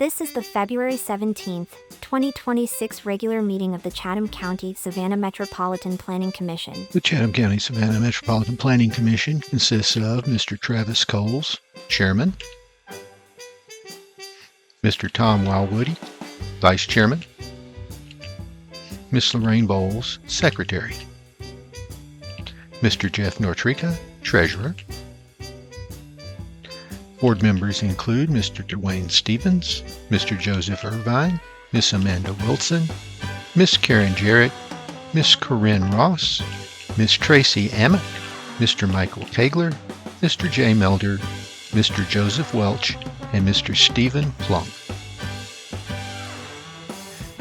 This is the February 17th, 2026 regular meeting of the Chatham County Savannah Metropolitan Planning Commission. The Chatham County Savannah Metropolitan Planning Commission consists of Mr. Travis Coles, Chairman, Mr. Tom Wildwoody, Vice Chairman, Ms. Lorraine Bowles, Secretary, Mr. Jeff Nortrica, Treasurer. Board members include Mr. Dwayne Stevens, Mr. Joseph Irvine, Miss Amanda Wilson, Miss Karen Jarrett, Miss Corinne Ross, Miss Tracy Amick, Mr. Michael Kegler, Mr. Jay Melder, Mr. Joseph Welch, and Mr. Stephen Plunk.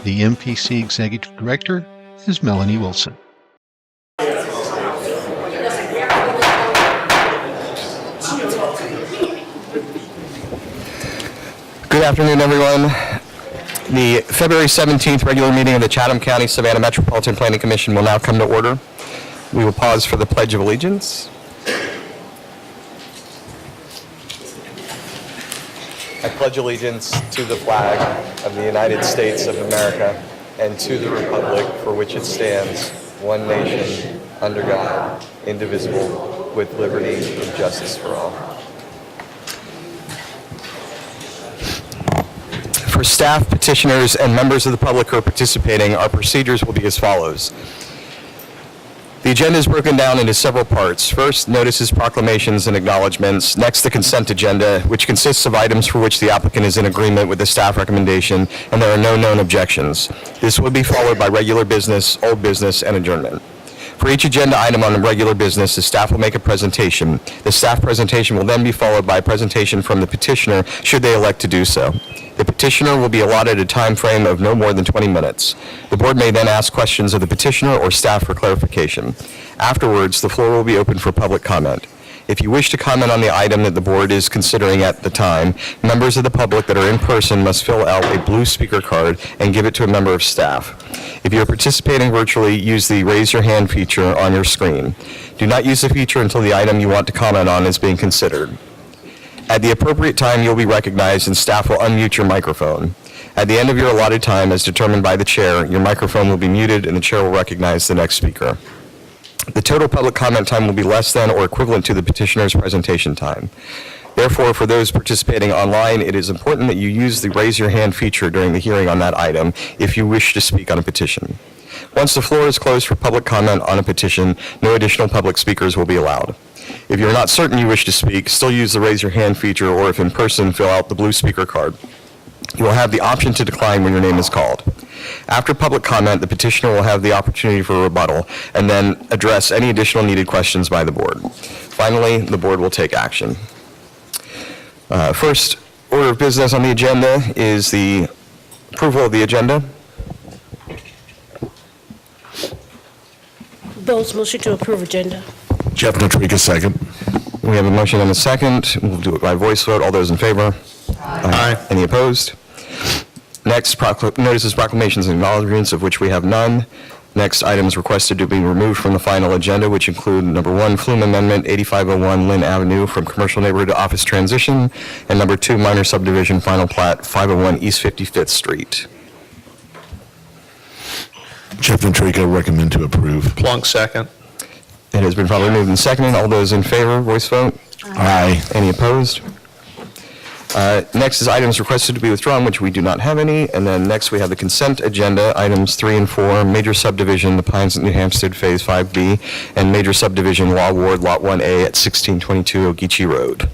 The MPC Executive Director is Melanie Wilson. Good afternoon, everyone. The February 17th regular meeting of the Chatham County Savannah Metropolitan Planning Commission will now come to order. We will pause for the Pledge of Allegiance. I pledge allegiance to the flag of the United States of America and to the republic for which it stands, one nation, under God, indivisible, with liberty and justice for all. For staff, petitioners, and members of the public who are participating, our procedures will be as follows. The agenda is broken down into several parts. First, notices, proclamations, and acknowledgments. Next, the consent agenda, which consists of items for which the applicant is in agreement with the staff recommendation, and there are no known objections. This will be followed by regular business, old business, and adjournment. For each agenda item on regular business, the staff will make a presentation. The staff presentation will then be followed by a presentation from the petitioner, should they elect to do so. The petitioner will be allotted a time frame of no more than 20 minutes. The board may then ask questions of the petitioner or staff for clarification. Afterwards, the floor will be open for public comment. If you wish to comment on the item that the board is considering at the time, members of the public that are in person must fill out a blue speaker card and give it to a member of staff. If you are participating virtually, use the raise your hand feature on your screen. Do not use the feature until the item you want to comment on is being considered. At the appropriate time, you'll be recognized and staff will unmute your microphone. At the end of your allotted time, as determined by the chair, your microphone will be muted and the chair will recognize the next speaker. The total public comment time will be less than or equivalent to the petitioner's presentation time. Therefore, for those participating online, it is important that you use the raise your hand feature during the hearing on that item if you wish to speak on a petition. Once the floor is closed for public comment on a petition, no additional public speakers will be allowed. If you're not certain you wish to speak, still use the raise your hand feature, or if in person, fill out the blue speaker card. You will have the option to decline when your name is called. After public comment, the petitioner will have the opportunity for a rebuttal and then address any additional needed questions by the board. Finally, the board will take action. First order of business on the agenda is the approval of the agenda. Bowles, motion to approve agenda. Jeff Nortrica, second. We have a motion and a second. We'll do it by voice vote. All those in favor? Aye. Any opposed? Next, notices, proclamations, and acknowledgements, of which we have none. Next, items requested to be removed from the final agenda, which include number 1, Flume Amendment, 8501 Lynn Avenue from commercial neighborhood to office transition, and number 2, minor subdivision, final plat, 501 East 55th Street. Jeff Nortrica, recommend to approve. Plunk, second. It has been probably moved and seconded. All those in favor, voice vote? Aye. Any opposed? Next is items requested to be withdrawn, which we do not have any. And then next we have the consent agenda, items 3 and 4, major subdivision, the Pines at New Hampstead, Phase 5B, and major subdivision, Law Ward, Lot 1A at 1622 Ogeechee Road.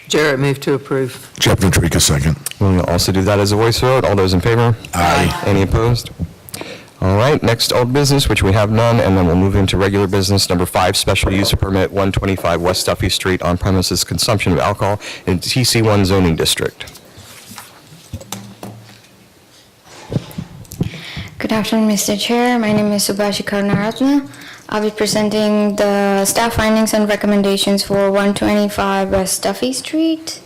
Jarrett, move to approve. Jeff Nortrica, second. We'll also do that as a voice vote. All those in favor? Aye. Any opposed? All right, next old business, which we have none, and then we'll move into regular business. Number 5, special use permit, 125 West Duffy Street, on premises consumption of alcohol in TC1 zoning district. Good afternoon, Mr. Chair. My name is Subhashi Karunaratna. I'll be presenting the staff findings and recommendations for 125 West Duffy Street.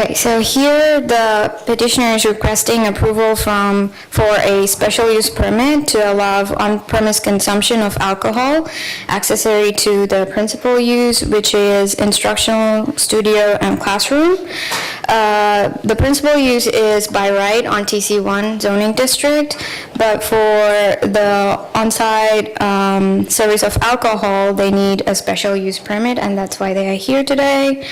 Okay, so here the petitioner is requesting approval for a special use permit to allow on-premise consumption of alcohol accessory to the principal use, which is instructional, studio, and classroom. The principal use is by right on TC1 zoning district, but for the on-site service of alcohol, they need a special use permit, and that's why they are here today.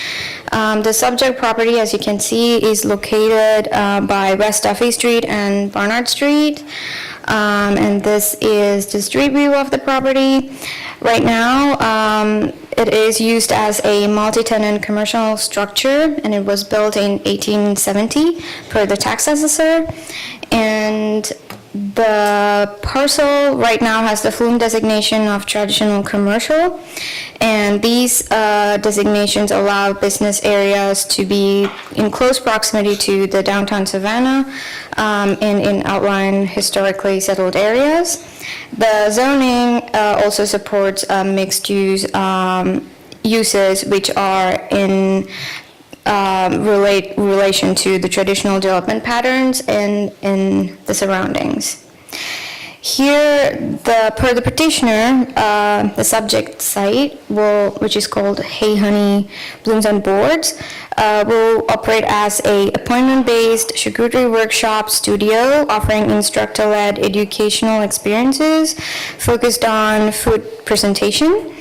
The subject property, as you can see, is located by West Duffy Street and Barnard Street. And this is the street view of the property. Right now, it is used as a multi-tenant commercial structure, and it was built in 1870 per the tax assessor. And the parcel right now has the flume designation of traditional commercial, and these designations allow business areas to be in close proximity to the downtown Savannah and in outlying historically settled areas. The zoning also supports mixed-use uses which are in relation to the traditional development patterns in the surroundings. Here, per the petitioner, the subject site, which is called Hey Honey Blooms on Boards, will operate as a appointment-based charcuterie workshop studio offering instructor-led educational experiences focused on food presentation.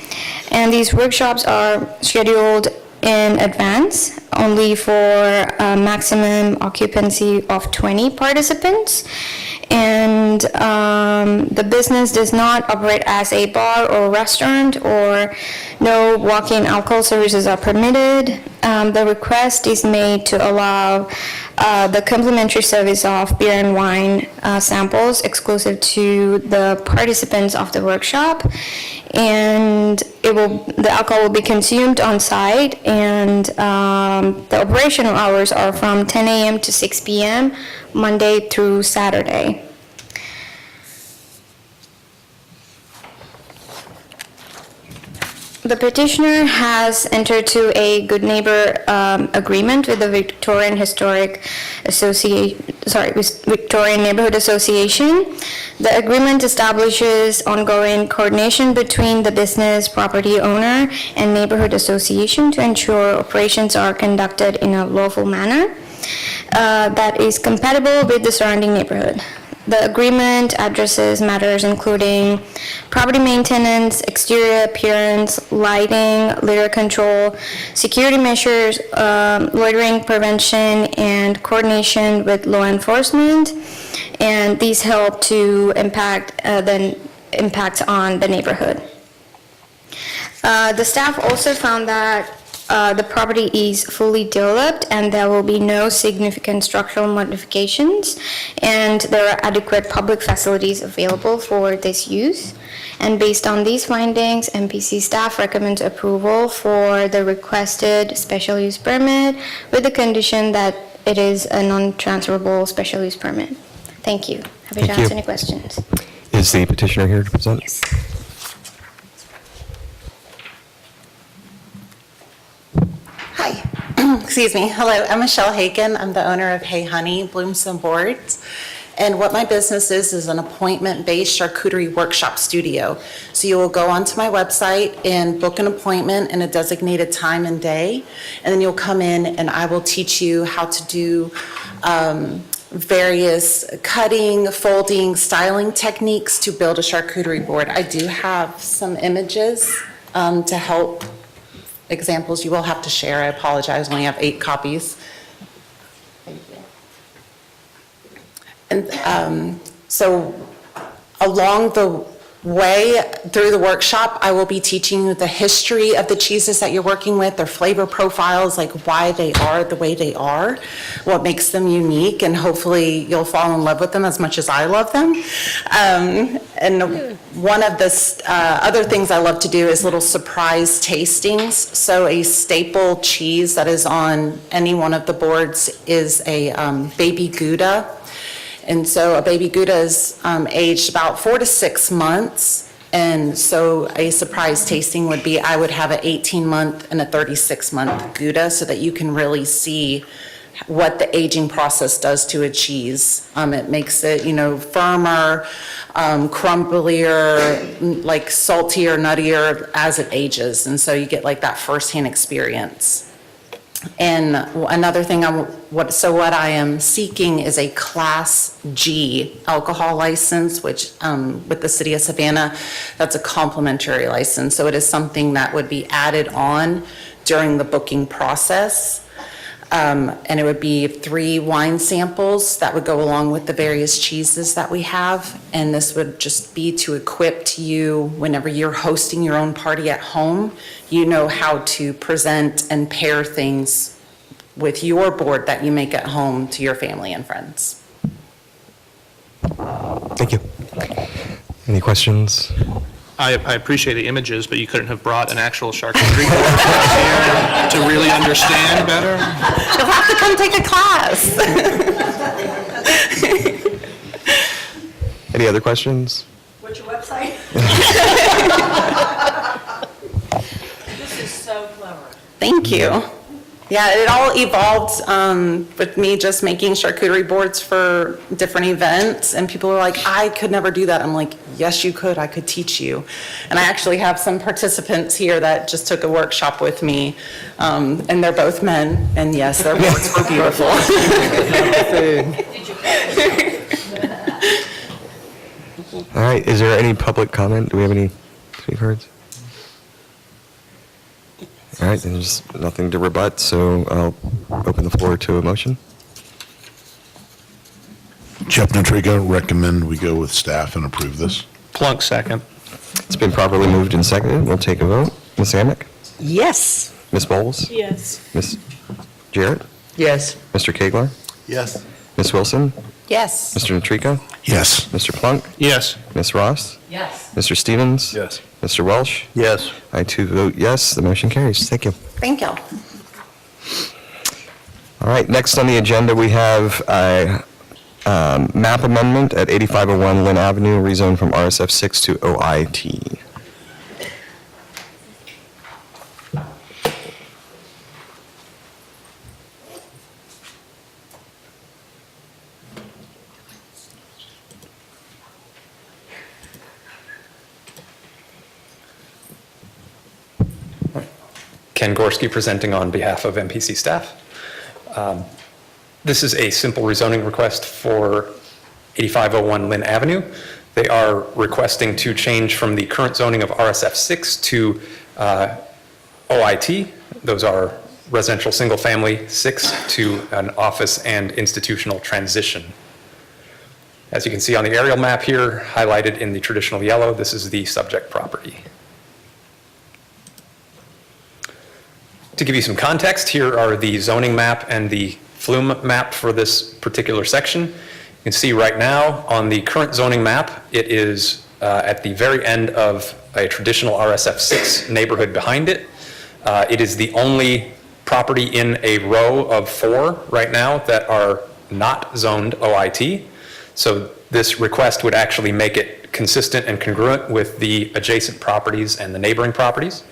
And these workshops are scheduled in advance, only for a maximum occupancy of 20 participants. And the business does not operate as a bar or restaurant, or no walk-in alcohol services are permitted. The request is made to allow the complimentary service of beer and wine samples exclusive to the participants of the workshop. And the alcohol will be consumed on site, and the operational hours are from 10 a.m. to 6 p.m. Monday through Saturday. The petitioner has entered to a good neighbor agreement with the Victorian Neighborhood Association. The agreement establishes ongoing coordination between the business property owner and neighborhood association to ensure operations are conducted in a lawful manner that is compatible with the surrounding neighborhood. The agreement addresses matters including property maintenance, exterior appearance, lighting, litter control, security measures, loitering prevention, and coordination with law enforcement. And these help to impact on the neighborhood. The staff also found that the property is fully developed and there will be no significant structural modifications, and there are adequate public facilities available for this use. And based on these findings, MPC staff recommends approval for the requested special use permit with the condition that it is a non-transferable special use permit. Thank you. Happy to answer any questions. Is the petitioner here to present? Yes. Hi. Excuse me. Hello, I'm Michelle Haken. I'm the owner of Hey Honey Blooms and Boards. And what my business is an appointment-based charcuterie workshop studio. So you will go onto my website and book an appointment in a designated time and day, and then you'll come in and I will teach you how to do various cutting, folding, styling techniques to build a charcuterie board. I do have some images to help, examples you will have to share. I apologize, I only have 8 copies. Thank you. And so along the way through the workshop, I will be teaching you the history of the cheeses that you're working with, their flavor profiles, like why they are the way they are, what makes them unique, and hopefully you'll fall in love with them as much as I love them. And one of the other things I love to do is little surprise tastings. So a staple cheese that is on any one of the boards is a baby Gouda. And so a baby Gouda is aged about 4 to 6 months. And so a surprise tasting would be, I would have an 18-month and a 36-month Gouda so that you can really see what the aging process does to a cheese. It makes it, firmer, crumblier, like saltier, nuttier as it ages. And so you get like that firsthand experience. And another thing, what I am seeking is a Class G alcohol license, which with the city of Savannah, that's a complimentary license. So it is something that would be added on during the booking process. And it would be 3 wine samples that would go along with the various cheeses that we have. And this would just be to equip you whenever you're hosting your own party at home, you know how to present and pair things with your board that you make at home to your family and friends. Thank you. Any questions? I appreciate the images, but you couldn't have brought an actual charcuterie board here to really understand better? You'll have to come take a class. Any other questions? What's your website? This is so clever. Thank you. Yeah, it all evolved with me just making charcuterie boards for different events, and people are like, I could never do that. I'm like, yes, you could. I could teach you. And I actually have some participants here that just took a workshop with me, and they're both men, and yes, their boards were beautiful. All right, is there any public comment? Do we have any speak words? All right, then there's nothing to rebut, so I'll open the floor to a motion. Jeff Natrica, recommend we go with staff and approve this. Plunk second. It's been properly moved and seconded. We'll take a vote. Ms. Amick? Yes. Ms. Bowles? Yes. Ms. Jarrett? Yes. Mr. Kegler? Yes. Ms. Wilson? Yes. Mr. Natrica? Yes. Mr. Plunk? Yes. Ms. Ross? Yes. Mr. Stevens? Yes. Mr. Welsh? Yes. I too vote yes. The motion carries. Thank you. Thank y'all. All right, next on the agenda, we have a map amendment at 8501 Lynn Avenue, rezone from RSF 6 to OIT. Ken Gorski presenting on behalf of MPC staff. This is a simple rezoning request for 8501 Lynn Avenue. They are requesting to change from the current zoning of RSF 6 to OIT. Those are residential single family 6 to an office and institutional transition. As you can see on the aerial map here, highlighted in the traditional yellow, this is the subject property. To give you some context, here are the zoning map and the flume map for this particular section. You can see right now on the current zoning map, it is at the very end of a traditional RSF 6 neighborhood behind it. It is the only property in a row of 4 right now that are not zoned OIT. So this request would actually make it consistent and congruent with the adjacent properties and the neighboring properties.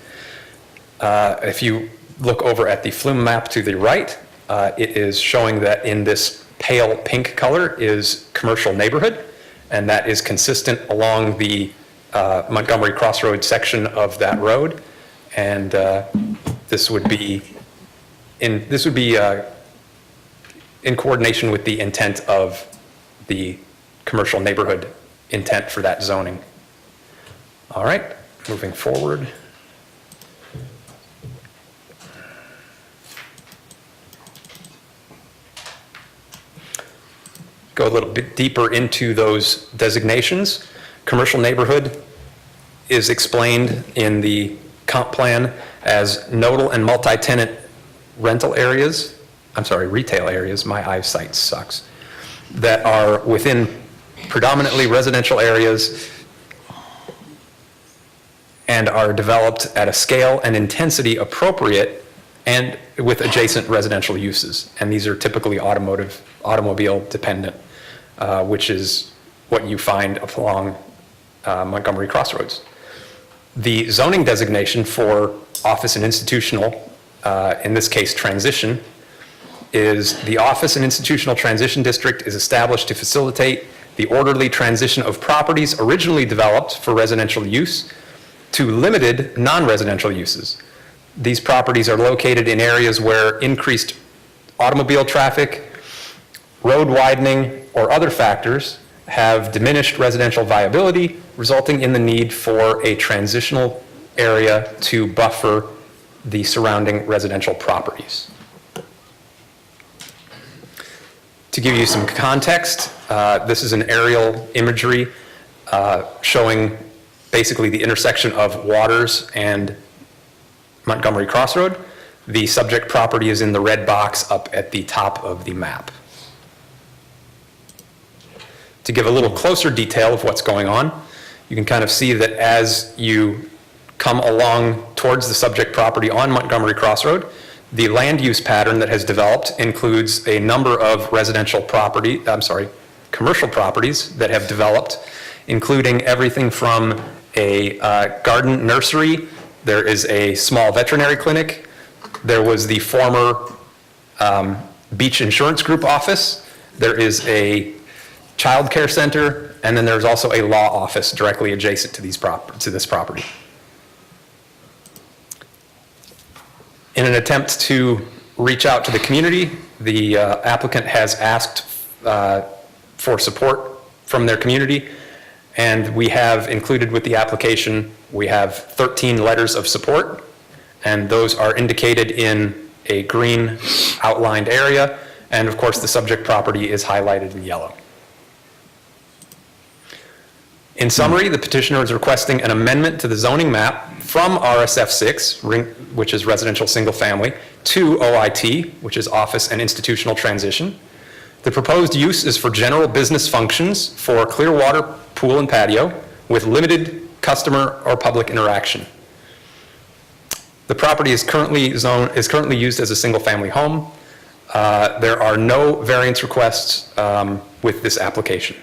If you look over at the flume map to the right, it is showing that in this pale pink color is commercial neighborhood, and that is consistent along the Montgomery Crossroads section of that road. And this would be in coordination with the intent of the commercial neighborhood intent for that zoning. All right, moving forward. Go a little bit deeper into those designations. Commercial neighborhood is explained in the comp plan as nodal and multi-tenant retail areas, my eyesight sucks, that are within predominantly residential areas and are developed at a scale and intensity appropriate and with adjacent residential uses. And these are typically automobile dependent, which is what you find along Montgomery Crossroads. The zoning designation for office and institutional, in this case transition, is the Office and Institutional Transition District is established to facilitate the orderly transition of properties originally developed for residential use to limited non-residential uses. These properties are located in areas where increased automobile traffic, road widening, or other factors have diminished residential viability, resulting in the need for a transitional area to buffer the surrounding residential properties. To give you some context, this is an aerial imagery showing basically the intersection of Waters and Montgomery Crossroad. The subject property is in the red box up at the top of the map. To give a little closer detail of what's going on, you can kind of see that as you come along towards the subject property on Montgomery Crossroad, the land use pattern that has developed includes a number of commercial properties that have developed, including everything from a garden nursery. There is a small veterinary clinic. There was the former Beach Insurance Group office. There is a child care center, and then there's also a law office directly adjacent to this property. In an attempt to reach out to the community, the applicant has asked for support from their community, and we have included with the application, we have 13 letters of support, and those are indicated in a green outlined area, and of course the subject property is highlighted in yellow. In summary, the petitioner is requesting an amendment to the zoning map from RSF 6, which is residential single family, to OIT, which is office and institutional transition. The proposed use is for general business functions for clear water, pool, and patio with limited customer or public interaction. The property is currently used as a single family home. There are no variance requests with this application.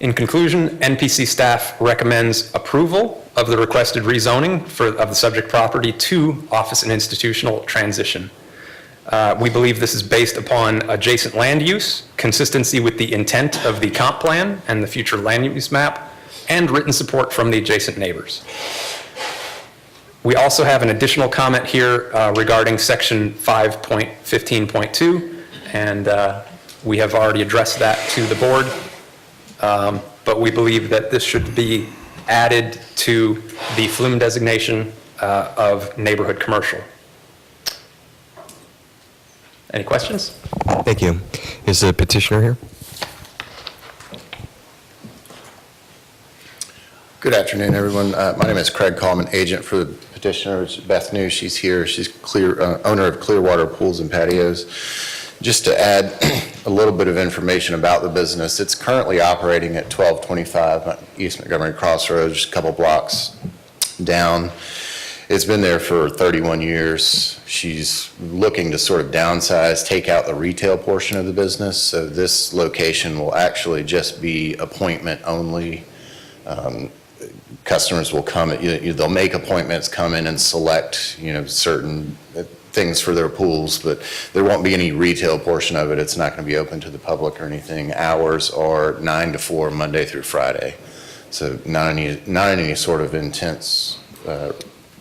In conclusion, NPC staff recommends approval of the requested rezoning of the subject property to office and institutional transition. We believe this is based upon adjacent land use, consistency with the intent of the comp plan and the future land use map, and written support from the adjacent neighbors. We also have an additional comment here regarding section 5.15.2, and we have already addressed that to the board. But we believe that this should be added to the flume designation of neighborhood commercial. Any questions? Thank you. Is the petitioner here? Good afternoon, everyone. My name is Craig Coleman, agent for the petitioner. It's Beth New, she's here. She's owner of Clearwater Pools and Patios. Just to add a little bit of information about the business, it's currently operating at 1225 East Montgomery Crossroads, just a couple blocks down. It's been there for 31 years. She's looking to sort of downsize, take out the retail portion of the business. So this location will actually just be appointment only. Customers will come, they'll make appointments, come in and select, certain things for their pools, but there won't be any retail portion of it. It's not going to be open to the public or anything. Hours are 9 to 4, Monday through Friday. So not any sort of intense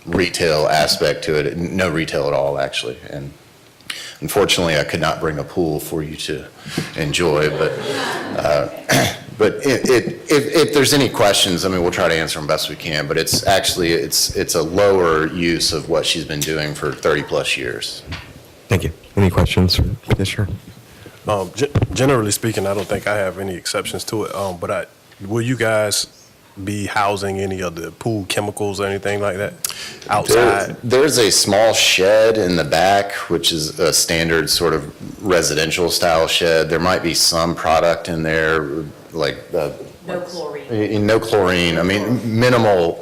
retail aspect to it. No retail at all, actually. And unfortunately, I could not bring a pool for you to enjoy, but if there's any questions, we'll try to answer them best we can, but it's actually, it's a lower use of what she's been doing for 30 plus years. Thank you. Any questions for the petitioner? Generally speaking, I don't think I have any exceptions to it, but will you guys be housing any of the pool chemicals or anything like that outside? There's a small shed in the back, which is a standard sort of residential style shed. There might be some product in there, like No chlorine. No chlorine. Minimal.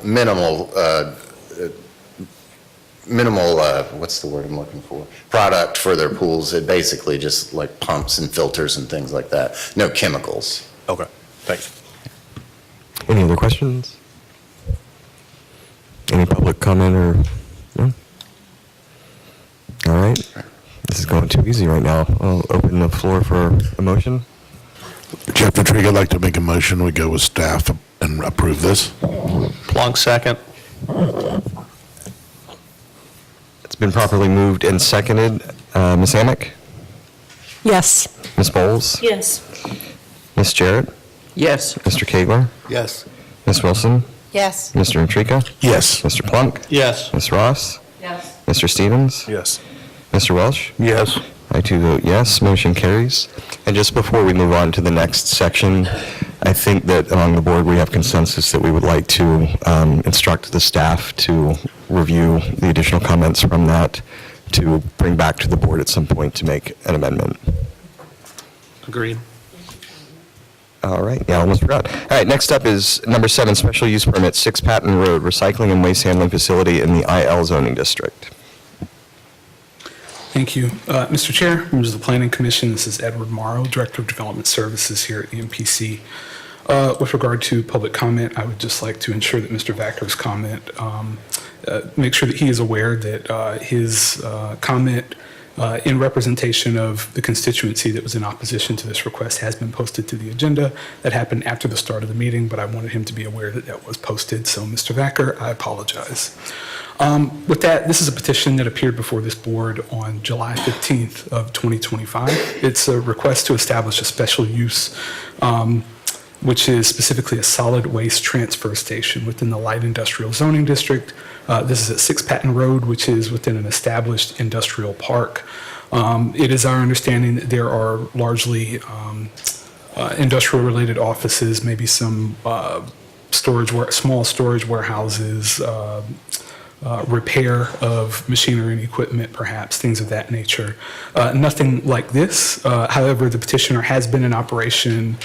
What's the word I'm looking for? Product for their pools. It basically just like pumps and filters and things like that. No chemicals. Okay, thanks. Any other questions? Any public comment or, no? All right. This is going too easy right now. I'll open the floor for a motion. Chapter Trigger, I'd like to make a motion. We go with staff and approve this. Plonk second. It's been properly moved and seconded. Ms. Amick? Yes. Ms. Bowles? Yes. Ms. Jarrett? Yes. Mr. Kegler? Yes. Ms. Wilson? Yes. Mr. Intrica? Yes. Mr. Plunk? Yes. Ms. Ross? Yes. Mr. Stevens? Yes. Mr. Welsh? Yes. I too vote yes, motion carries. And just before we move on to the next section, I think that among the board, we have consensus that we would like to instruct the staff to review the additional comments from that to bring back to the board at some point to make an amendment. Agreed. All right, yeah, almost forgot. All right, next up is number 7, special use permit, 6 Patton Road, recycling and waste handling facility in the IL zoning district. Thank you. Mr. Chair, members of the Planning Commission, this is Edward Morrow, Director of Development Services here at the MPC. With regard to public comment, I would just like to ensure that Mr. Vacker's comment, make sure that he is aware that his comment in representation of the constituency that was in opposition to this request has been posted to the agenda. That happened after the start of the meeting, but I wanted him to be aware that that was posted. So, Mr. Vacker, I apologize. With that, this is a petition that appeared before this board on July 15th of 2025. It's a request to establish a special use, which is specifically a solid waste transfer station within the light industrial zoning district. This is at 6 Patton Road, which is within an established industrial park. It is our understanding that there are largely industrial-related offices, maybe some small storage warehouses, repair of machinery and equipment, perhaps, things of that nature. Nothing like this. However, the petitioner has been in operation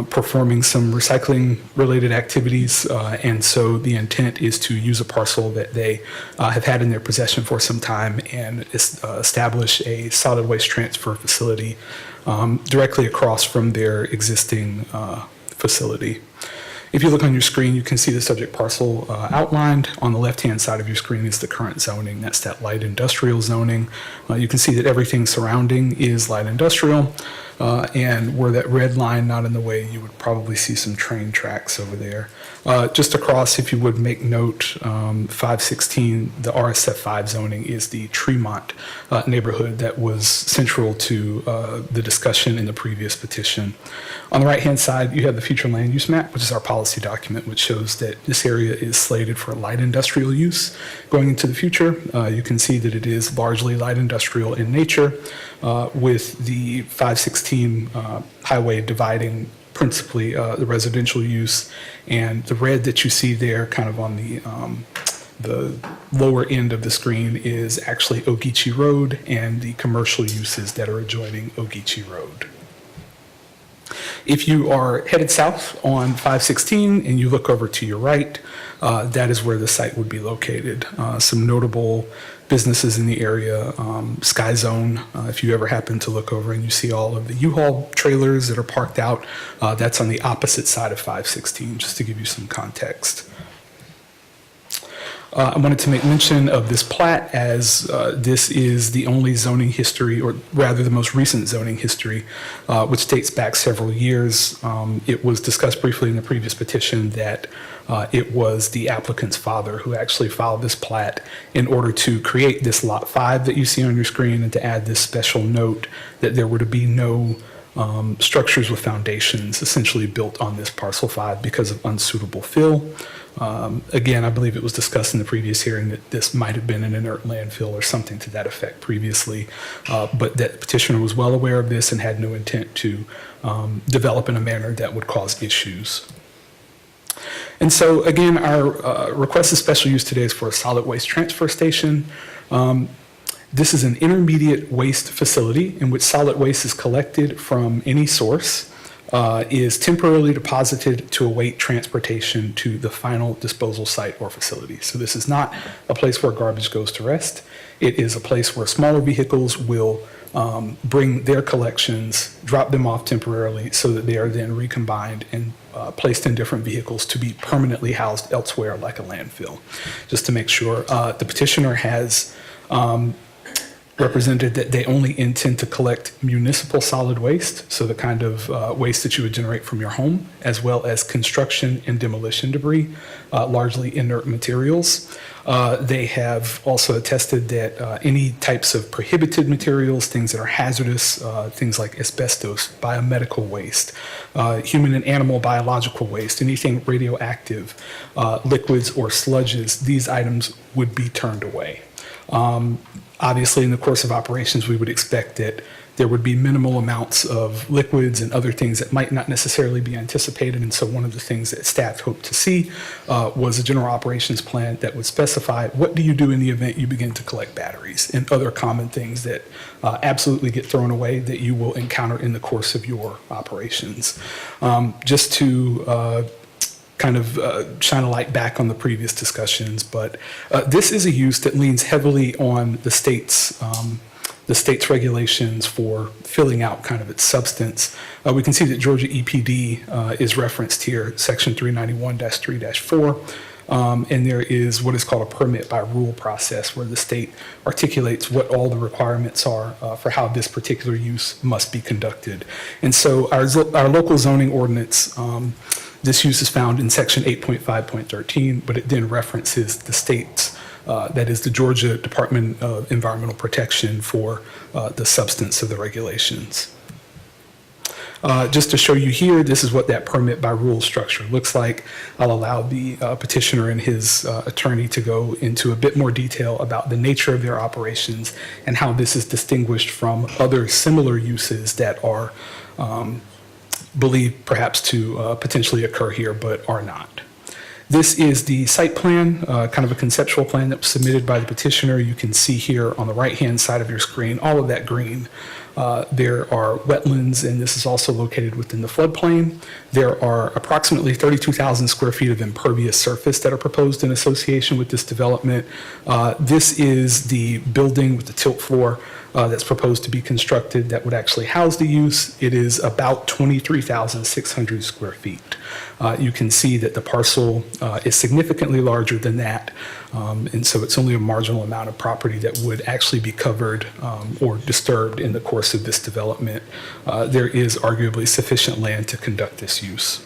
performing some recycling-related activities, and so the intent is to use a parcel that they have had in their possession for some time and establish a solid waste transfer facility directly across from their existing facility. If you look on your screen, you can see the subject parcel outlined. On the left-hand side of your screen is the current zoning. That's that light industrial zoning. You can see that everything surrounding is light industrial. And where that red line not in the way, you would probably see some train tracks over there. Just across, if you would make note, 516, the RSF5 zoning is the Tremont neighborhood that was central to the discussion in the previous petition. On the right-hand side, you have the future land use map, which is our policy document, which shows that this area is slated for light industrial use going into the future. You can see that it is largely light industrial in nature, with the 516 highway dividing principally the residential use, and the red that you see there kind of on the lower end of the screen is actually Ogeechee Road and the commercial uses that are adjoining Ogeechee Road. If you are headed south on 516 and you look over to your right, that is where the site would be located. Some notable businesses in the area, Sky Zone, if you ever happen to look over and you see all of the U-Haul trailers that are parked out, that's on the opposite side of 516, just to give you some context. I wanted to make mention of this plat as this is the only zoning history, or rather the most recent zoning history, which dates back several years. It was discussed briefly in the previous petition that it was the applicant's father who actually filed this plat in order to create this Lot 5 that you see on your screen and to add this special note that there were to be no structures with foundations essentially built on this parcel 5 because of unsuitable fill. Again, I believe it was discussed in the previous hearing that this might have been an inert landfill or something to that effect previously, but that the petitioner was well aware of this and had no intent to develop in a manner that would cause issues. And so, again, our request of special use today is for a solid waste transfer station. This is an intermediate waste facility in which solid waste is collected from any source, is temporarily deposited to await transportation to the final disposal site or facility. So this is not a place where garbage goes to rest. It is a place where smaller vehicles will bring their collections, drop them off temporarily so that they are then recombined and placed in different vehicles to be permanently housed elsewhere like a landfill. Just to make sure, the petitioner has represented that they only intend to collect municipal solid waste, so the kind of waste that you would generate from your home, as well as construction and demolition debris, largely inert materials. They have also attested that any types of prohibited materials, things that are hazardous, things like asbestos, biomedical waste, human and animal biological waste, anything radioactive, liquids or sludges, these items would be turned away. Obviously, in the course of operations, we would expect that there would be minimal amounts of liquids and other things that might not necessarily be anticipated. And so one of the things that staff hoped to see was a general operations plan that would specify what do you do in the event you begin to collect batteries and other common things that absolutely get thrown away that you will encounter in the course of your operations. Just to kind of shine a light back on the previous discussions, but this is a use that leans heavily on the state's regulations for filling out kind of its substance. We can see that Georgia EPD is referenced here, section 391-3-4, and there is what is called a permit by rule process where the state articulates what all the requirements are for how this particular use must be conducted. And so our local zoning ordinance, this use is found in section 8.5.13, but it then references the state's, that is the Georgia Department of Environmental Protection for the substance of the regulations. Just to show you here, this is what that permit by rule structure looks like. I'll allow the petitioner and his attorney to go into a bit more detail about the nature of their operations and how this is distinguished from other similar uses that are believed perhaps to potentially occur here, but are not. This is the site plan, kind of a conceptual plan that was submitted by the petitioner. You can see here on the right-hand side of your screen, all of that green. There are wetlands, and this is also located within the floodplain. There are approximately 32,000 square feet of impervious surface that are proposed in association with this development. This is the building with the tilt floor that's proposed to be constructed that would actually house the use. It is about 23,600 square feet. You can see that the parcel is significantly larger than that, and so it's only a marginal amount of property that would actually be covered or disturbed in the course of this development. There is arguably sufficient land to conduct this use.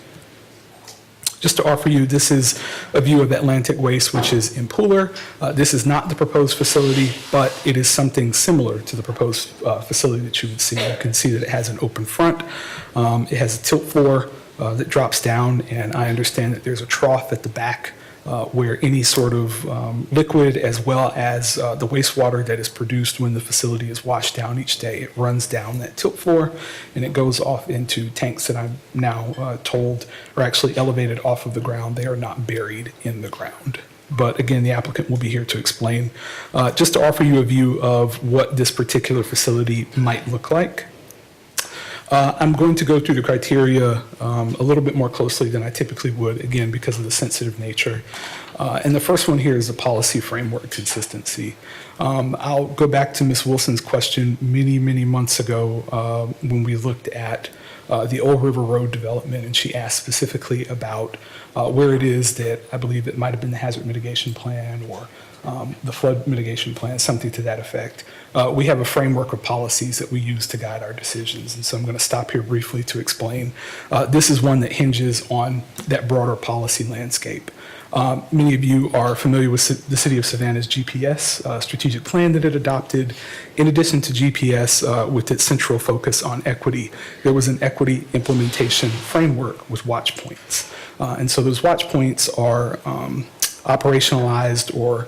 Just to offer you, this is a view of Atlantic Waste, which is in Pooler. This is not the proposed facility, but it is something similar to the proposed facility that you would see. You can see that it has an open front. It has a tilt floor that drops down, and I understand that there's a trough at the back where any sort of liquid as well as the wastewater that is produced when the facility is washed down each day, it runs down that tilt floor and it goes off into tanks that I'm now told are actually elevated off of the ground. They are not buried in the ground. But again, the applicant will be here to explain. Just to offer you a view of what this particular facility might look like. I'm going to go through the criteria a little bit more closely than I typically would, again, because of the sensitive nature. And the first one here is the policy framework consistency. I'll go back to Ms. Wilson's question many, many months ago when we looked at the Old River Road development, and she asked specifically about where it is that I believe it might have been the hazard mitigation plan or the flood mitigation plan, something to that effect. We have a framework of policies that we use to guide our decisions, and so I'm going to stop here briefly to explain. This is one that hinges on that broader policy landscape. Many of you are familiar with the City of Savannah's GPS strategic plan that it adopted. In addition to GPS, with its central focus on equity, there was an equity implementation framework with watch points. And so those watch points are operationalized or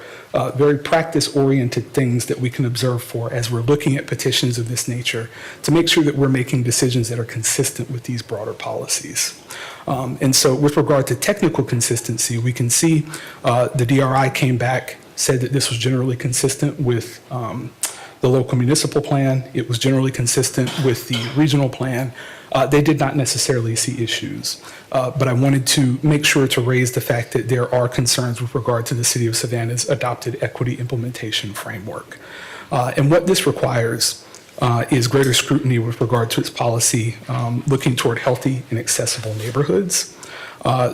very practice-oriented things that we can observe for as we're looking at petitions of this nature to make sure that we're making decisions that are consistent with these broader policies. And so with regard to technical consistency, we can see the DRI came back, said that this was generally consistent with the the local municipal plan. It was generally consistent with the regional plan. They did not necessarily see issues, but I wanted to make sure to raise the fact that there are concerns with regard to the City of Savannah's adopted equity implementation framework. And what this requires is greater scrutiny with regard to its policy, looking toward healthy and accessible neighborhoods.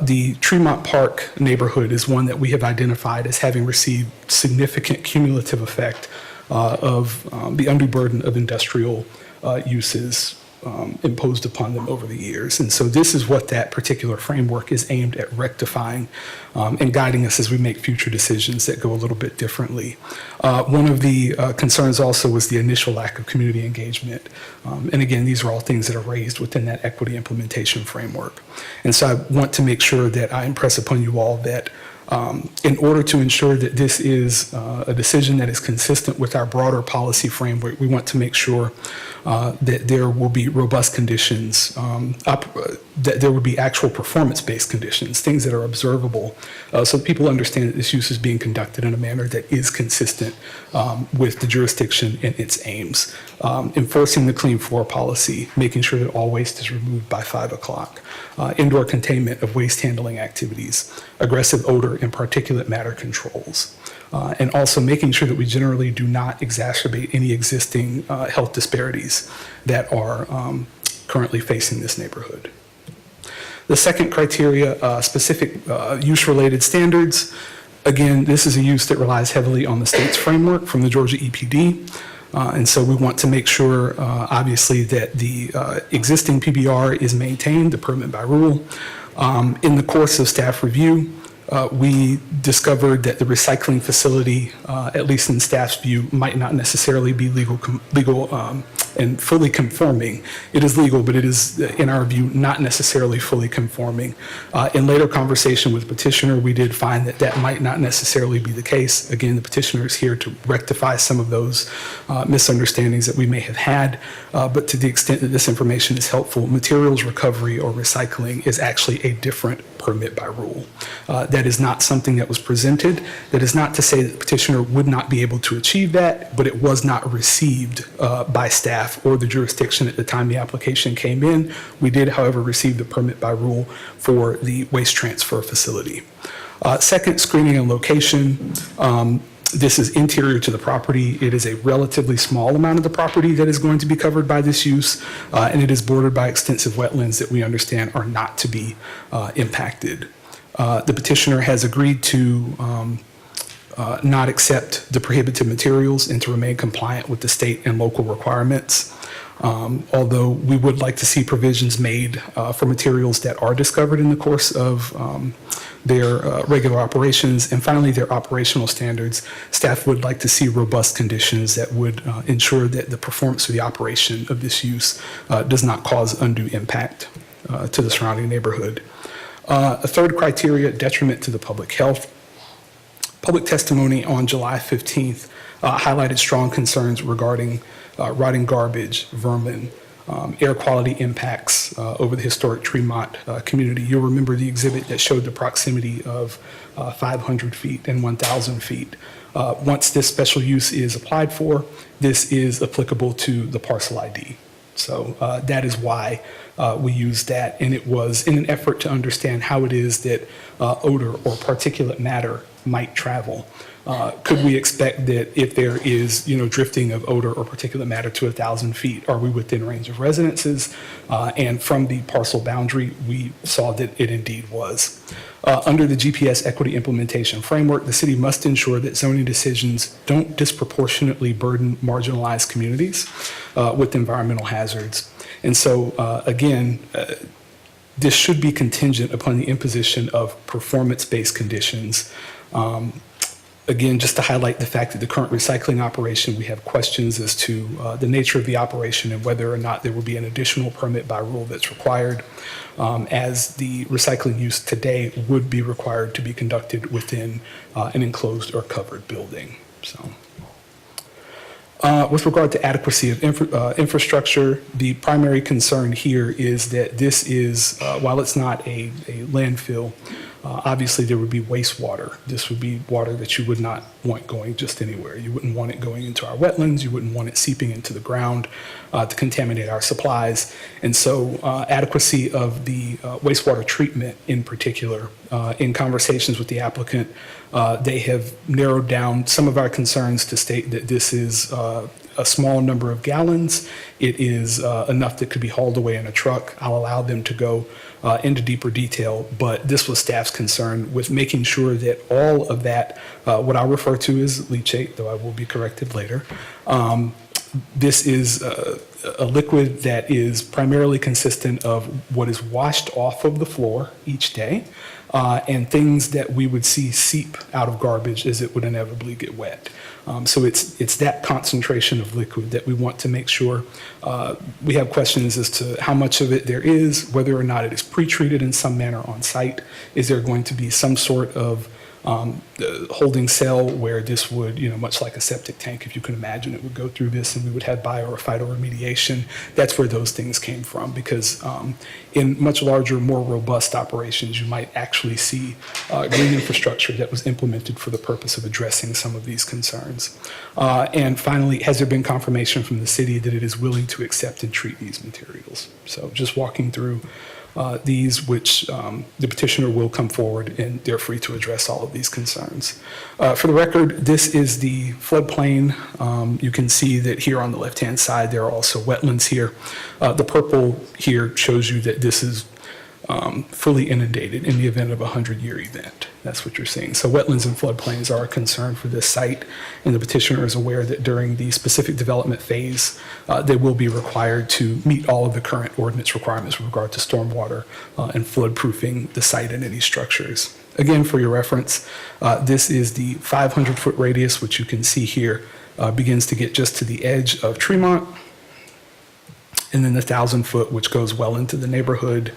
The Tremont Park neighborhood is one that we have identified as having received significant cumulative effect of the undue burden of industrial uses imposed upon them over the years. And so this is what that particular framework is aimed at rectifying and guiding us as we make future decisions that go a little bit differently. One of the concerns also was the initial lack of community engagement. And again, these are all things that are raised within that equity implementation framework. And so I want to make sure that I impress upon you all that in order to ensure that this is a decision that is consistent with our broader policy framework, we want to make sure that there will be robust conditions, that there will be actual performance-based conditions, things that are observable, so that people understand that this use is being conducted in a manner that is consistent with the jurisdiction and its aims. Enforcing the clean floor policy, making sure that all waste is removed by 5 o'clock, indoor containment of waste handling activities, aggressive odor and particulate matter controls, and also making sure that we generally do not exacerbate any existing health disparities that are currently facing this neighborhood. The second criteria, specific use-related standards. Again, this is a use that relies heavily on the state's framework from the Georgia EPD. And so we want to make sure, obviously, that the existing PBR is maintained, the permit by rule. In the course of staff review, we discovered that the recycling facility, at least in staff's view, might not necessarily be legal and fully conforming. It is legal, but it is, in our view, not necessarily fully conforming. In later conversation with petitioner, we did find that that might not necessarily be the case. Again, the petitioner is here to rectify some of those misunderstandings that we may have had, but to the extent that this information is helpful, materials recovery or recycling is actually a different permit by rule. That is not something that was presented. That is not to say that the petitioner would not be able to achieve that, but it was not received by staff or the jurisdiction at the time the application came in. We did, however, receive the permit by rule for the waste transfer facility. Second, screening and location. This is interior to the property. It is a relatively small amount of the property that is going to be covered by this use, and it is bordered by extensive wetlands that we understand are not to be impacted. The petitioner has agreed to not accept the prohibited materials and to remain compliant with the state and local requirements. Although we would like to see provisions made for materials that are discovered in the course of their regular operations. And finally, their operational standards. Staff would like to see robust conditions that would ensure that the performance of the operation of this use does not cause undue impact to the surrounding neighborhood. A third criteria, detriment to the public health. Public testimony on July 15th highlighted strong concerns regarding rotting garbage, vermin, air quality impacts over the historic Tremont community. You'll remember the exhibit that showed the proximity of 500 feet and 1,000 feet. Once this special use is applied for, this is applicable to the parcel ID. So that is why we used that, and it was in an effort to understand how it is that odor or particulate matter might travel. Could we expect that if there is, drifting of odor or particulate matter to 1,000 feet, are we within range of residences? And from the parcel boundary, we saw that it indeed was. Under the GPS equity implementation framework, the city must ensure that zoning decisions don't disproportionately burden marginalized communities with environmental hazards. And so, again, this should be contingent upon the imposition of performance-based conditions. Again, just to highlight the fact that the current recycling operation, we have questions as to the nature of the operation and whether or not there will be an additional permit by rule that's required, as the recycling use today would be required to be conducted within an enclosed or covered building. So, With regard to adequacy of infrastructure, the primary concern here is that this is, while it's not a landfill, obviously there would be wastewater. This would be water that you would not want going just anywhere. You wouldn't want it going into our wetlands. You wouldn't want it seeping into the ground to contaminate our supplies. And so adequacy of the wastewater treatment in particular, in conversations with the applicant, they have narrowed down some of our concerns to state that this is a small number of gallons. It is enough that could be hauled away in a truck. I'll allow them to go into deeper detail, but this was staff's concern with making sure that all of that, what I'll refer to as leachate, though I will be corrected later, this is a liquid that is primarily consistent of what is washed off of the floor each day and things that we would see seep out of garbage as it would inevitably get wet. So it's that concentration of liquid that we want to make sure. We have questions as to how much of it there is, whether or not it is pre-treated in some manner on site. Is there going to be some sort of holding cell where this would, much like a septic tank, if you can imagine, it would go through this and we would have bio or phytoremediation. That's where those things came from, because in much larger, more robust operations, you might actually see green infrastructure that was implemented for the purpose of addressing some of these concerns. And finally, has there been confirmation from the city that it is willing to accept and treat these materials? So just walking through these, which the petitioner will come forward and they're free to address all of these concerns. For the record, this is the floodplain. You can see that here on the left-hand side, there are also wetlands here. The purple here shows you that this is fully inundated in the event of a 100-year event. That's what you're seeing. So wetlands and floodplains are a concern for this site, and the petitioner is aware that during the specific development phase, they will be required to meet all of the current ordinance requirements with regard to stormwater and flood-proofing the site and any structures. Again, for your reference, this is the 500-foot radius, which you can see here begins to get just to the edge of Tremont, and then the 1,000-foot, which goes well into the neighborhood.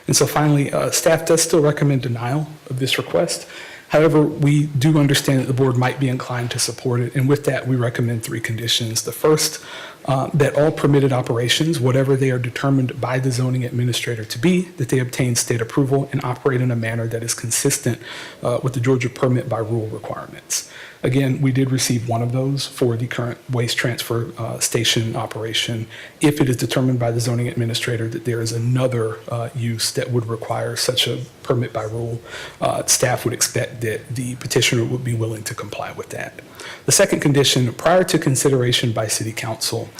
And so finally, staff does still recommend denial of this request. However, we do understand that the board might be inclined to support it, and with that, we recommend 3 conditions. The first, that all permitted operations, whatever they are determined by the zoning administrator to be, that they obtain state approval and operate in a manner that is consistent with the Georgia permit by rule requirements. Again, we did receive one of those for the current waste transfer station operation. If it is determined by the zoning administrator that there is another use that would require such a permit by rule, staff would expect that the petitioner would be willing to comply with that. The second condition, prior to consideration by City Council,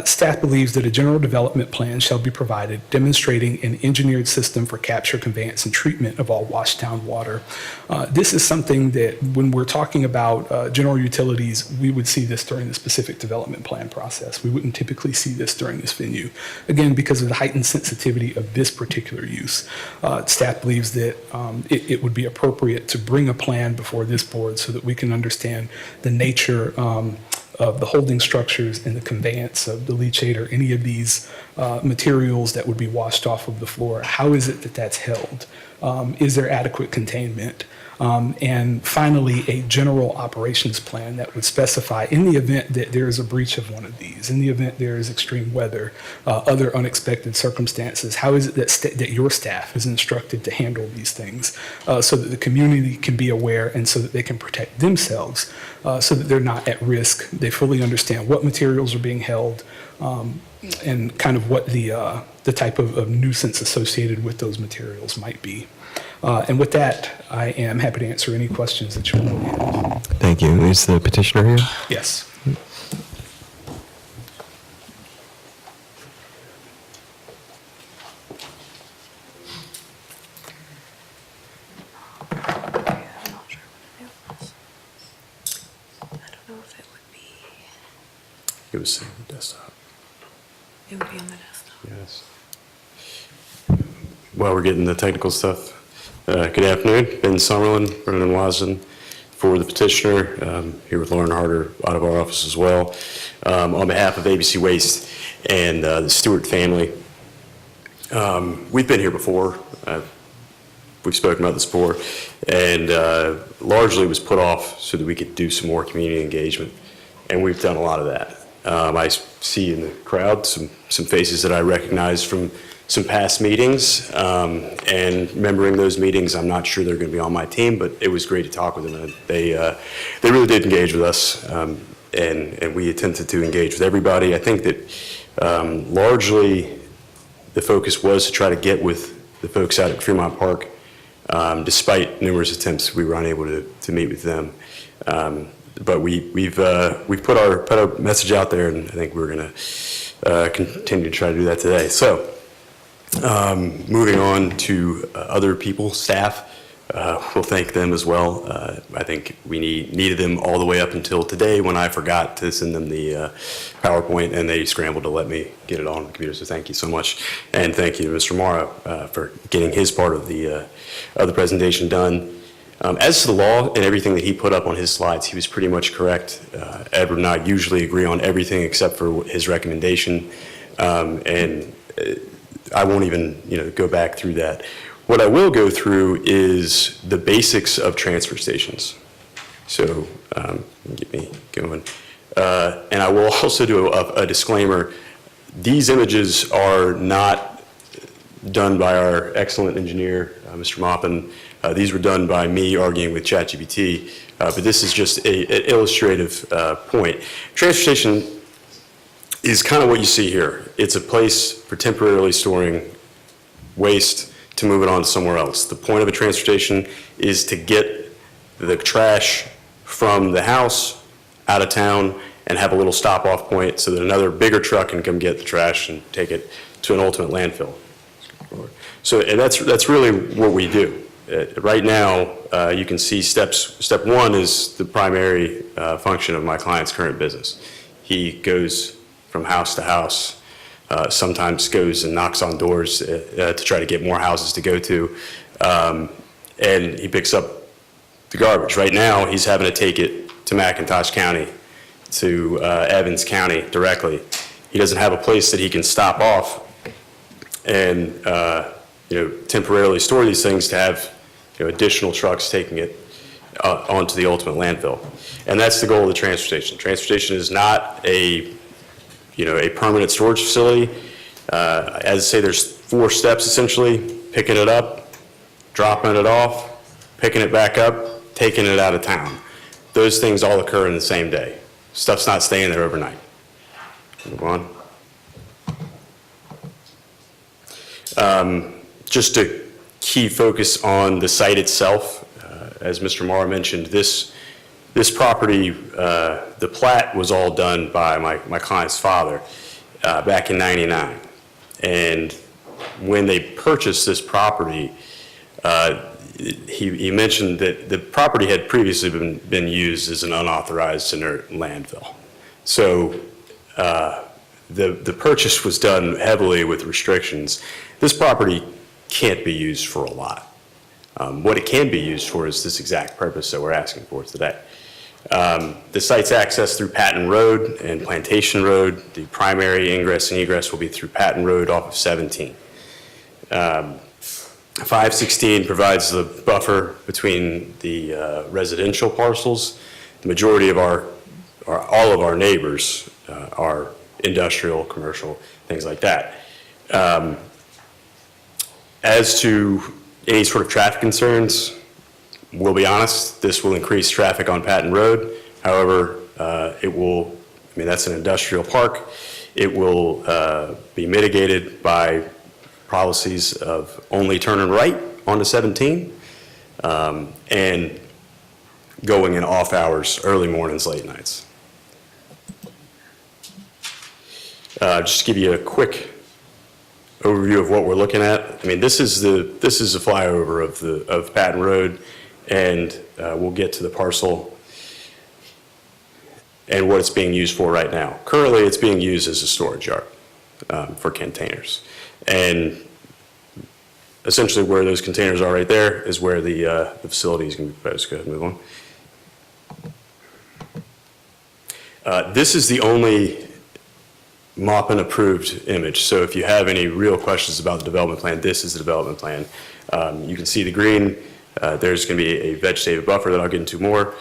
staff believes that a general development plan shall be provided demonstrating an engineered system for capture, conveyance, and treatment of all washdown water. This is something that when we're talking about general utilities, we would see this during the specific development plan process. We wouldn't typically see this during this venue. Again, because of the heightened sensitivity of this particular use, staff believes that it would be appropriate to bring a plan before this board so that we can understand the nature of the holding structures and the conveyance of the leachate or any of these materials that would be washed off of the floor. How is it that that's held? Is there adequate containment? And finally, a general operations plan that would specify in the event that there is a breach of one of these, in the event there is extreme weather, other unexpected circumstances, how is it that your staff is instructed to handle these things so that the community can be aware and so that they can protect themselves so that they're not at risk. They fully understand what materials are being held and kind of what the type of nuisance associated with those materials might be. And with that, I am happy to answer any questions that you may have. Thank you. Is the petitioner here? Yes. It was sitting on the desktop. It would be on the desktop. Yes. While we're getting the technical stuff, good afternoon. Ben Summerlin, Brennan Wasden for the petitioner, here with Lauren Harder out of our office as well. On behalf of ABC Waste and the Stewart family, we've been here before. we've spoken about this before, and largely was put off so that we could do some more community engagement, and we've done a lot of that. I see in the crowd some faces that I recognize from some past meetings, and remembering those meetings, I'm not sure they're going to be on my team, but it was great to talk with them. And they really did engage with us, and we attempted to engage with everybody. I think that largely the focus was to try to get with the folks out at Fremont Park. Despite numerous attempts, we were unable to meet with them. But we've put our message out there, and I think we're going to continue to try to do that today. So, moving on to other people, staff, we'll thank them as well. I think we needed them all the way up until today when I forgot to send them the PowerPoint, and they scrambled to let me get it on the computer. So thank you so much, and thank you to Mr. Morrow for getting his part of the presentation done. As to the law and everything that he put up on his slides, he was pretty much correct. Edward and I usually agree on everything except for his recommendation, and I won't even go back through that. What I will go through is the basics of transfer stations. So get me going. And I will also do a disclaimer. These images are not done by our excellent engineer, Mr. Maupin. These were done by me arguing with ChatGPT, but this is just an illustrative point. Transfer station is kind of what you see here. It's a place for temporarily storing waste to move it on somewhere else. The point of a transfer station is to get the trash from the house out of town and have a little stop-off point so that another bigger truck can come get the trash and take it to an ultimate landfill. So, and that's really what we do. Right now, you can see step one is the primary function of my client's current business. He goes from house to house, sometimes goes and knocks on doors to try to get more houses to go to, and he picks up the garbage. Right now, he's having to take it to McIntosh County, to Evans County directly. He doesn't have a place that he can stop off and temporarily store these things to have additional trucks taking it onto the ultimate landfill. And that's the goal of the transfer station. Transfer station is not a permanent storage facility. As I say, there's 4 steps essentially: picking it up, dropping it off, picking it back up, taking it out of town. Those things all occur in the same day. Stuff's not staying there overnight. Move on. Just a key focus on the site itself. As Mr. Marr mentioned, this property, the plat was all done by my client's father back in '99. And when they purchased this property, he mentioned that the property had previously been used as an unauthorized inert landfill. So the purchase was done heavily with restrictions. This property can't be used for a lot. What it can be used for is this exact purpose that we're asking for today. The site's access through Patton Road and Plantation Road. The primary ingress and egress will be through Patton Road off of 17. 516 provides the buffer between the residential parcels. The majority of all of our neighbors are industrial, commercial, things like that. As to any sort of traffic concerns, we'll be honest, this will increase traffic on Patton Road. However, that's an industrial park. It will be mitigated by policies of only turning right onto 17 and going in off hours, early mornings, late nights. Just to give you a quick overview of what we're looking at. This is a flyover of Patton Road, and we'll get to the parcel and what it's being used for right now. Currently, it's being used as a storage yard for containers, and essentially where those containers are right there is where the facility is going to be proposed. Go ahead and move on. This is the only MOPPN approved image. So if you have any real questions about the development plan, this is the development plan. You can see the green. There's going to be a vegetative buffer that I'll get into more.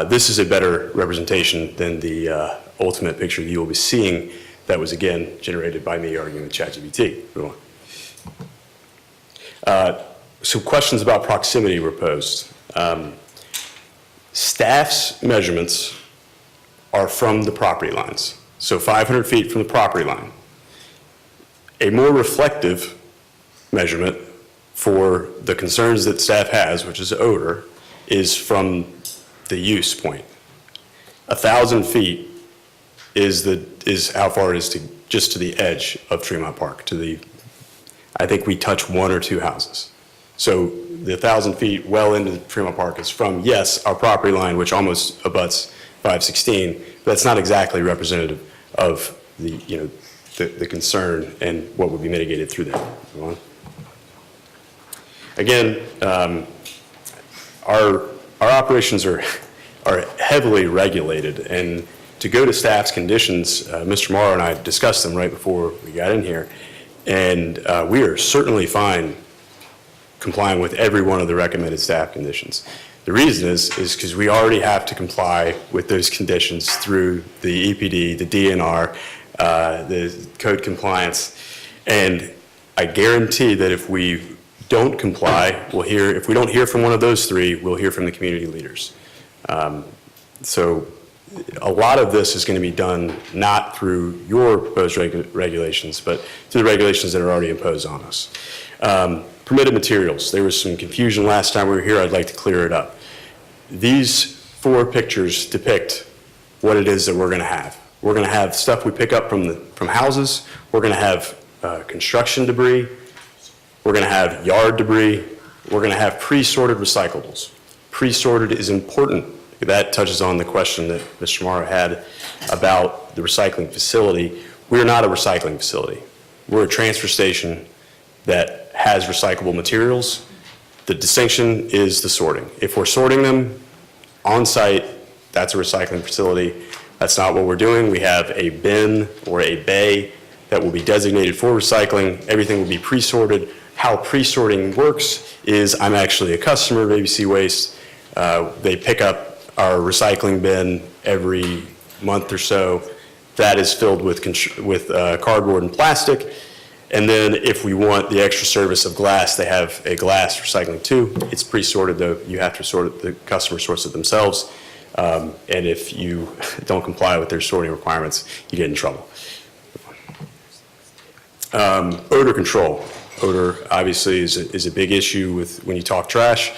This is a better representation than the ultimate picture you will be seeing that was, again, generated by me arguing with ChatGPT. Some questions about proximity were posed. Staff's measurements are from the property lines, so 500 feet from the property line. A more reflective measurement for the concerns that staff has, which is odor, is from the use point. 1,000 feet is how far it is to just to the edge of Tremont Park. I think we touch 1 or 2 houses. So the 1,000 feet well into Tremont Park is from, yes, our property line, which almost abuts 516, but that's not exactly representative of the concern and what would be mitigated through that. Again, our operations are heavily regulated, and to go to staff's conditions, Mr. Morrow and I discussed them right before we got in here, and we are certainly fine complying with every one of the recommended staff conditions. The reason is because we already have to comply with those conditions through the EPD, the DNR, the code compliance, and I guarantee that if we don't comply, if we don't hear from one of those 3, we'll hear from the community leaders. So a lot of this is going to be done not through your proposed regulations, but through the regulations that are already imposed on us. Permitted materials. There was some confusion last time we were here. I'd like to clear it up. These 4 pictures depict what it is that we're going to have. We're going to have stuff we pick up from houses. We're going to have construction debris. We're going to have yard debris. We're going to have pre-sorted recyclables. Pre-sorted is important. That touches on the question that Mr. Morrow had about the recycling facility. We're not a recycling facility. We're a transfer station that has recyclable materials. The distinction is the sorting. If we're sorting them on site, that's a recycling facility. That's not what we're doing. We have a bin or a bay that will be designated for recycling. Everything will be pre-sorted. How pre-sorting works is I'm actually a customer of ABC Waste. They pick up our recycling bin every month or so. That is filled with cardboard and plastic. And then if we want the extra service of glass, they have a glass recycling too. It's pre-sorted though. You have to sort it, the customer sorts it themselves. And if you don't comply with their sorting requirements, you get in trouble. Odor control. Odor obviously is a big issue when you talk trash.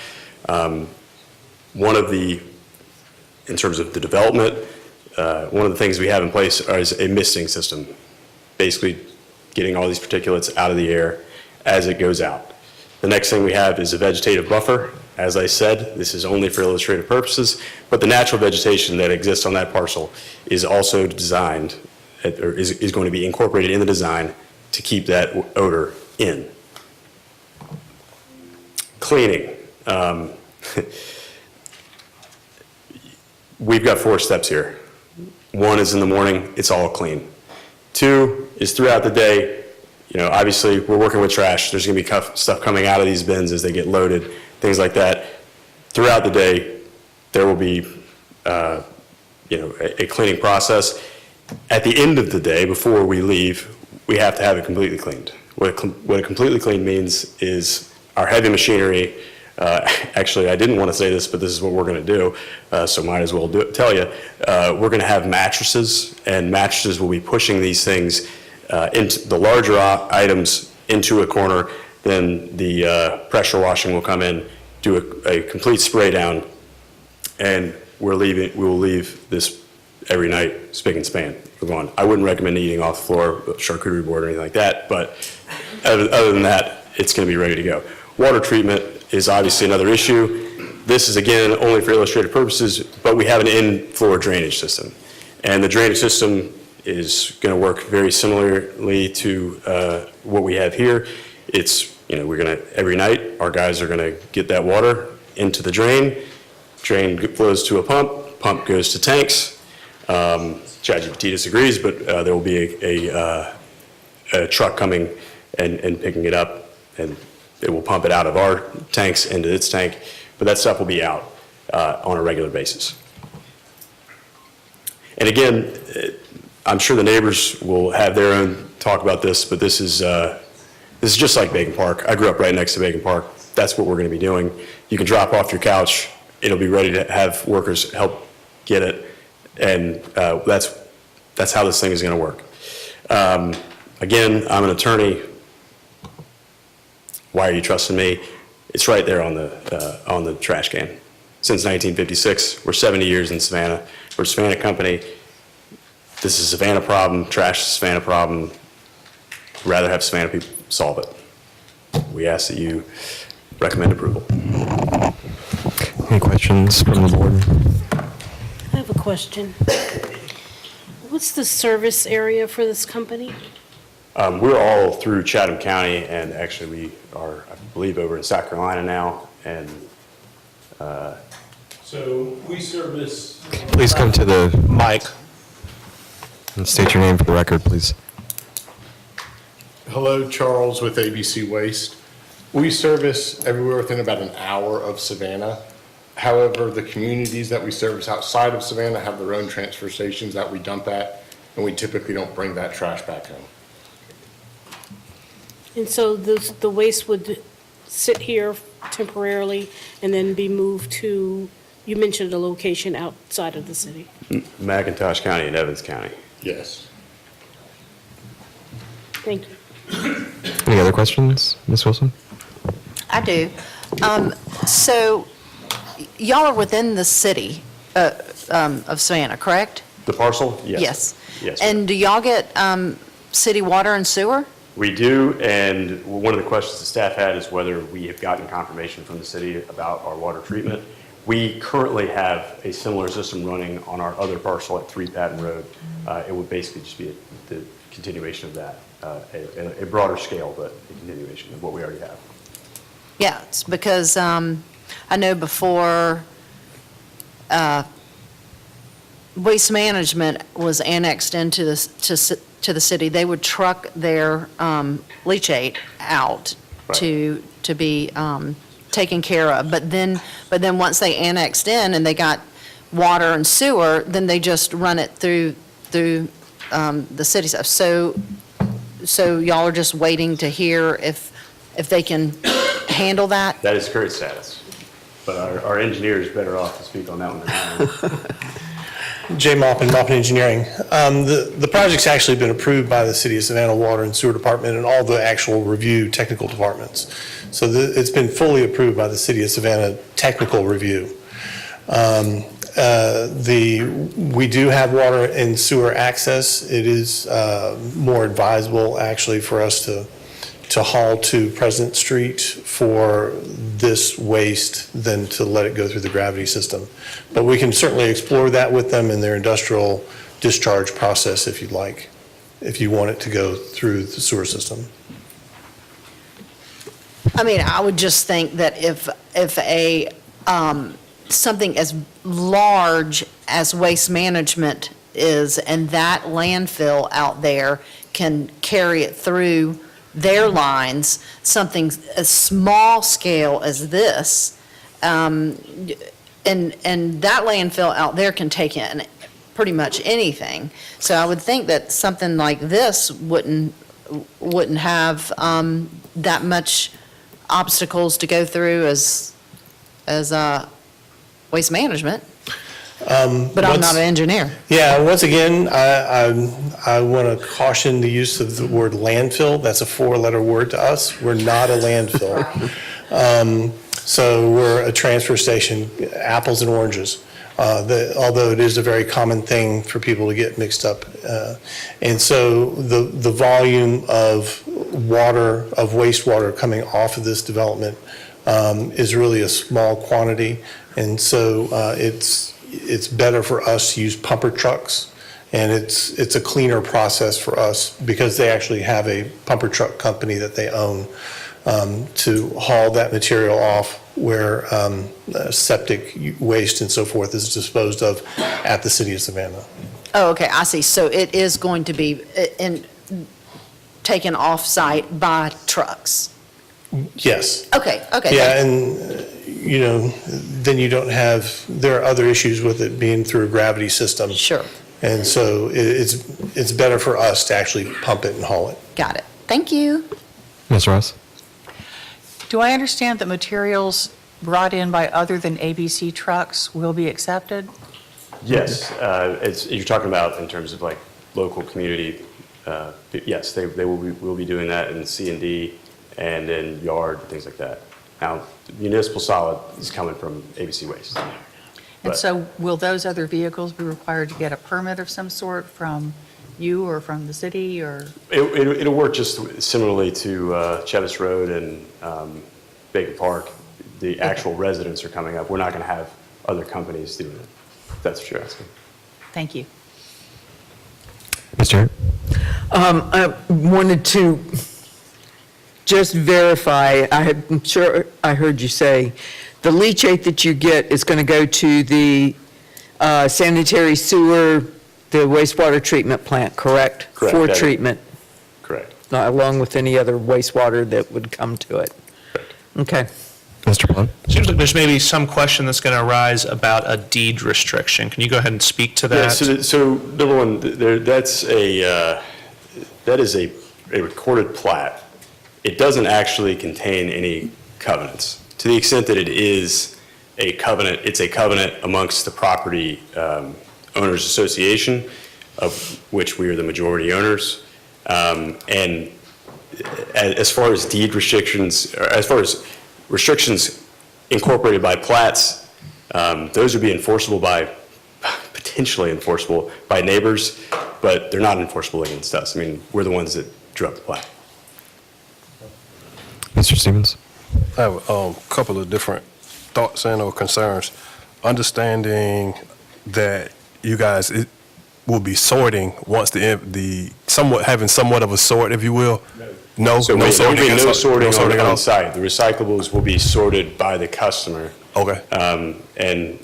In terms of the development, one of the things we have in place is a misting system. Basically getting all these particulates out of the air as it goes out. The next thing we have is a vegetative buffer. As I said, this is only for illustrative purposes, but the natural vegetation that exists on that parcel is also designed, or is going to be incorporated in the design to keep that odor in. Cleaning. We've got 4 steps here. 1 is in the morning, it's all clean. 2 is throughout the day. Obviously we're working with trash. There's going to be stuff coming out of these bins as they get loaded, things like that. Throughout the day, there will be, a cleaning process. At the end of the day, before we leave, we have to have it completely cleaned. What a completely cleaned means is our heavy machinery. Actually, I didn't want to say this, but this is what we're going to do, so might as well tell you. We're going to have mattresses, and mattresses will be pushing these things into the larger items into a corner. Then the pressure washing will come in, do a complete spray down, and we will leave this every night, spick and span. We're going. I wouldn't recommend eating off the floor, charcuterie board or anything like that, but other than that, it's going to be ready to go. Water treatment is obviously another issue. This is, again, only for illustrative purposes, but we have an in-floor drainage system. And the drainage system is going to work very similarly to what we have here. It's, every night, our guys are going to get that water into the drain. Drain flows to a pump goes to tanks. ChatGPT disagrees, but there will be a truck coming and picking it up, and it will pump it out of our tanks into its tank, but that stuff will be out on a regular basis. And again, I'm sure the neighbors will have their own talk about this, but this is just like Bacon Park. I grew up right next to Bacon Park. That's what we're going to be doing. You can drop off your couch. It'll be ready to have workers help get it, and that's how this thing is going to work. Again, I'm an attorney. Why are you trusting me? It's right there on the trash can. Since 1956, we're 70 years in Savannah. We're a Savannah company. This is a Savannah problem. Trash is a Savannah problem. We'd rather have Savannah people solve it. We ask that you recommend approval. Any questions from the board? I have a question. What's the service area for this company? We're all through Chatham County, and actually we are, I believe, over in South Carolina now. And so we service. Please come to the mic. And state your name for the record, please. Hello, Charles with ABC Waste. We service everywhere within about an hour of Savannah. However, the communities that we service outside of Savannah have their own transfer stations that we dump at, and we typically don't bring that trash back home. And so the waste would sit here temporarily and then be moved to, you mentioned a location outside of the city. McIntosh County and Evans County. Yes. Thank you. Any other questions, Ms. Wilson? I do. So y'all are within the city of Savannah, correct? The parcel? Yes. Yes. Yes. And do y'all get city water and sewer? We do, and one of the questions the staff had is whether we have gotten confirmation from the city about our water treatment. We currently have a similar system running on our other parcel at 3 Patton Road. It would basically just be the continuation of that, a broader scale, but a continuation of what we already have. Yeah, it's because I know before Waste Management was annexed into to the city, they would truck their leachate out to be taken care of. But then once they annexed in and they got water and sewer, then they just run it through the city stuff. So y'all are just waiting to hear if they can handle that? That is current status, but our engineer is better off to speak on that one than I am. Jay Maupin, Maupin Engineering. The project's actually been approved by the City of Savannah Water and Sewer Department and all the actual review technical departments. So it's been fully approved by the City of Savannah technical review. We do have water and sewer access. It is more advisable actually for us to haul to President Street for this waste than to let it go through the gravity system. But we can certainly explore that with them in their industrial discharge process if you'd like, if you want it to go through the sewer system. I mean, I would just think that if something as large as Waste Management is, and that landfill out there can carry it through their lines, something as small scale as this, and that landfill out there can take in pretty much anything. So I would think that something like this wouldn't have that much obstacles to go through as Waste Management. But I'm not an engineer. Yeah, once again, I want to caution the use of the word landfill. That's a 4-letter word to us. We're not a landfill. So we're a transfer station, apples and oranges. Although it is a very common thing for people to get mixed up. And so the volume of water, of wastewater coming off of this development is really a small quantity. And so it's better for us to use pumper trucks, and it's a cleaner process for us because they actually have a pumper truck company that they own to haul that material off where septic waste and so forth is disposed of at the City of Savannah. Oh, okay, I see. So it is going to be taken off-site by trucks? Yes. Okay. Yeah, and, then you don't have, there are other issues with it being through a gravity system. Sure. And so it's better for us to actually pump it and haul it. Got it. Thank you. Ms. Ross? Do I understand that materials brought in by other than ABC trucks will be accepted? Yes, you're talking about in terms of like local community, yes, they will be doing that in C&D and in yard, things like that. Now, municipal solid is coming from ABC Waste. And But- so will those other vehicles be required to get a permit of some sort from you or from the city or? It'll work just similarly to Chevis Road and Baker Park. The actual residents are coming up. We're not going to have other companies doing it. If that's what you're asking. Thank you. Mr. I wanted to just verify, I'm sure I heard you say, the leachate that you get is going to go to the sanitary sewer, the wastewater treatment plant, correct? Correct. For That is- treatment, Correct. along with any other wastewater that would come to it? Correct. Okay. Mr. Plum? Seems like there's maybe some question that's going to arise about a deed restriction. Can you go ahead and speak to Yeah, that? so number one, that is a recorded plat. It doesn't actually contain any covenants. To the extent that it is a covenant, it's a covenant amongst the property owners association, of which we are the majority owners. And as far as deed restrictions, or as far as restrictions incorporated by plats, those would be potentially enforceable by neighbors, but they're not enforceable against us. I mean, we're the ones that drew up the plat. Mr. Stevens? I have a couple of different thoughts and or concerns. Understanding that you guys will be sorting once having somewhat of a sort, if you will. No, So no there will be sorting. no sorting at all? on site. The recyclables will be sorted by the customer. Okay. And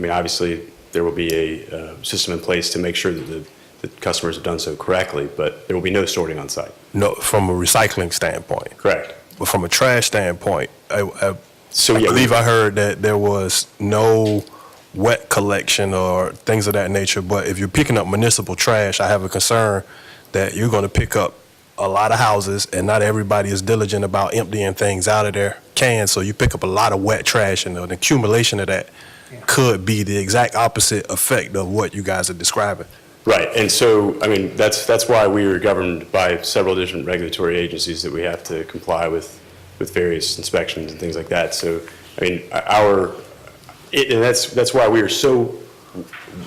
obviously, there will be a system in place to make sure that the customers have done so correctly, but there will be no sorting on site. No, from a recycling standpoint. Correct. But from a trash standpoint, I So, yeah, believe I heard that there was no wet collection or things of that nature. But if you're picking up municipal trash, I have a concern that you're going to pick up a lot of houses, and not everybody is diligent about emptying things out of their cans. So you pick up a lot of wet trash, and an accumulation of that could be the exact opposite effect of what you guys are describing. Right, and so, that's why we are governed by several different regulatory agencies that we have to comply with various inspections and things like that. So, and that's why we are so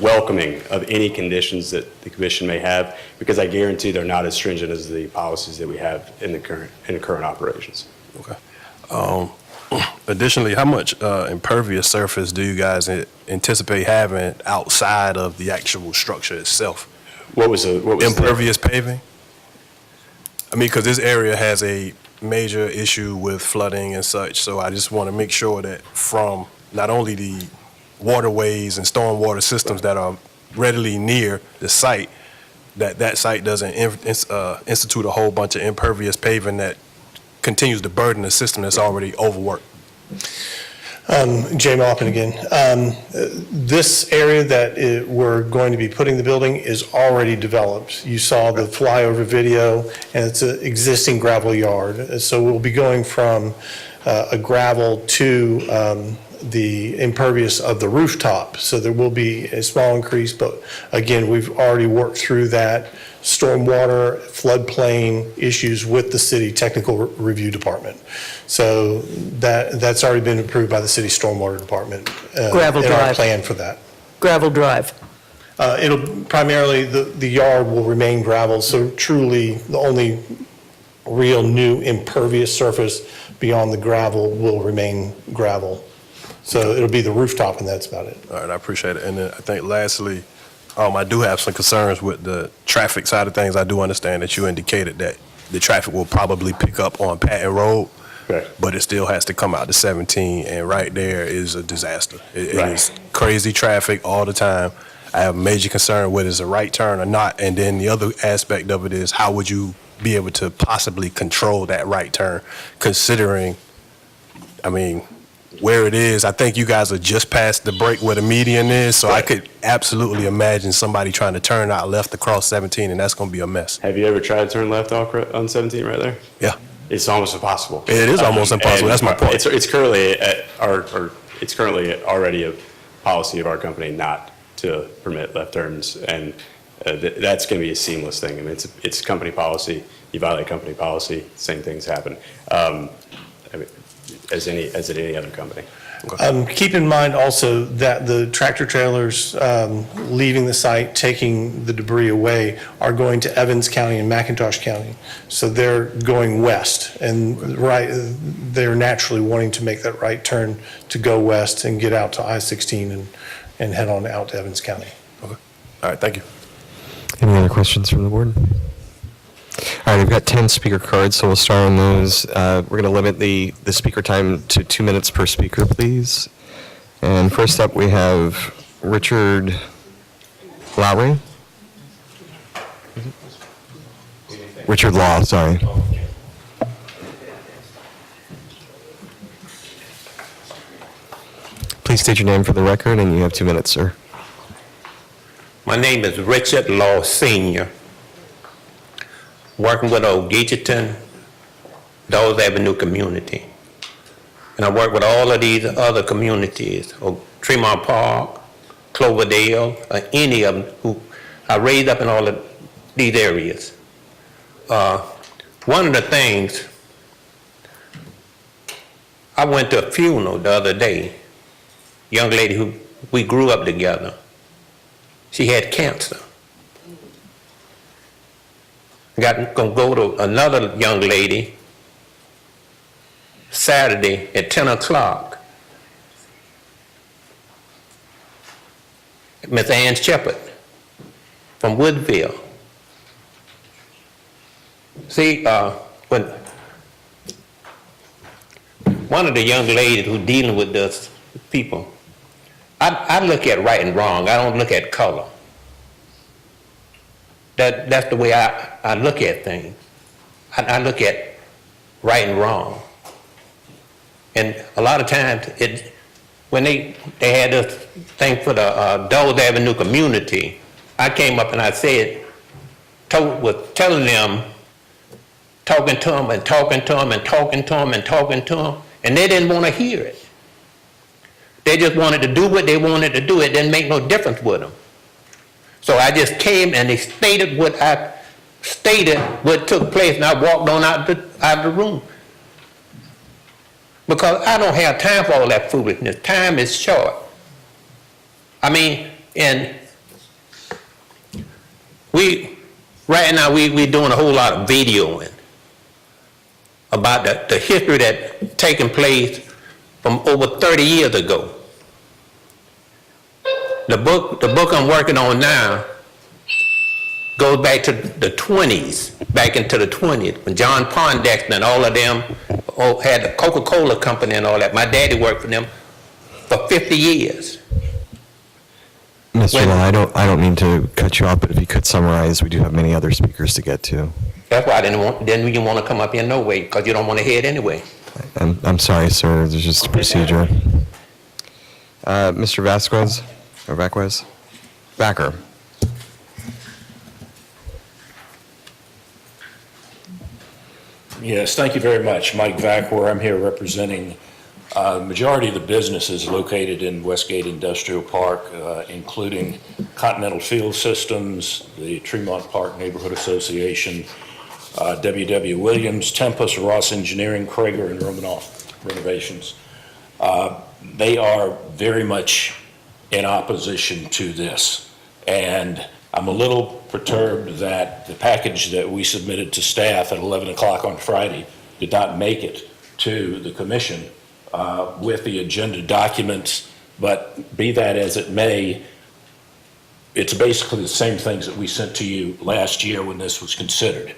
welcoming of any conditions that the commission may have, because I guarantee they're not as stringent as the policies that we have in the current operations. Okay. Additionally, how much impervious surface do you guys anticipate having outside of the actual structure itself? What was impervious paving? Because this area has a major issue with flooding and such, so I just want to make sure that from not only the waterways and stormwater systems that are readily near the site, that site doesn't institute a whole bunch of impervious paving that continues to burden the system that's already overworked. Jay Maupin again. This area that we're going to be putting the building is already developed. You saw the flyover video, and it's an existing gravel yard. So we'll be going from a gravel to the impervious of the rooftop. So there will be a small increase, but again, we've already worked through that stormwater, floodplain issues with the city technical review department. So that's already been approved by the city stormwater department. Gravel in our drive. plan for that. Gravel drive. It'll primarily, the yard will remain gravel, so truly the only real new impervious surface beyond the gravel will remain gravel. So it'll be the rooftop, and that's about it. All right, I appreciate it. And then I think lastly, I do have some concerns with the traffic side of things. I do understand that you indicated that the traffic will probably pick up on Patton Road, right, but it still has to come out to 17, and right there is a disaster. It Right. is crazy traffic all the time. I have a major concern whether it's a right turn or not. And then the other aspect of it is how would you be able to possibly control that right turn, considering, I mean, where it is. I think you guys are just past the break where the median is, so I could absolutely imagine somebody trying to turn out left across 17, and that's going to be a mess. Have you ever tried to turn left off on 17 right there? Yeah. It's almost impossible. It is almost impossible. That's my point. It's currently it's currently already a policy of our company not to permit left turns, and that's going to be a seamless thing. I mean, it's company policy. You violate company policy, same things happen. I mean, as at any other company. Keep in mind also that the tractor trailers leaving the site, taking the debris away, are going to Evans County and McIntosh County. So they're going west, and they're naturally wanting to make that right turn to go west and get out to I-16 and head on out to Evans County. Okay. All right, thank you. Any other questions from the board? All right, we've got 10 speaker cards, so we'll start on those. We're going to limit the speaker time to 2 minutes per speaker, please. And first up, we have Richard Lowry. Richard Law, sorry. Please state your name for the record, and you have 2 minutes, sir. My name is Richard Law Sr., working with Old Geecherton, Dawes Avenue community. And I work with all of these other communities, Tremont Park, Cloverdale, any of them who are raised up in all of these areas. One of the things, I went to a funeral the other day, young lady who we grew up together. She had cancer. Gonna go to another young lady Saturday at 10 o'clock. Miss Ann Shepard from Woodville. See, when one of the young ladies who's dealing with this people, I look at right and wrong. I don't look at color. That's the way I look at things. I look at right and wrong. And a lot of times, when they had this thing for the Dawes Avenue community, I came up and I said, was telling them, talking to them and talking to them and talking to them and talking to them, and they didn't want to hear it. They just wanted to do what they wanted to do. It didn't make no difference with them. So I just came and they stated what took place, and I walked on out the room. Because I don't have time for all that foolishness. Time is short. I mean, and right now we're doing a whole lot of videoing about the history that taken place from over 30 years ago. The book I'm working on now goes back to the 20s, back into the 20s, when John Pondexter and all of them had the Coca-Cola company and all that. My daddy worked for them for 50 years. Mr. Law, I don't mean to cut you off, but if you could summarize, we do have many other speakers to get to. That's why I didn't even want to come up here no way, because you don't want to hear it anyway. I'm sorry, sir. There's just a procedure. Mr. Vasquez, or Vacquez? Backer. Yes, thank you very much. Mike Vacquer. I'm here representing the majority of the businesses located in Westgate Industrial Park, including Continental Field Systems, the Tremont Park Neighborhood Association, W.W. Williams, Tempest, Ross Engineering, Krager, and Romanoff Renovations. They are very much in opposition to this. And I'm a little perturbed that the package that we submitted to staff at 11 o'clock on Friday did not make it to the commission with the agenda documents. But be that as it may, it's basically the same things that we sent to you last year when this was considered.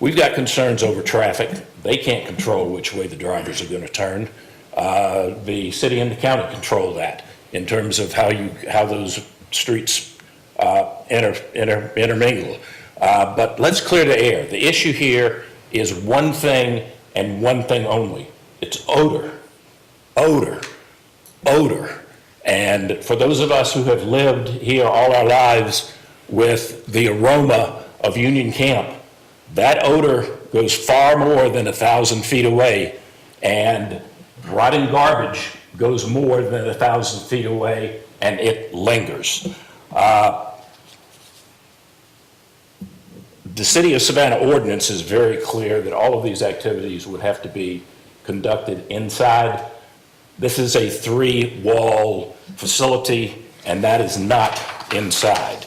We've got concerns over traffic. They can't control which way the drivers are going to turn. The city and the county control that in terms of how those streets intermingle. But let's clear the air. The issue here is one thing and one thing only. It's odor, odor, odor. And for those of us who have lived here all our lives with the aroma of Union Camp, that odor goes far more than 1,000 feet away, and rotten garbage goes more than 1,000 feet away, and it lingers. The City of Savannah ordinance is very clear that all of these activities would have to be conducted inside. This is a 3-wall facility, and that is not inside.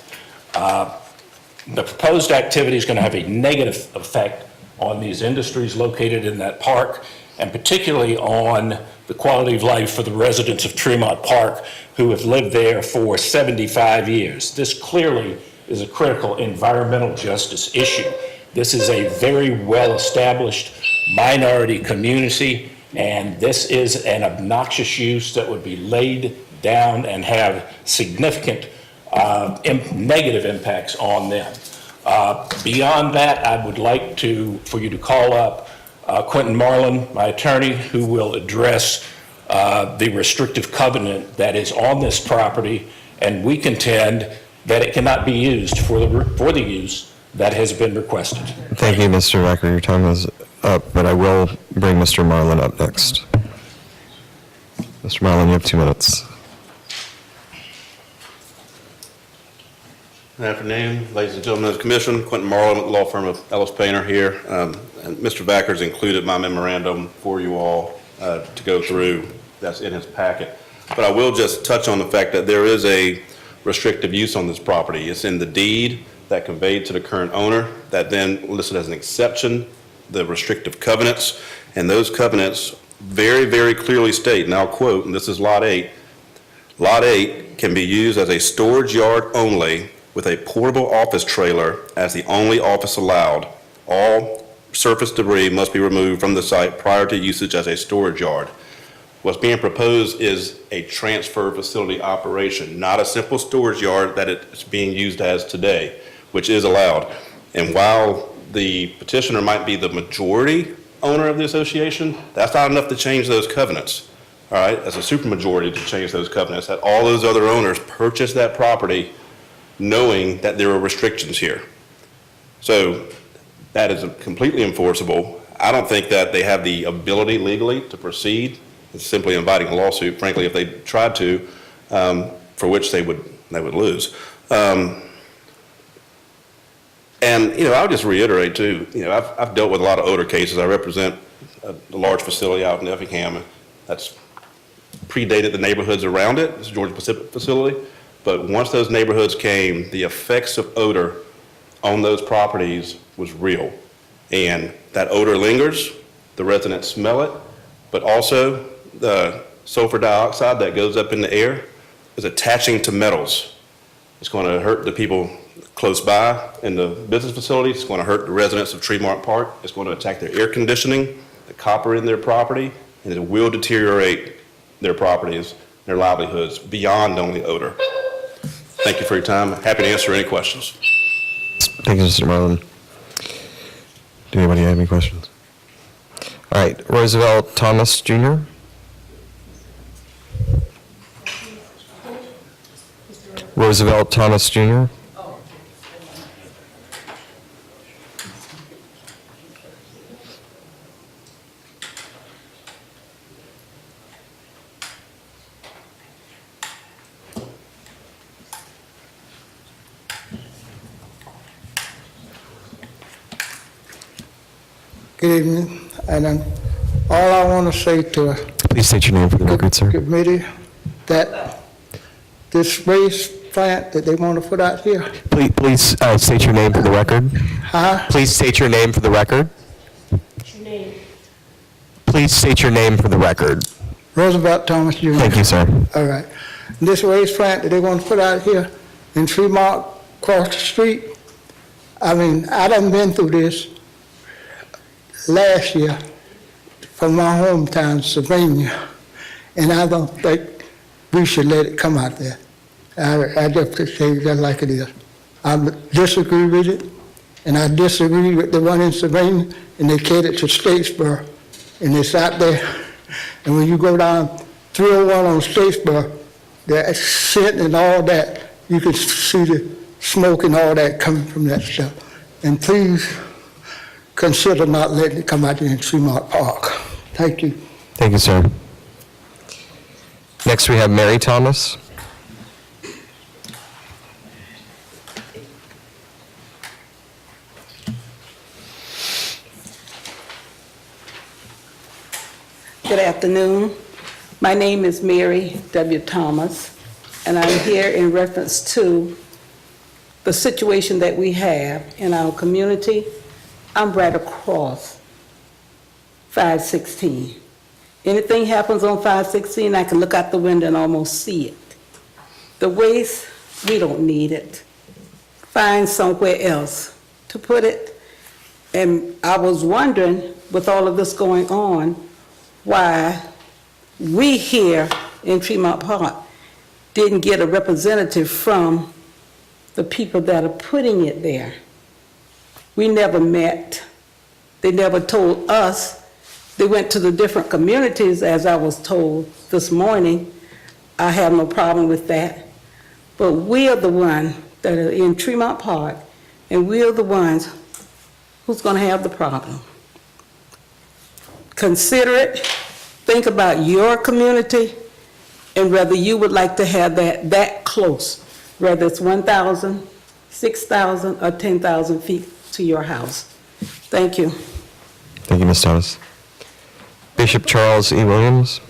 The proposed activity is going to have a negative effect on these industries located in that park, and particularly on the quality of life for the residents of Tremont Park who have lived there for 75 years. This clearly is a critical environmental justice issue. This is a very well-established minority community, and this is an obnoxious use that would be laid down and have significant negative impacts on them. Beyond that, I would like for you to call up Quentin Marlin, my attorney, who will address the restrictive covenant that is on this property, and we contend that it cannot be used for the use that has been requested. Thank you, Mr. Becker. Your time is up, but I will bring Mr. Marlin up next. Mr. Marlin, you have 2 minutes. Good afternoon, ladies and gentlemen of the Commission. Quentin Marlin with the law firm of Ellis Painter here. And Mr. Vacker's included my memorandum for you all to go through. That's in his packet. But I will just touch on the fact that there is a restrictive use on this property. It's in the deed that conveyed to the current owner that then listed as an exception, the restrictive covenants. And those covenants very, very clearly state, and I'll quote, and this is Lot 8, Lot 8 can be used as a storage yard only with a portable office trailer as the only office allowed. All surface debris must be removed from the site prior to usage as a storage yard. What's being proposed is a transfer facility operation, not a simple storage yard that it's being used as today, which is allowed. And while the petitioner might be the majority owner of the association, that's not enough to change those covenants. All right, as a supermajority to change those covenants, that all those other owners purchased that property knowing that there are restrictions here. So that is completely enforceable. I don't think that they have the ability legally to proceed. It's simply inviting a lawsuit, frankly, if they tried to, for which they would lose. And, I'll just reiterate too, I've dealt with a lot of odor cases. I represent a large facility out in Effingham that's predated the neighborhoods around it. It's a Georgia Pacific facility. But once those neighborhoods came, the effects of odor on those properties was real. And that odor lingers, the residents smell it, but also the sulfur dioxide that goes up in the air is attaching to metals. It's going to hurt the people close by in the business facilities. It's going to hurt the residents of Tremont Park. It's going to attack their air conditioning, the copper in their property, and it will deteriorate their properties, their livelihoods beyond only odor. Thank you for your time. Happy to answer any questions. Thank you, Mr. Marlin. Do anybody have any questions? All right, Roosevelt Thomas Jr. Roosevelt Thomas Jr. Good evening, and all I want to say to Please state your name for the record, sir. committee, that this waste plant that they want to put out here, Please state your name for the record. huh? Please state your name for the record. Please state your name for the record. Roosevelt Thomas Jr. Thank you, sir. All right. This waste plant that they want to put out here in Tremont, across the street, I done been through this last year from my hometown, Savannah, and I don't think we should let it come out there. I just say it just like it is. I disagree with it, and I disagree with the one in Savannah, and they catered to Statesboro, and it's out there. And when you go down 301 on Statesboro, the scent and all that, you can see the smoke and all that coming from that stuff. And please consider not letting it come out here in Tremont Park. Thank you. Thank you, sir. Next, we have Mary Thomas. Good afternoon. My name is Mary W. Thomas, and I'm here in reference to the situation that we have in our community. I'm right across 516. Anything happens on 516, I can look out the window and almost see it. The waste, we don't need it. Find somewhere else to put it. And I was wondering, with all of this going on, why we here in Tremont Park didn't get a representative from the people that are putting it there. We never met. They never told us. They went to the different communities, as I was told this morning. I have no problem with that. But we are the ones that are in Tremont Park, and we are the ones who's going to have the problem. Consider it, think about your community, and whether you would like to have that close, whether it's 1,000, 6,000, or 10,000 feet to your house. Thank you. Thank you, Ms. Thomas. Bishop Charles E. Williams.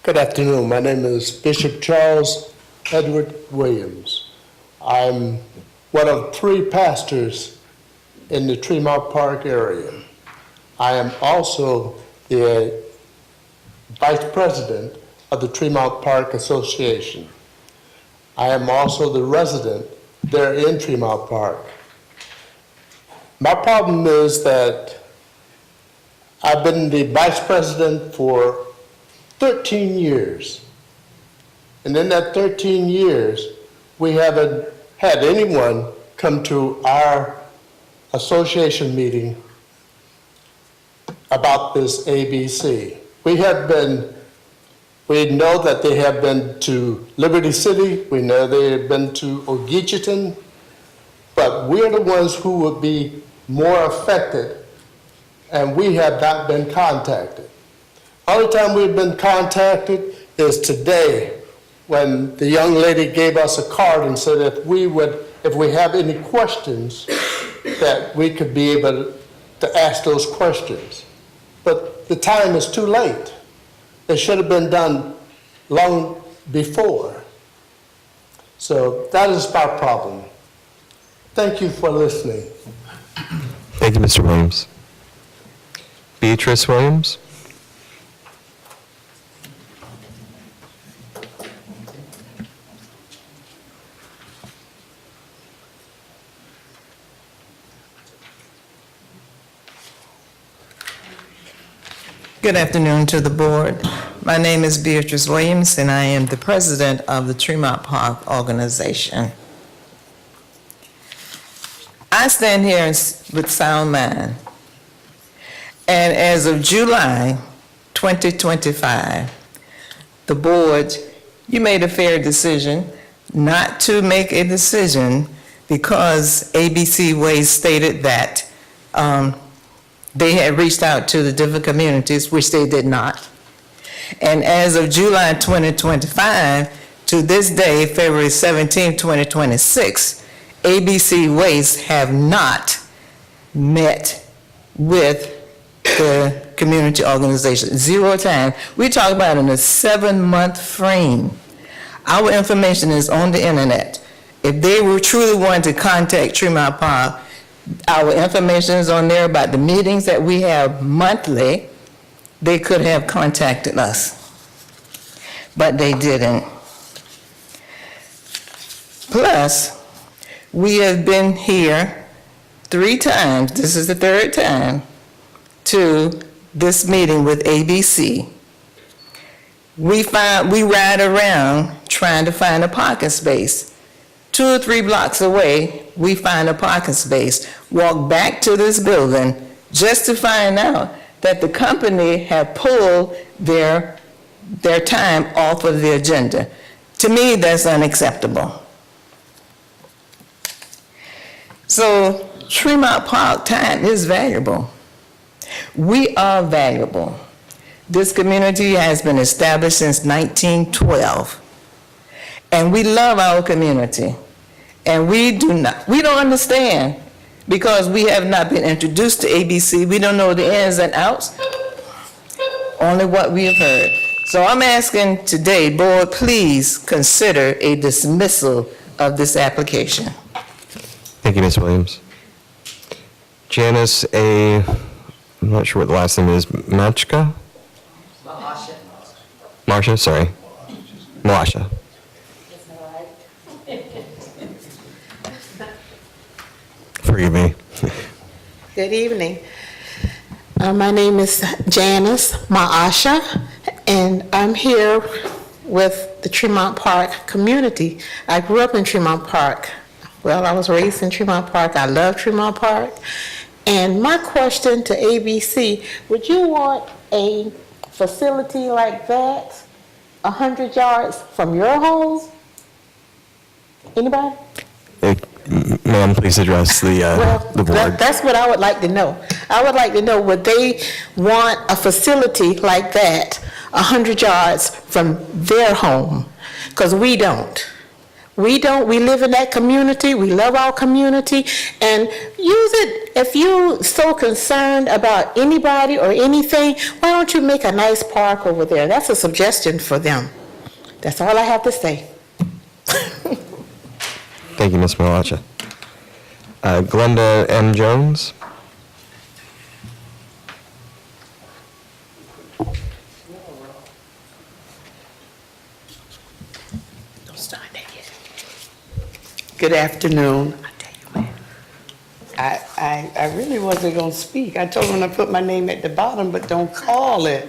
Good afternoon. My name is Bishop Charles Edward Williams. I'm one of 3 pastors in the Tremont Park area. I am also the Vice President of the Tremont Park Association. I am also the resident there in Tremont Park. My problem is that I've been the Vice President for 13 years. And in that 13 years, we haven't had anyone come to our association meeting about this ABC. We know that they have been to Liberty City, we know they have been to Ogeechiton, but we're the ones who would be more affected, and we have not been contacted. Only time we've been contacted is today, when the young lady gave us a card and said if we have any questions, that we could be able to ask those questions. But the time is too late. It should have been done long before. So that is our problem. Thank you for listening. Thank you, Mr. Williams. Beatrice Williams. Good afternoon to the board. My name is Beatrice Williams, and I am the president of the Tremont Park Organization. I stand here with sound mind, and as of July 2025, the board, you made a fair decision not to make a decision because ABC Waste stated that they had reached out to the different communities, which they did not. And as of July 2025, to this day, February 17, 2026, ABC Waste have not met with the community organization. 0 time. We talk about in a 7-month frame. Our information is on the internet. If they were truly wanting to contact Tremont Park, our information is on there about the meetings that we have monthly. They could have contacted us, but they didn't. Plus, We have been here 3 times, this is the 3rd time, to this meeting with ABC. We ride around trying to find a parking space. 2 or 3 blocks away, we find a parking space, walk back to this building just to find out that the company had pulled their time off of the agenda. To me, that's unacceptable. So Tremont Park time is valuable. We are valuable. This community has been established since 1912. And we love our community. And we don't understand, because we have not been introduced to ABC. We don't know the ins and outs, only what we have heard. So I'm asking today, board, please consider a dismissal of this application. Thank you, Ms. Williams. Janice I'm not sure what the last name is, Machka? Marsha, sorry. Malasha. Forgive me. Good evening. My name is Janice Maasha, and I'm here with the Tremont Park community. I grew up in Tremont Park. Well, I was raised in Tremont Park. I love Tremont Park. And my question to ABC, would you want a facility like that 100 yards from your home? Anybody? Ma'am, please address the board. That's what I would like to know. I would like to know, would they want a facility like that 100 yards from their home? Because we don't. We live in that community, we love our community, and use it. If you're so concerned about anybody or anything, why don't you make a nice park over there? That's a suggestion for them. That's all I have to say. Thank you, Ms. Malacha. Glenda M. Jones. Good afternoon. I really wasn't going to speak. I told them to put my name at the bottom, but don't call it.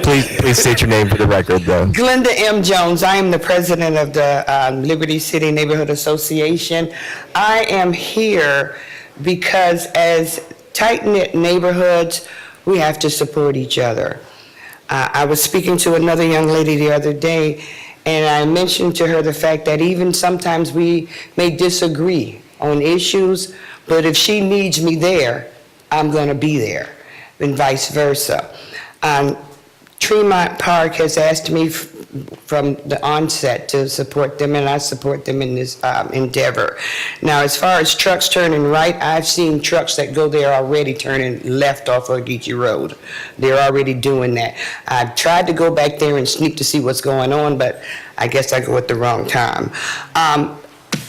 Please state your name for the record, though. Glenda M. Jones. I am the president of the Liberty City Neighborhood Association. I am here because as tight-knit neighborhoods, we have to support each other. I was speaking to another young lady the other day, and I mentioned to her the fact that even sometimes we may disagree on issues, but if she needs me there, I'm going to be there, and vice versa. Tremont Park has asked me from the onset to support them, and I support them in this endeavor. Now, as far as trucks turning right, I've seen trucks that go there already turning left off of Geechee Road. They're already doing that. I've tried to go back there and sneak to see what's going on, but I guess I go at the wrong time.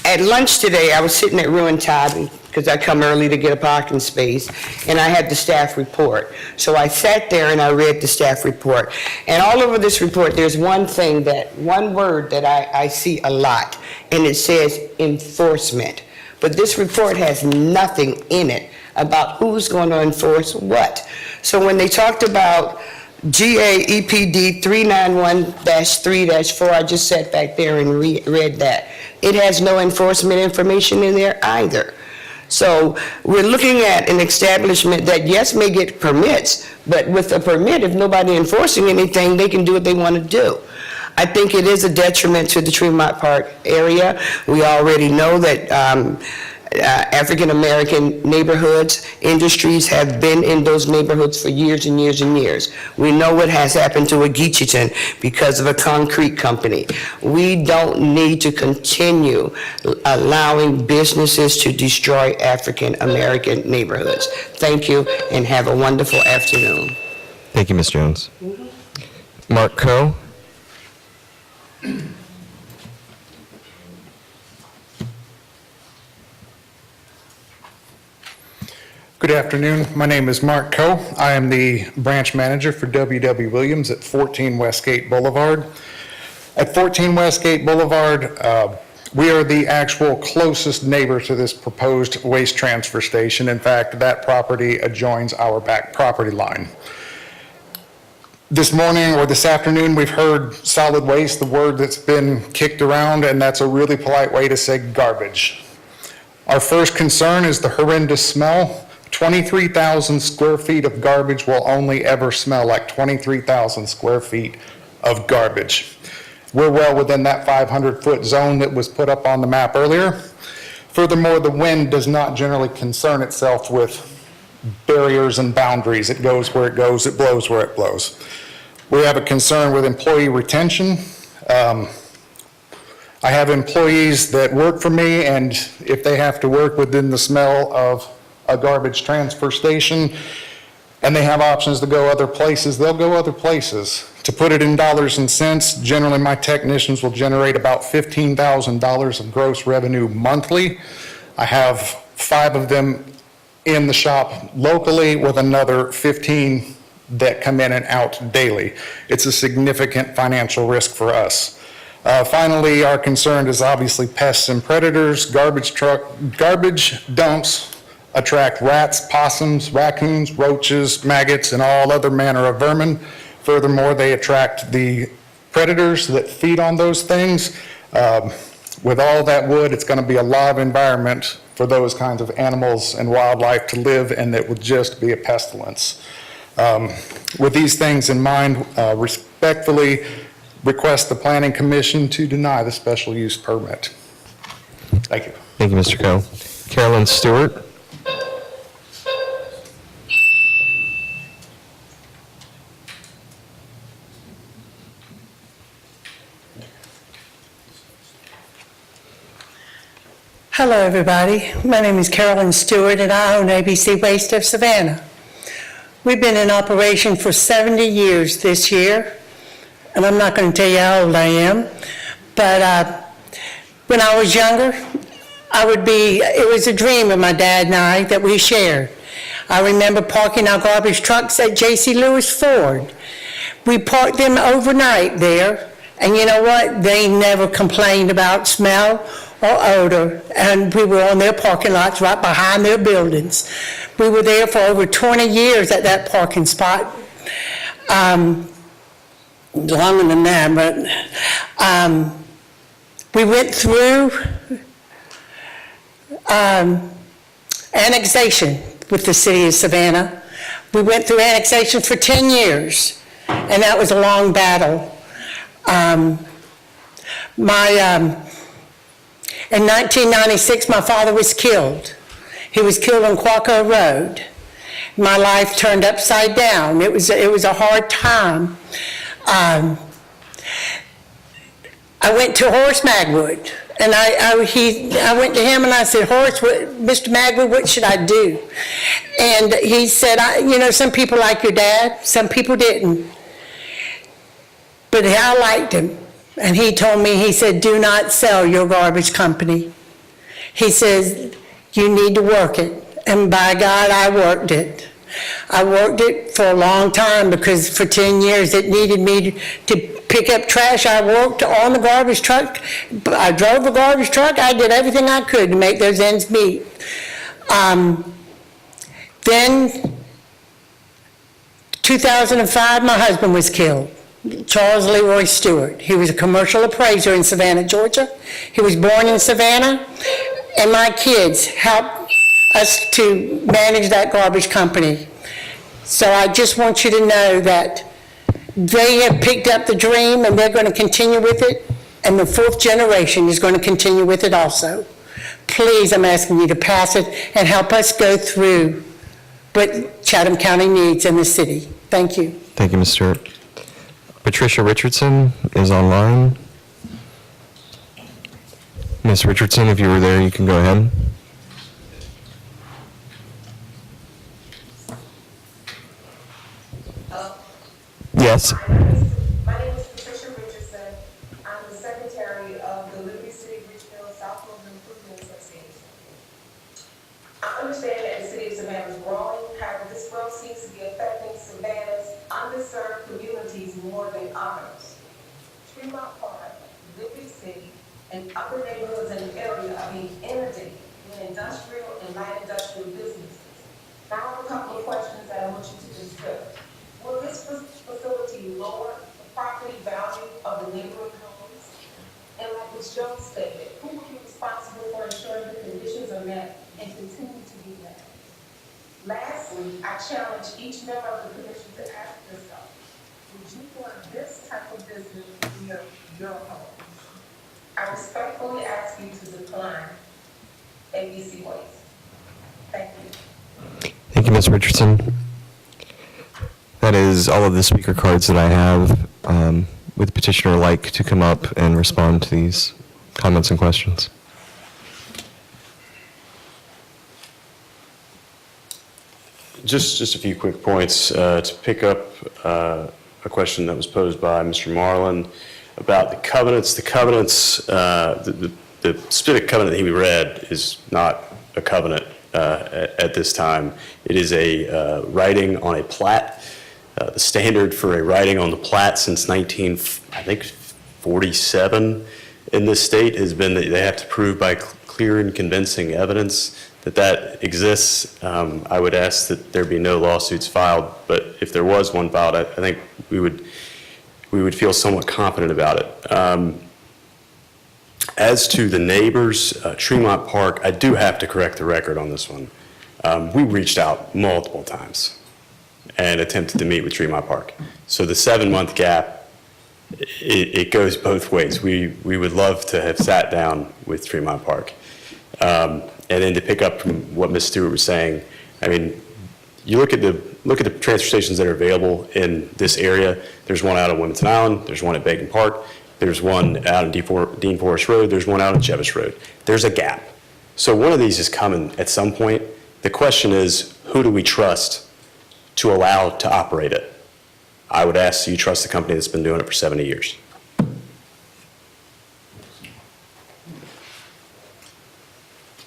At lunch today, I was sitting at Ruin Tavern, because I come early to get a parking space, and I had the staff report. So I sat there and I read the staff report. And all over this report, there's one word that I see a lot, and it says enforcement. But this report has nothing in it about who's going to enforce what. So when they talked about GAEPD 391-3-4, I just sat back there and read that. It has no enforcement information in there either. So we're looking at an establishment that, yes, may get permits, but with a permit, if nobody enforcing anything, they can do what they want to do. I think it is a detriment to the Tremont Park area. We already know that African-American neighborhoods, industries have been in those neighborhoods for years and years and years. We know what has happened to a Geecheeton because of a concrete company. We don't need to continue allowing businesses to destroy African-American neighborhoods. Thank you, and have a wonderful afternoon. Thank you, Ms. Jones. Mark Coe. Good afternoon. My name is Mark Coe. I am the branch manager for W.W. Williams at 14 Westgate Boulevard. At 14 Westgate Boulevard, We are the actual closest neighbor to this proposed waste transfer station. In fact, that property adjoins our back property line. This morning or this afternoon, we've heard solid waste, the word that's been kicked around, and that's a really polite way to say garbage. Our first concern is the horrendous smell. 23,000 square feet of garbage will only ever smell like 23,000 square feet of garbage. We're well within that 500-foot zone that was put up on the map earlier. Furthermore, the wind does not generally concern itself with barriers and boundaries. It goes where it goes, it blows where it blows. We have a concern with employee retention. I have employees that work for me, and if they have to work within the smell of a garbage transfer station and they have options to go other places, they'll go other places. To put it in dollars and cents, generally my technicians will generate about $15,000 of gross revenue monthly. I have 5 of them in the shop locally with another 15 that come in and out daily. It's a significant financial risk for us. Finally, our concern is obviously pests and predators. Garbage dumps attract rats, possums, raccoons, roaches, maggots, and all other manner of vermin. Furthermore, they attract the predators that feed on those things. With all that wood, it's going to be a live environment for those kinds of animals and wildlife to live, and that would just be a pestilence. With these things in mind, respectfully request the Planning Commission to deny the special use permit. Thank you. Thank you, Mr. Coe. Carolyn Stewart. Hello, everybody. My name is Carolyn Stewart, and I own ABC Waste of Savannah. We've been in operation for 70 years this year, and I'm not going to tell you how old I am, but when I was younger, it was a dream of my dad and I that we shared. I remember parking our garbage trucks at J.C. Lewis Ford. We parked them overnight there, and you know what? They never complained about smell or odor, and we were on their parking lots right behind their buildings. We were there for over 20 years at that parking spot. Longer than that, but we went through annexation with the city of Savannah. We went through annexation for 10 years, and that was a long battle. In 1996, my father was killed. He was killed on Quaco Road. My life turned upside down. It was a hard time. I went to Horace Magwood, and I went to him and I said, Horace, Mr. Magwood, what should I do? And he said, some people like your dad, some people didn't. But I liked him. And he told me, he said, do not sell your garbage company. He says, you need to work it. And by God, I worked it. I worked it for a long time because for 10 years it needed me to pick up trash. I worked on the garbage truck. I drove the garbage truck. I did everything I could to make those ends meet. Then, 2005, my husband was killed. Charles Leroy Stewart. He was a commercial appraiser in Savannah, Georgia. He was born in Savannah, and my kids helped us to manage that garbage company. So I just want you to know that they have picked up the dream and they're going to continue with it, and the 4th generation is going to continue with it also. Please, I'm asking you to pass it and help us go through what Chatham County needs in the city. Thank you. Thank you, Ms. Stewart. Patricia Richardson is online. Ms. Richardson, if you were there, you can go ahead. Yes. My name is Patricia Richardson. I'm the secretary of the Liberty City Richfield South Florida Improvement Association. I understand that the city of Savannah is growing. However, this growth seems to be affecting Savannah's underserved communities more than others. Tremont Park, Liberty City, and other neighborhoods in the area are being inundated with industrial and light industrial businesses. Now, I have a couple of questions that I want you to consider. Will this facility lower the property value of the neighboring homes? And like Ms. Jones stated, who will be responsible for ensuring the conditions are met and continue to be met? Lastly, I challenge each member of the commission to ask yourself, would you want this type of business near your home? I respectfully ask you to decline ABC Waste. Thank you. Thank you, Ms. Richardson. That is all of the speaker cards that I have. Would the petitioner like to come up and respond to these comments and questions? Just a few quick points to pick up a question that was posed by Mr. Marlin about the covenants. The covenants, the specific covenant that he read is not a covenant at this time. It is a writing on a plat. The standard for a writing on the plat since 1947 in this state has been that they have to prove by clear and convincing evidence that exists. I would ask that there be no lawsuits filed, but if there was one filed, I think we would feel somewhat confident about it. As to the neighbors, Tremont Park, I do have to correct the record on this one. We reached out multiple times and attempted to meet with Tremont Park. So the 7-month gap, it goes both ways. We would love to have sat down with Tremont Park. And then to pick up from what Ms. Stewart was saying, I mean, you look at the transfer stations that are available in this area. There's one out on Wilmington Island. There's one at Bacon Park. There's one out on Dean Forest Road. There's one out on Chevis Road. There's a gap. So one of these is coming at some point. The question is, who do we trust to allow to operate it? I would ask, do you trust the company that's been doing it for 70 years?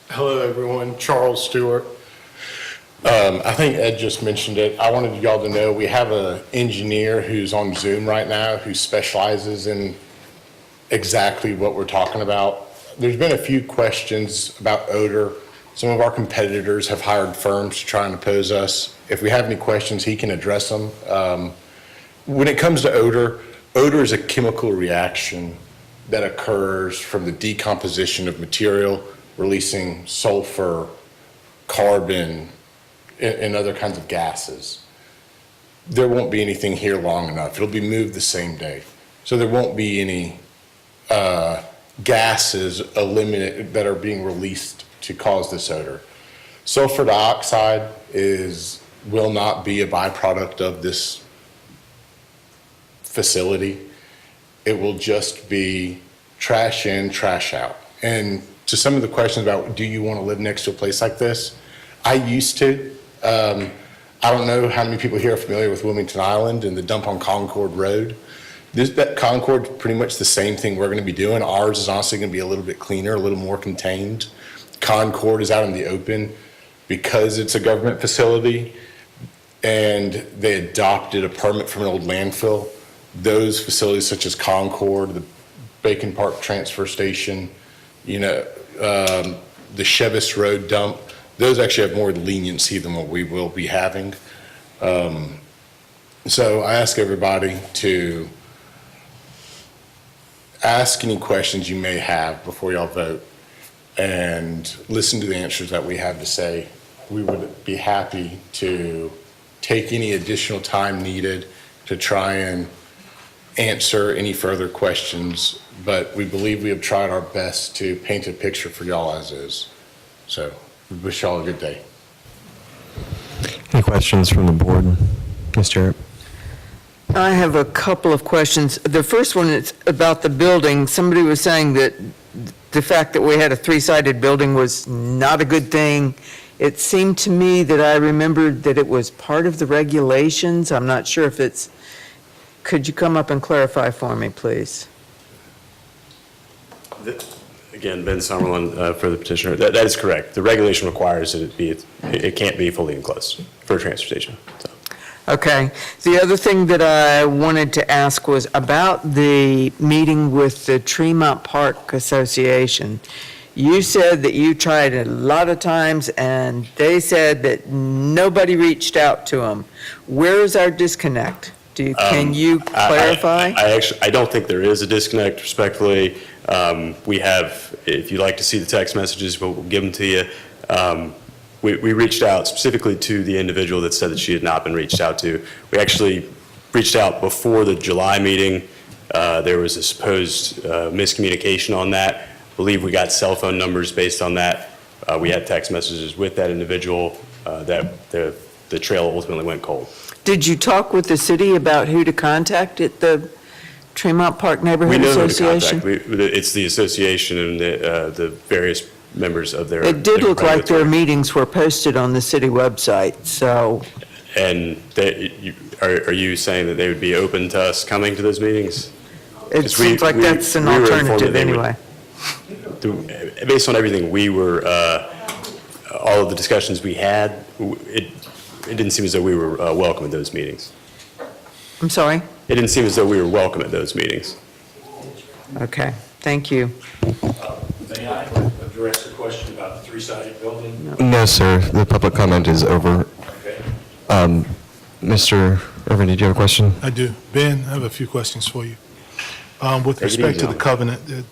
Hello, everyone. Charles Stewart. I think Ed just mentioned it. I wanted y'all to know we have an engineer who's on Zoom right now who specializes in exactly what we're talking about. There's been a few questions about odor. Some of our competitors have hired firms to try and oppose us. If we have any questions, he can address them. When it comes to odor, odor is a chemical reaction that occurs from the decomposition of material, releasing sulfur, carbon, and other kinds of gases. There won't be anything here long enough. It'll be moved the same day. So there won't be any gases eliminated that are being released to cause this odor. Sulfur dioxide will not be a byproduct of this facility. It will just be trash in, trash out. And to some of the questions about, do you want to live next to a place like this? I used to. I don't know how many people here are familiar with Wilmington Island and the dump on Concord Road. That Concord's pretty much the same thing we're going to be doing. Ours is honestly going to be a little bit cleaner, a little more contained. Concord is out in the open because it's a government facility and they adopted a permit from an old landfill. Those facilities such as Concord, the Bacon Park Transfer Station, the Chevis Road dump, those actually have more leniency than what we will be having. So I ask everybody to ask any questions you may have before y'all vote and listen to the answers that we have to say. We would be happy to take any additional time needed to try and answer any further questions, but we believe we have tried our best to paint a picture for y'all as is. So we wish y'all a good day. Any questions from the board? Ms. Jarrett? I have a couple of questions. The first one is about the building. Somebody was saying that the fact that we had a 3-sided building was not a good thing. It seemed to me that I remembered that it was part of the regulations. I'm not sure if it's, could you come up and clarify for me, please? Again, Ben Summerlin for the petitioner. That is correct. The regulation requires that it can't be fully enclosed for a transfer station. So. Okay. The other thing that I wanted to ask was about the meeting with the Tremont Park Association. You said that you tried a lot of times, and they said that nobody reached out to them. Where is our disconnect? Can you clarify? I don't think there is a disconnect, respectfully. We have, if you'd like to see the text messages, we'll give them to you. We reached out specifically to the individual that said that she had not been reached out to. We actually reached out before the July meeting. There was a supposed miscommunication on that. I believe we got cell phone numbers based on that. We had text messages with that individual that the trail ultimately went cold. Did you talk with the city about who to contact at the Tremont Park Neighborhood Association? We know who to contact. It's the association and the various members of their. It did their look like their regulatory- meetings were posted on the city website, so. And are you saying that they would be open to us coming to those meetings? It seems like that's an we were informed alternative that they would- anyway. Based on everything we were, all of the discussions we had, it didn't seem as though we were welcome at those meetings. I'm sorry? It didn't seem as though we were welcome at those meetings. Okay, thank you. May I address the question about the three-sided building? No, sir. The public comment is over. Okay. Mr. Irvin, did you have a question? I do. Ben, I have a few questions for you. With Take it respect to easy. the covenant that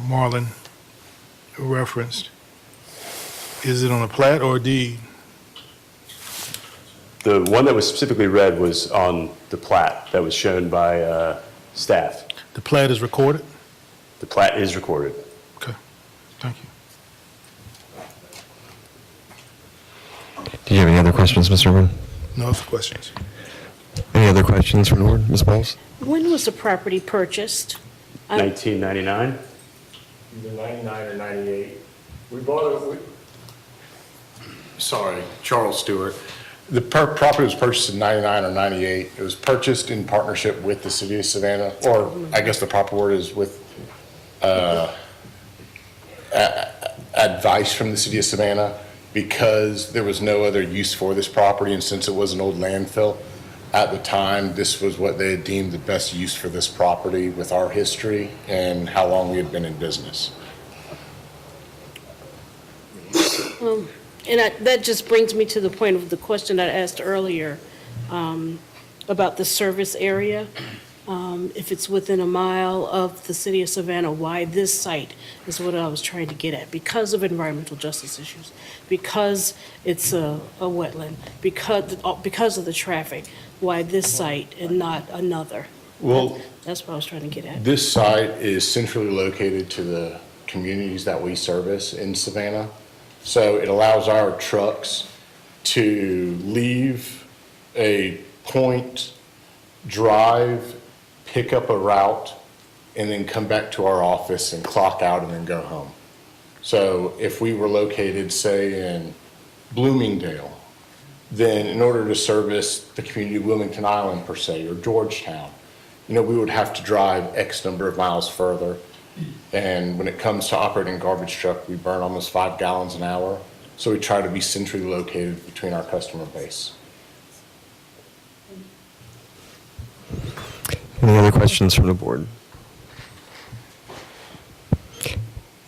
Marlon referenced, is it on a plat or a deed? The one that was specifically read was on the plat that was shown by staff. The plat is recorded? The plat is recorded. Okay, thank you. Do you have any other questions, Mr. Irvin? No other questions. Any other questions from the board? Ms. Bowles? When was the property purchased? 1999? Either 99 or 98. We bought it, sorry, Charles Stewart. The property was purchased in 99 or 98. It was purchased in partnership with the city of Savannah, or I guess the proper word is with advice from the city of Savannah, because there was no other use for this property, and since it was an old landfill, at the time, this was what they had deemed the best use for this property with our history and how long we had been in business. That just brings me to the point of the question I asked earlier about the service area. If it's within a mile of the city of Savannah, why this site is what I was trying to get at. Because of environmental justice issues, because it's a wetland, because of the traffic, why this site and not another? Well, That's what I was trying to get at. this site is centrally located to the communities that we service in Savannah. So it allows our trucks to leave a point, drive, pick up a route, and then come back to our office and clock out and then go home. So if we were located, say, in Bloomingdale, then in order to service the community of Wilmington Island per se, or Georgetown, we would have to drive X number of miles further. And when it comes to operating a garbage truck, we burn almost 5 gallons an hour. So we try to be centrally located between our customer base. Any other questions from the board?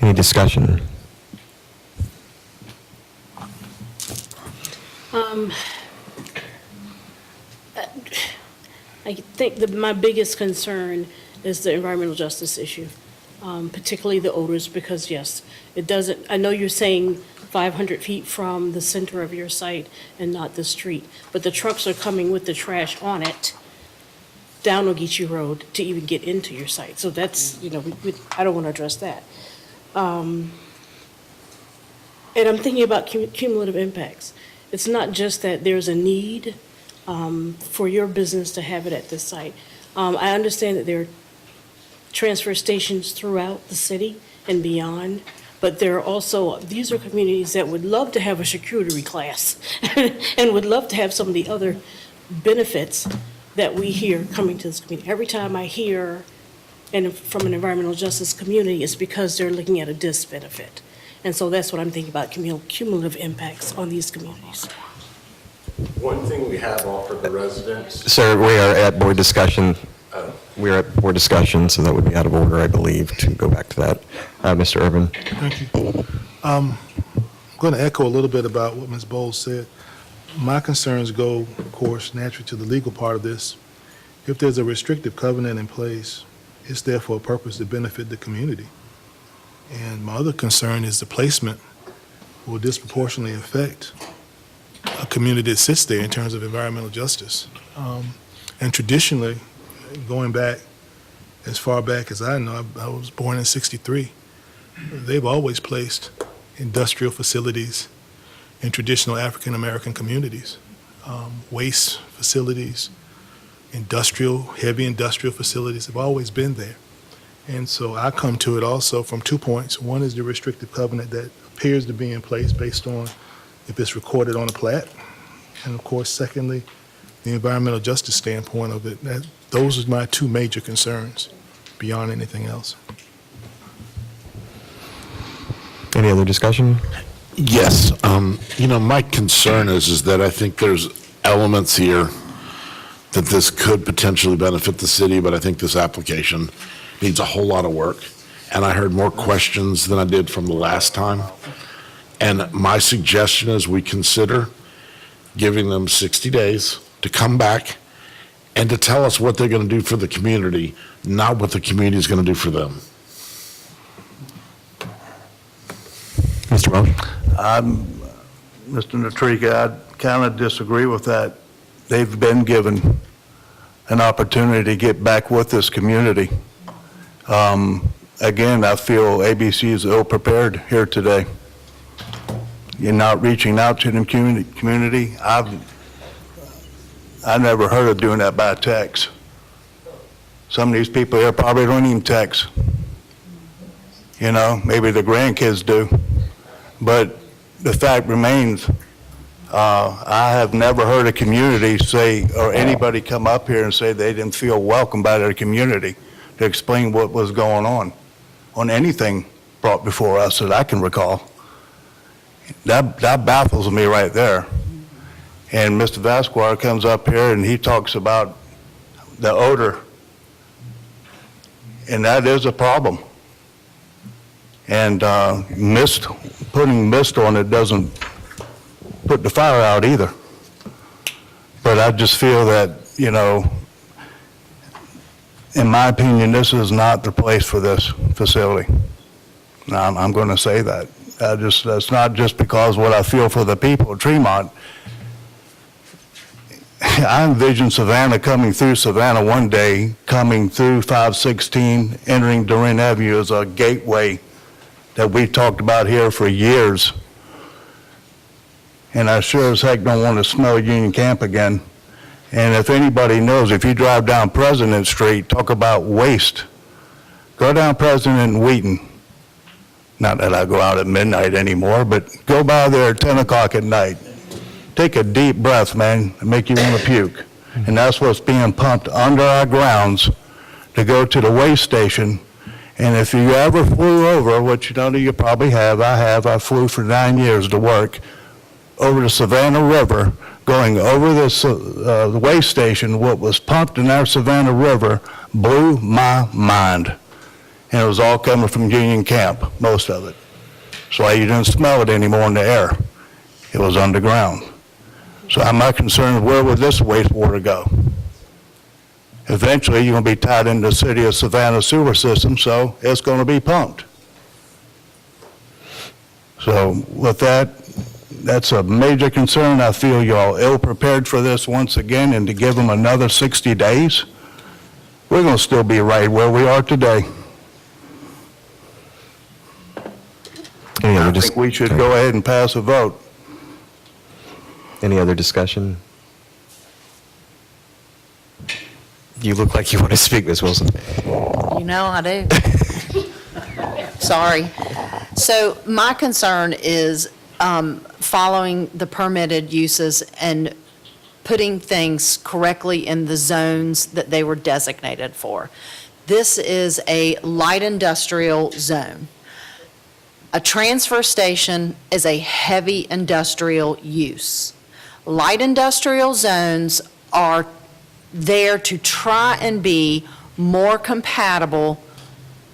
Any discussion? I think that my biggest concern is the environmental justice issue, particularly the odors, because yes, it doesn't, I know you're saying 500 feet from the center of your site and not the street, but the trucks are coming with the trash on it down Ogeechee Road to even get into your site. So that's, I don't want to address that. And I'm thinking about cumulative impacts. It's not just that there's a need for your business to have it at this site. I understand that there are transfer stations throughout the city and beyond, but there are also, these are communities that would love to have a charcuterie class and would love to have some of the other benefits that we hear coming to this community. Every time I hear from an environmental justice community, it's because they're looking at a disbenefit. And so that's what I'm thinking about, cumulative impacts on these communities. One thing we have offered the residents. Sir, we are at board discussion. We are at board discussion, so that would be out of order, I believe, to go back to that. Mr. Urban? Thank you. I'm going to echo a little bit about what Ms. Bowles said. My concerns go, of course, naturally to the legal part of this. If there's a restrictive covenant in place, it's there for a purpose to benefit the community. And my other concern is the placement will disproportionately affect a community that sits there in terms of environmental justice. And traditionally, going back as far back as I know, I was born in '63, they've always placed industrial facilities in traditional African American communities, waste facilities, heavy industrial facilities have always been there. And so I come to it also from 2 points. One is the restrictive covenant that appears to be in place based on if it's recorded on a plat. And of course, secondly, the environmental justice standpoint of it. Those are my two major concerns beyond anything else. Any other discussion? Yes. My concern is that I think there's elements here that this could potentially benefit the city, but I think this application needs a whole lot of work. And I heard more questions than I did from the last time. And my suggestion is we consider giving them 60 days to come back and to tell us what they're going to do for the community, not what the community is going to do for them. Mr. Welch? Mr. Natrika, I kind of disagree with that. They've been given an opportunity to get back with this community. Again, I feel ABC is ill-prepared here today. You're not reaching out to the community. I never heard of doing that by text. Some of these people here probably don't even text. Maybe the grandkids do. But the fact remains, I have never heard a community say, or anybody come up here and say they didn't feel welcome by their community to explain what was going on anything brought before us that I can recall. That baffles me right there. And Mr. Vasquez comes up here and he talks about the odor. And that is a problem. And putting mist on it doesn't put the fire out either. But I just feel that, in my opinion, this is not the place for this facility. Now, I'm going to say that. That's not just because what I feel for the people of Tremont. I envision Savannah coming through Savannah one day, coming through 516, entering Durant Avenue as a gateway that we've talked about here for years. And I sure as heck don't want to smell Union Camp again. And if anybody knows, if you drive down President Street, talk about waste. Go down President and Wheaton. Not that I go out at midnight anymore, but go by there at 10 o'clock at night. Take a deep breath, man, and make you want to puke. And that's what's being pumped under our grounds to go to the waste station. And if you ever flew over, which you probably have, I flew for 9 years to work, over the Savannah River, going over this waste station, what was pumped in our Savannah River blew my mind. And it was all coming from Union Camp, most of it. So you didn't smell it anymore in the air. It was underground. So my concern is, where would this wastewater go? Eventually, you're going to be tied into the city of Savannah sewer system, so it's going to be pumped. So with that, that's a major concern. I feel y'all ill-prepared for this once again, and to give them another 60 days, we're going to still be right where we are today. I think we should go ahead and pass a vote. Any other discussion? You look like you want to speak, Ms. Wilson. I do. Sorry. So my concern is following the permitted uses and putting things correctly in the zones that they were designated for. This is a light industrial zone. A transfer station is a heavy industrial use. Light industrial zones are there to try and be more compatible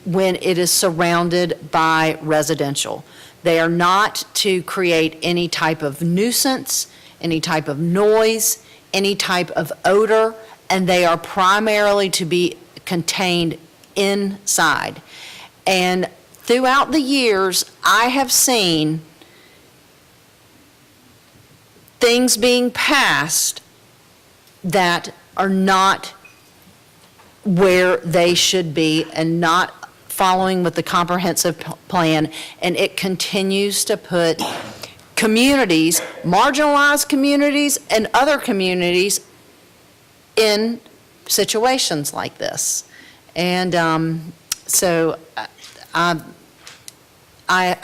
when it is surrounded by residential. They are not to create any type of nuisance, any type of noise, any type of odor, and they are primarily to be contained inside. And throughout the years, I have seen things being passed that are not where they should be and not following with the comprehensive plan, and it continues to put communities, marginalized communities, and other communities in situations like this. And so I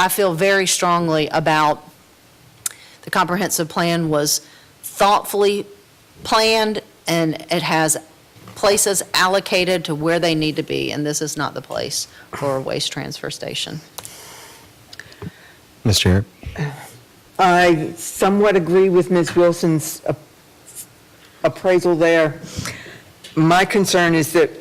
feel very strongly about the comprehensive plan was thoughtfully planned, and it has places allocated to where they need to be, and this is not the place for a waste transfer station. Ms. Jarrett? I somewhat agree with Ms. Wilson's appraisal there. My concern is that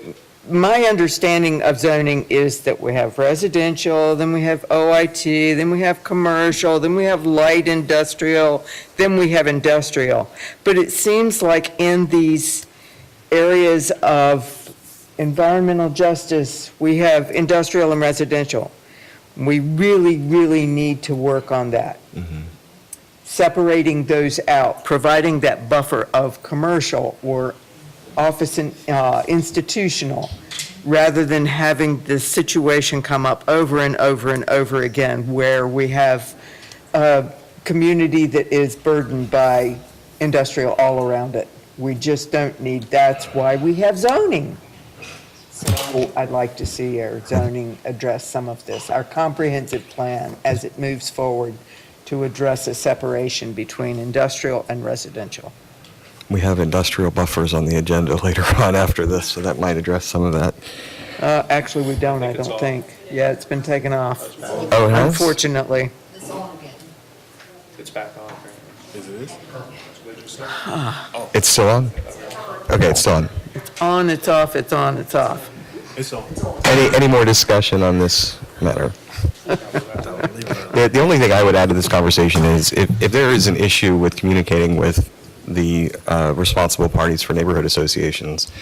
my understanding of zoning is that we have residential, then we have OIT, then we have commercial, then we have light industrial, then we have industrial. But it seems like in these areas of environmental justice, we have industrial and residential. We really, really need to work on that. Separating those out, providing that buffer of commercial or office and institutional, rather than having this situation come up over and over and over again, where we have a community that is burdened by industrial all around it. We just don't need, that's why we have zoning. So I'd like to see our zoning address some of this, our comprehensive plan as it moves forward to address a separation between industrial and residential. We have industrial buffers on the agenda later on after this, so that might address some of that. Actually, we don't, I don't think. Yeah, it's been taken off. Oh, it has? Unfortunately. It's back on. It's still on? Okay, it's still on. On, it's off, it's on, it's off. It's on. Any more discussion on this matter? The only thing I would add to this conversation is if there is an issue with communicating with the responsible parties for neighborhood associations,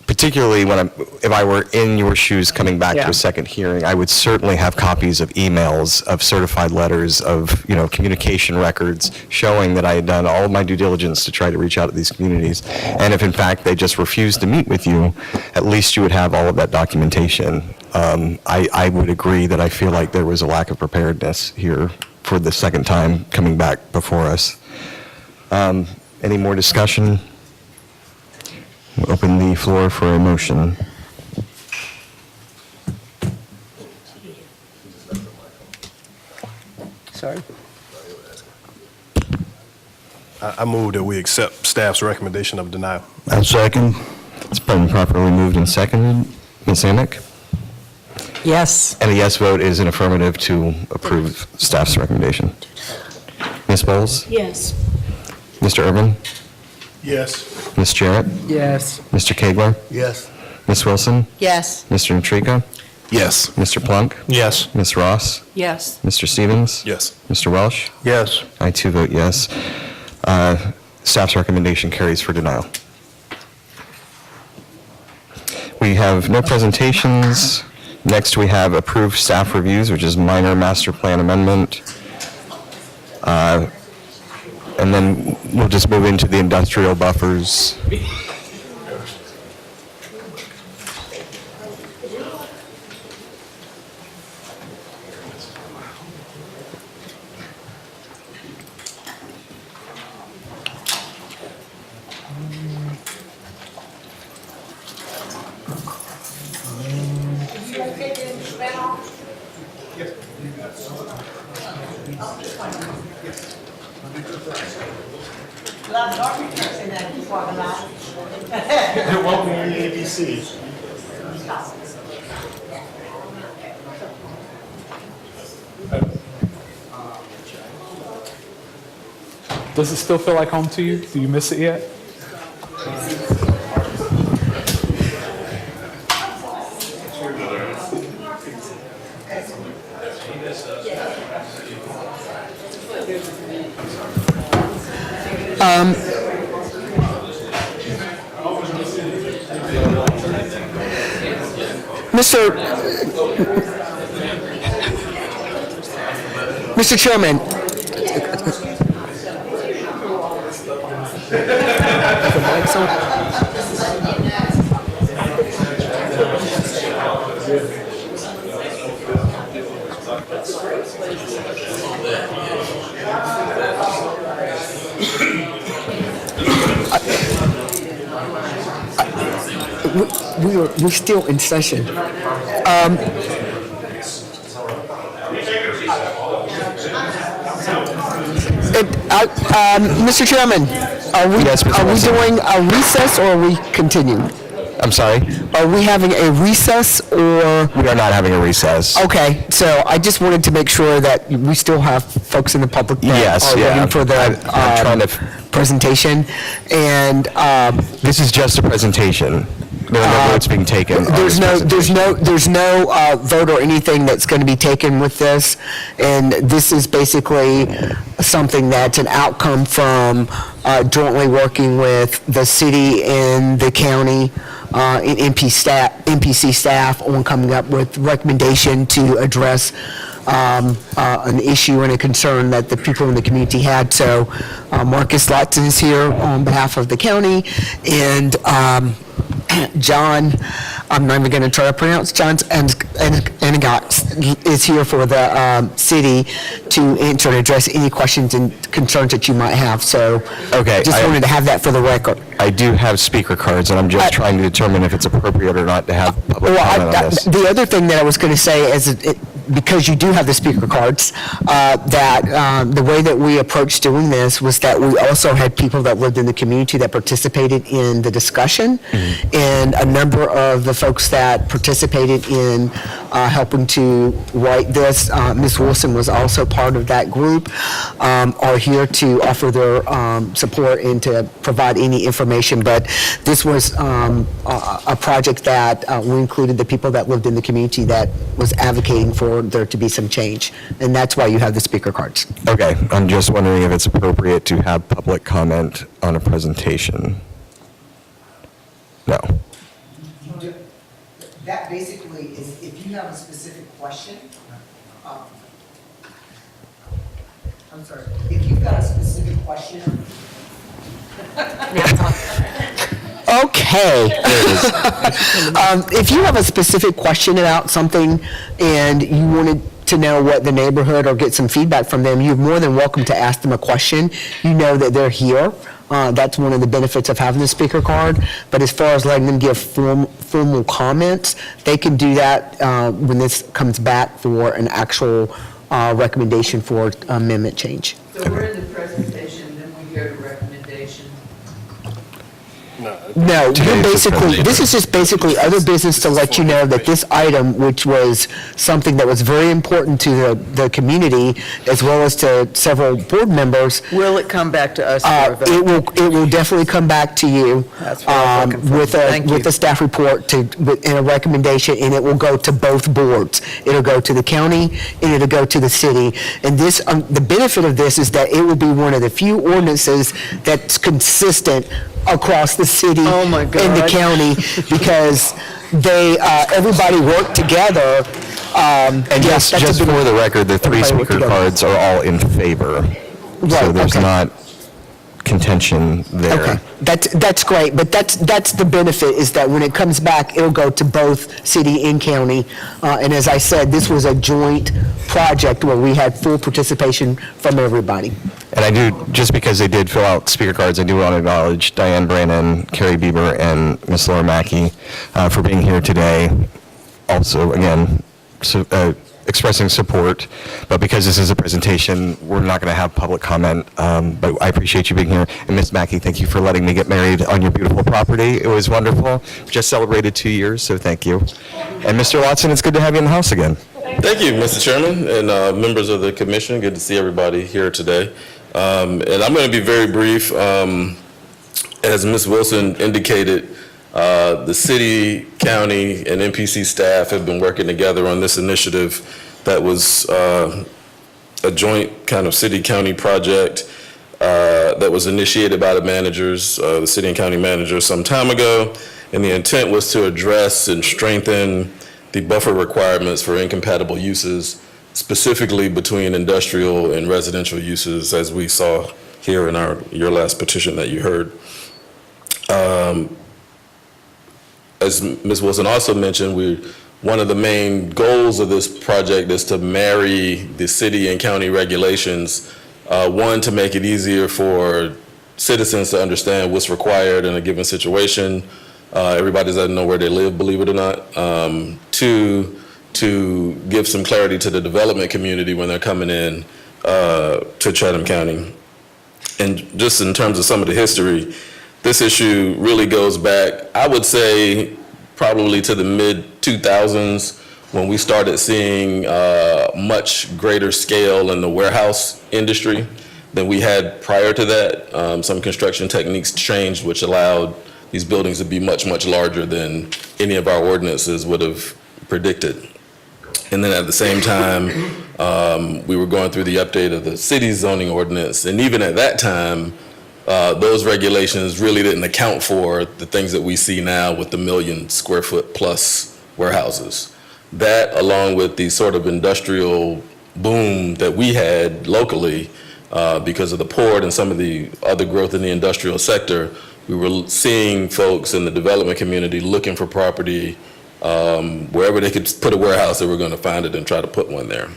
particularly if I were in your shoes coming back to Yeah. a second hearing, I would certainly have copies of emails, of certified letters, of, communication records showing that I had done all of my due diligence to try to reach out to these communities. And if in fact they just refused to meet with you, at least you would have all of that documentation. I would agree that I feel like there was a lack of preparedness here for the second time coming back before us. Any more discussion? We'll open the floor for a motion. Sorry. I move that we accept staff's recommendation of denial. A second. It's been properly moved and seconded. Ms. Amick? Yes. And a yes vote is an affirmative to approve staff's recommendation. Ms. Bowles? Yes. Mr. Urban? Yes. Ms. Jarrett? Yes. Mr. Kegler? Yes. Ms. Wilson? Yes. Mr. Natrika? Yes. Mr. Plunk? Yes. Ms. Ross? Yes. Mr. Stevens? Yes. Mr. Welsh? Yes. I too vote yes. Staff's recommendation carries for denial. We have no presentations. Next, we have approved staff reviews, which is minor master plan amendment. And then we'll just move into the industrial buffers. Welcome to the MPC. Does it still feel like home to you? Do you miss it yet? Mr. Chairman. We're still in session. Mr. Chairman, Yes, Mr. are we Wilson. doing a recess or are we continuing? I'm sorry? Are we having a recess or? We are not having a recess. Okay, so I just wanted to make sure that we still have folks in the public that Yes, are yeah. waiting for the I'm trying to presentation. And This is just a presentation. There are no votes being taken. on there's this no presentation. vote or anything that's going to be taken with this. And this is basically something that's an outcome from jointly working with the city and the county and MPC staff on coming up with recommendation to address an issue and a concern that the people in the community had. So Marcus Latson is here on behalf of the county, and John, I'm not even going to try to pronounce, John's Enigot is here for the city to answer and address any questions and concerns that you might have. So Okay, just wanted to have that for the record. I do have speaker cards, and I'm just trying to determine if it's appropriate or not to have public comment on this. The other thing that I was going to say is, because you do have the speaker cards, that the way that we approached doing this was that we also had people that lived in the community that participated in the discussion, and a number of the folks that participated in helping to write this, Ms. Wilson was also part of that group, are here to offer their support and to provide any information. But this was a project that we included the people that lived in the community that was advocating for there to be some change, and that's why you have the speaker cards. Okay, I'm just wondering if it's appropriate to have public comment on a presentation. No. That basically is, if you have a specific question, I'm sorry, if you've got a specific question. Okay. If you have a specific question about something and you wanted to know what the neighborhood or get some feedback from them, you're more than welcome to ask them a question. You know that they're here. That's one of the benefits of having the speaker card. But as far as letting them give formal comments, they can do that when this comes back for an actual recommendation for amendment change. So we're in the presentation, then we hear the recommendation. No, you're basically, this is just basically other business to let you know that this item, which was something that was very important to the community, as well as to several board members. Will it come back to us for a vote? It will definitely come back to you That's what I was looking for. Thank you. with a staff report and a recommendation, and it will go to both boards. It'll go to the county and it'll go to the city. And this, the benefit of this is that it will be one of the few ordinances that's consistent across the city and the county, because everybody worked together. And just for the record, the three speaker cards are all in favor. So there's not contention there. Okay, that's great, but that's the benefit, is that when it comes back, it'll go to both city and county. And as I said, this was a joint project where we had full participation from everybody. And I do, just because they did fill out speaker cards, I do want to acknowledge Diane Brannon, Carrie Bieber, and Ms. Laura Mackey for being here today. Also, again, expressing support, but because this is a presentation, we're not going to have public comment, but I appreciate you being here. And Ms. Mackey, thank you for letting me get married on your beautiful property. It was wonderful. Just celebrated 2 years, so thank you. And Mr. Watson, it's good to have you in the house again. Thank you, Mr. Chairman, and members of the commission. Good to see everybody here today. And I'm going to be very brief. As Ms. Wilson indicated, the city, county, and MPC staff have been working together on this initiative that was a joint kind of city-county project that was initiated by the managers, the city and county managers some time ago. And the intent was to address and strengthen the buffer requirements for incompatible uses, specifically between industrial and residential uses, as we saw here in your last petition that you heard. As Ms. Wilson also mentioned, one of the main goals of this project is to marry the city and county regulations, one, to make it easier for citizens to understand what's required in a given situation. Everybody doesn't know where they live, believe it or not. Two, to give some clarity to the development community when they're coming in to Chatham County. And just in terms of some of the history, this issue really goes back, I would say, probably to the mid-2000s when we started seeing much greater scale in the warehouse industry than we had prior to that. Some construction techniques changed, which allowed these buildings to be much, much larger than any of our ordinances would have predicted. And then at the same time, we were going through the update of the city's zoning ordinance. And even at that time, those regulations really didn't account for the things that we see now with the 1 million square foot plus warehouses. That, along with the sort of industrial boom that we had locally because of the port and some of the other growth in the industrial sector, we were seeing folks in the development community looking for property wherever they could put a warehouse, they were going to find it and try to put one there.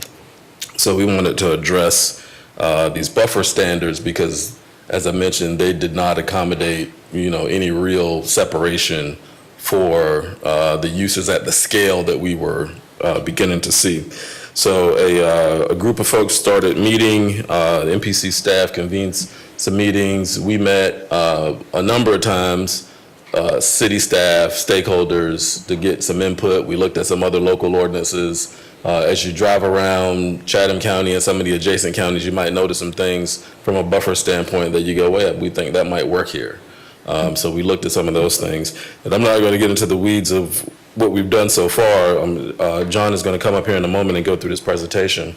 So we wanted to address these buffer standards because, as I mentioned, they did not accommodate, any real separation for the uses at the scale that we were beginning to see. So a group of folks started meeting. The MPC staff convened some meetings. We met a number of times, city staff, stakeholders, to get some input. We looked at some other local ordinances. As you drive around Chatham County and some of the adjacent counties, you might notice some things from a buffer standpoint that you go, well, we think that might work here. So we looked at some of those things. And I'm not going to get into the weeds of what we've done so far. John is going to come up here in a moment and go through this presentation.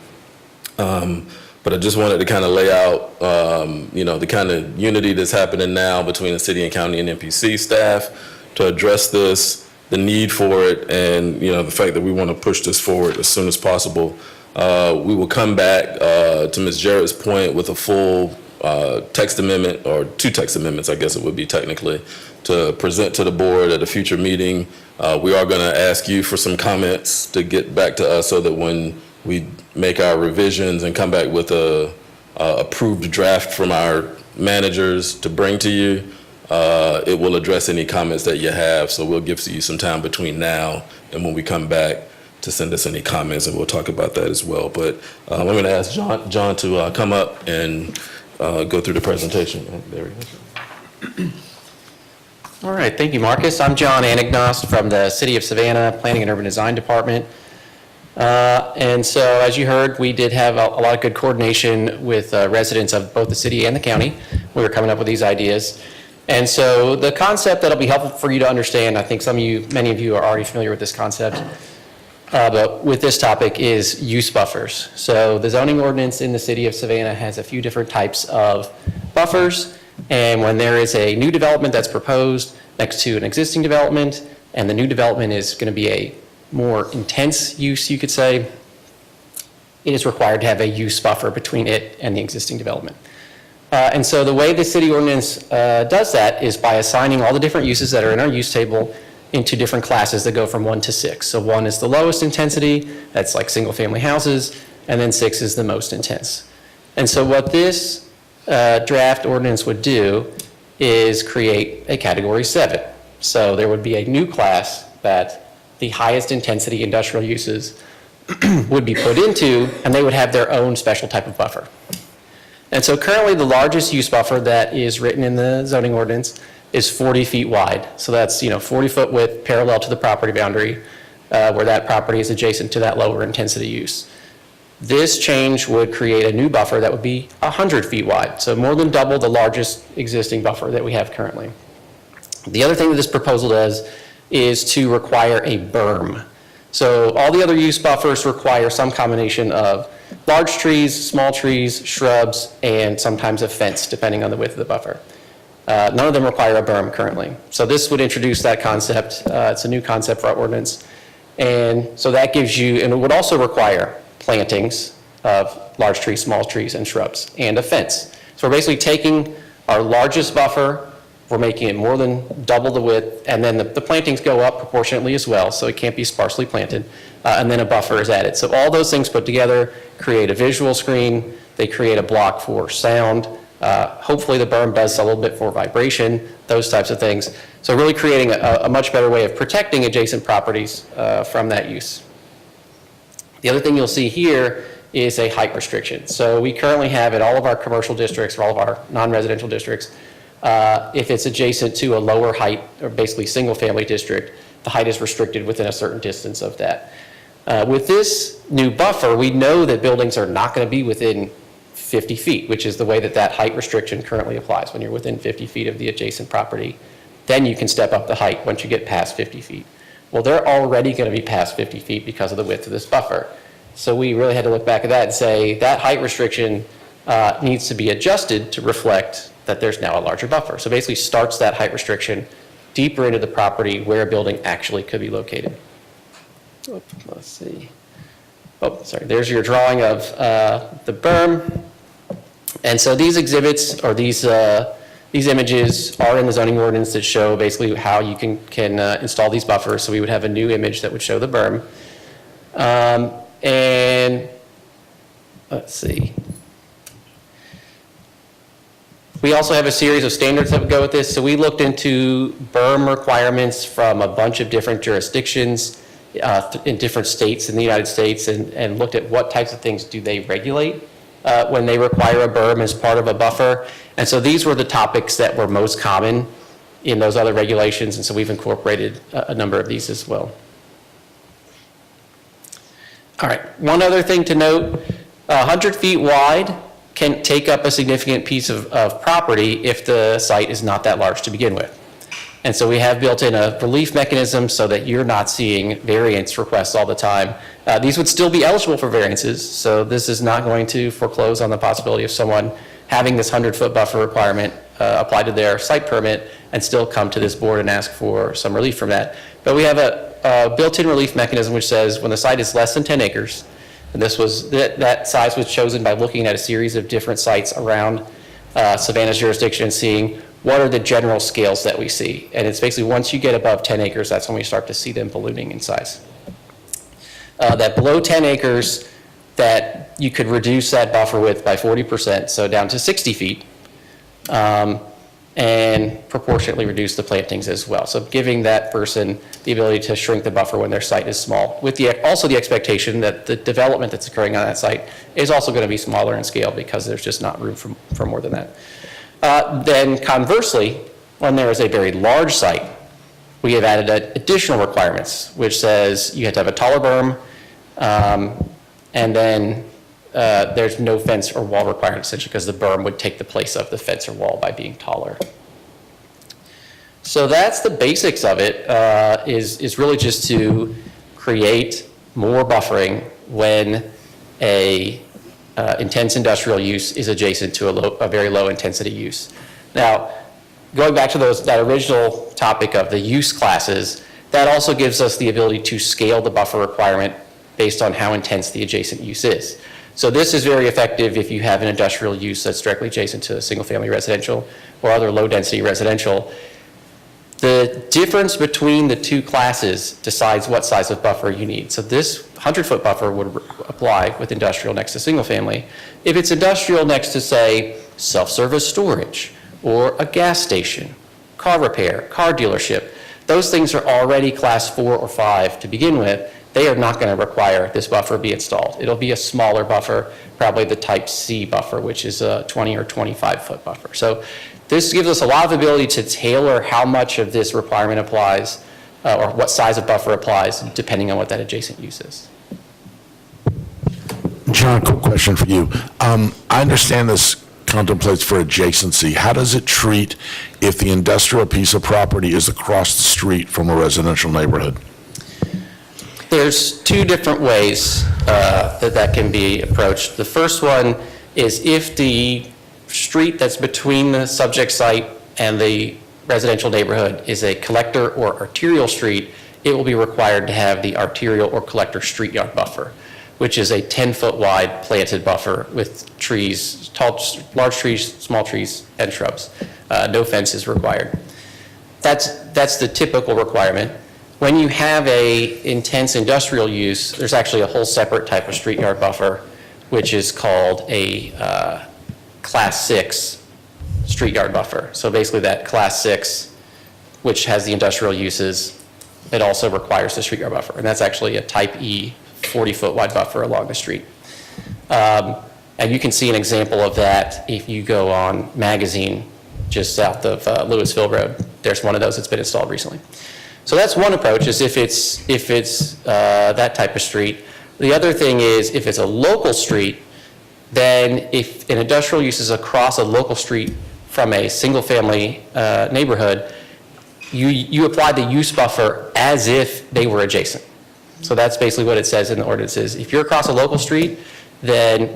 But I just wanted to kind of lay out, the kind of unity that's happening now between the city and county and MPC staff to address this, the need for it, and, the fact that we want to push this forward as soon as possible. We will come back to Ms. Jarrett's point with a full text amendment, or 2 text amendments, I guess it would be technically, to present to the board at a future meeting. We are going to ask you for some comments to get back to us so that when we make our revisions and come back with a approved draft from our managers to bring to you, it will address any comments that you have. So we'll give you some time between now and when we come back to send us any comments, and we'll talk about that as well. But I'm going to ask John to come up and go through the presentation. There he is. All right, thank you, Marcus. I'm John Anagnost from the City of Savannah Planning and Urban Design Department. And so, as you heard, we did have a lot of good coordination with residents of both the city and the county. We were coming up with these ideas. And so the concept that'll be helpful for you to understand, I think many of you are already familiar with this concept, but with this topic is use buffers. So the zoning ordinance in the city of Savannah has a few different types of buffers. And when there is a new development that's proposed next to an existing development, and the new development is going to be a more intense use, you could say, it is required to have a use buffer between it and the existing development. And so the way the city ordinance does that is by assigning all the different uses that are in our use table into different classes that go from 1 to 6. So 1 is the lowest intensity, that's like single family houses, and then 6 is the most intense. And so what this draft ordinance would do is create a category 7. So there would be a new class that the highest intensity industrial uses would be put into, and they would have their own special type of buffer. And so currently the largest use buffer that is written in the zoning ordinance is 40 feet wide. So that's 40 foot width parallel to the property boundary where that property is adjacent to that lower intensity use. This change would create a new buffer that would be 100 feet wide, so more than double the largest existing buffer that we have currently. The other thing that this proposal does is to require a berm. So all the other use buffers require some combination of large trees, small trees, shrubs, and sometimes a fence, depending on the width of the buffer. None of them require a berm currently. So this would introduce that concept. It's a new concept for our ordinance. And so that gives you, and it would also require plantings of large trees, small trees, and shrubs, and a fence. So we're basically taking our largest buffer, we're making it more than double the width, and then the plantings go up proportionately as well, so it can't be sparsely planted, and then a buffer is added. So all those things put together create a visual screen, they create a block for sound, hopefully the berm does a little bit for vibration, those types of things. So really creating a much better way of protecting adjacent properties from that use. The other thing you'll see here is a height restriction. So we currently have in all of our commercial districts, or all of our non-residential districts, if it's adjacent to a lower height, or basically single-family district, the height is restricted within a certain distance of that. With this new buffer, we know that buildings are not going to be within 50 feet, which is the way that that height restriction currently applies. When you're within 50 feet of the adjacent property, then you can step up the height once you get past 50 feet. Well, they're already going to be past 50 feet because of the width of this buffer. So we really had to look back at that and say that height restriction needs to be adjusted to reflect that there's now a larger buffer. So basically starts that height restriction deeper into the property where a building actually could be located. Let's see. Oh, sorry, there's your drawing of the berm. And so these exhibits, or these images are in the zoning ordinance that show basically how you can install these buffers. So we would have a new image that would show the berm. And let's see. We also have a series of standards that would go with this. So we looked into berm requirements from a bunch of different jurisdictions in different states in the United States, and looked at what types of things do they regulate when they require a berm as part of a buffer. And so these were the topics that were most common in those other regulations, and so we've incorporated a number of these as well. All right, one other thing to note, 100 feet wide can take up a significant piece of property if the site is not that large to begin with. And so we have built in a relief mechanism so that you're not seeing variance requests all the time. These would still be eligible for variances, so this is not going to foreclose on the possibility of someone having this 100-foot buffer requirement applied to their site permit and still come to this board and ask for some relief from that. But we have a built-in relief mechanism which says when the site is less than 10 acres, and that size was chosen by looking at a series of different sites around Savannah's jurisdiction and seeing what are the general scales that we see. And it's basically once you get above 10 acres, that's when we start to see them ballooning in size. That below 10 acres, that you could reduce that buffer width by 40%, so down to 60 feet, and proportionately reduce the plantings as well. So giving that person the ability to shrink the buffer when their site is small, with also the expectation that the development that's occurring on that site is also going to be smaller in scale because there's just not room for more than that. Then conversely, when there is a very large site, we have added additional requirements, which says you have to have a taller berm, and then there's no fence or wall required, essentially, because the berm would take the place of the fence or wall by being taller. So that's the basics of it, is really just to create more buffering when a intense industrial use is adjacent to a very low intensity use. Now, going back to that original topic of the use classes, that also gives us the ability to scale the buffer requirement based on how intense the adjacent use is. So this is very effective if you have an industrial use that's directly adjacent to single-family residential or other low-density residential. The difference between the two classes decides what size of buffer you need. So this 100-foot buffer would apply with industrial next to single-family. If it's industrial next to, say, self-service storage or a gas station, car repair, car dealership, those things are already class 4 or 5 to begin with. They are not going to require this buffer be installed. It'll be a smaller buffer, probably the type C buffer, which is a 20 or 25-foot buffer. So this gives us a lot of ability to tailor how much of this requirement applies or what size of buffer applies depending on what that adjacent use is. John, quick question for you. I understand this contemplates for adjacency. How does it treat if the industrial piece of property is across the street from a residential neighborhood? There's two different ways that can be approached. The first one is if the street that's between the subject site and the residential neighborhood is a collector or arterial street, it will be required to have the arterial or collector street yard buffer, which is a 10-foot wide planted buffer with trees, large trees, small trees, and shrubs. No fence is required. That's the typical requirement. When you have a intense industrial use, there's actually a whole separate type of street yard buffer, which is called a Class 6 street yard buffer. So basically that Class 6, which has the industrial uses, it also requires the street yard buffer. And that's actually a Type E 40-foot wide buffer along the street. And you can see an example of that if you go on Magazine, just south of Louisville Road. There's one of those that's been installed recently. So that's one approach, is if it's that type of street. The other thing is if it's a local street, then if an industrial use is across a local street from a single-family neighborhood, you apply the use buffer as if they were adjacent. So that's basically what it says in the ordinances. If you're across a local street, then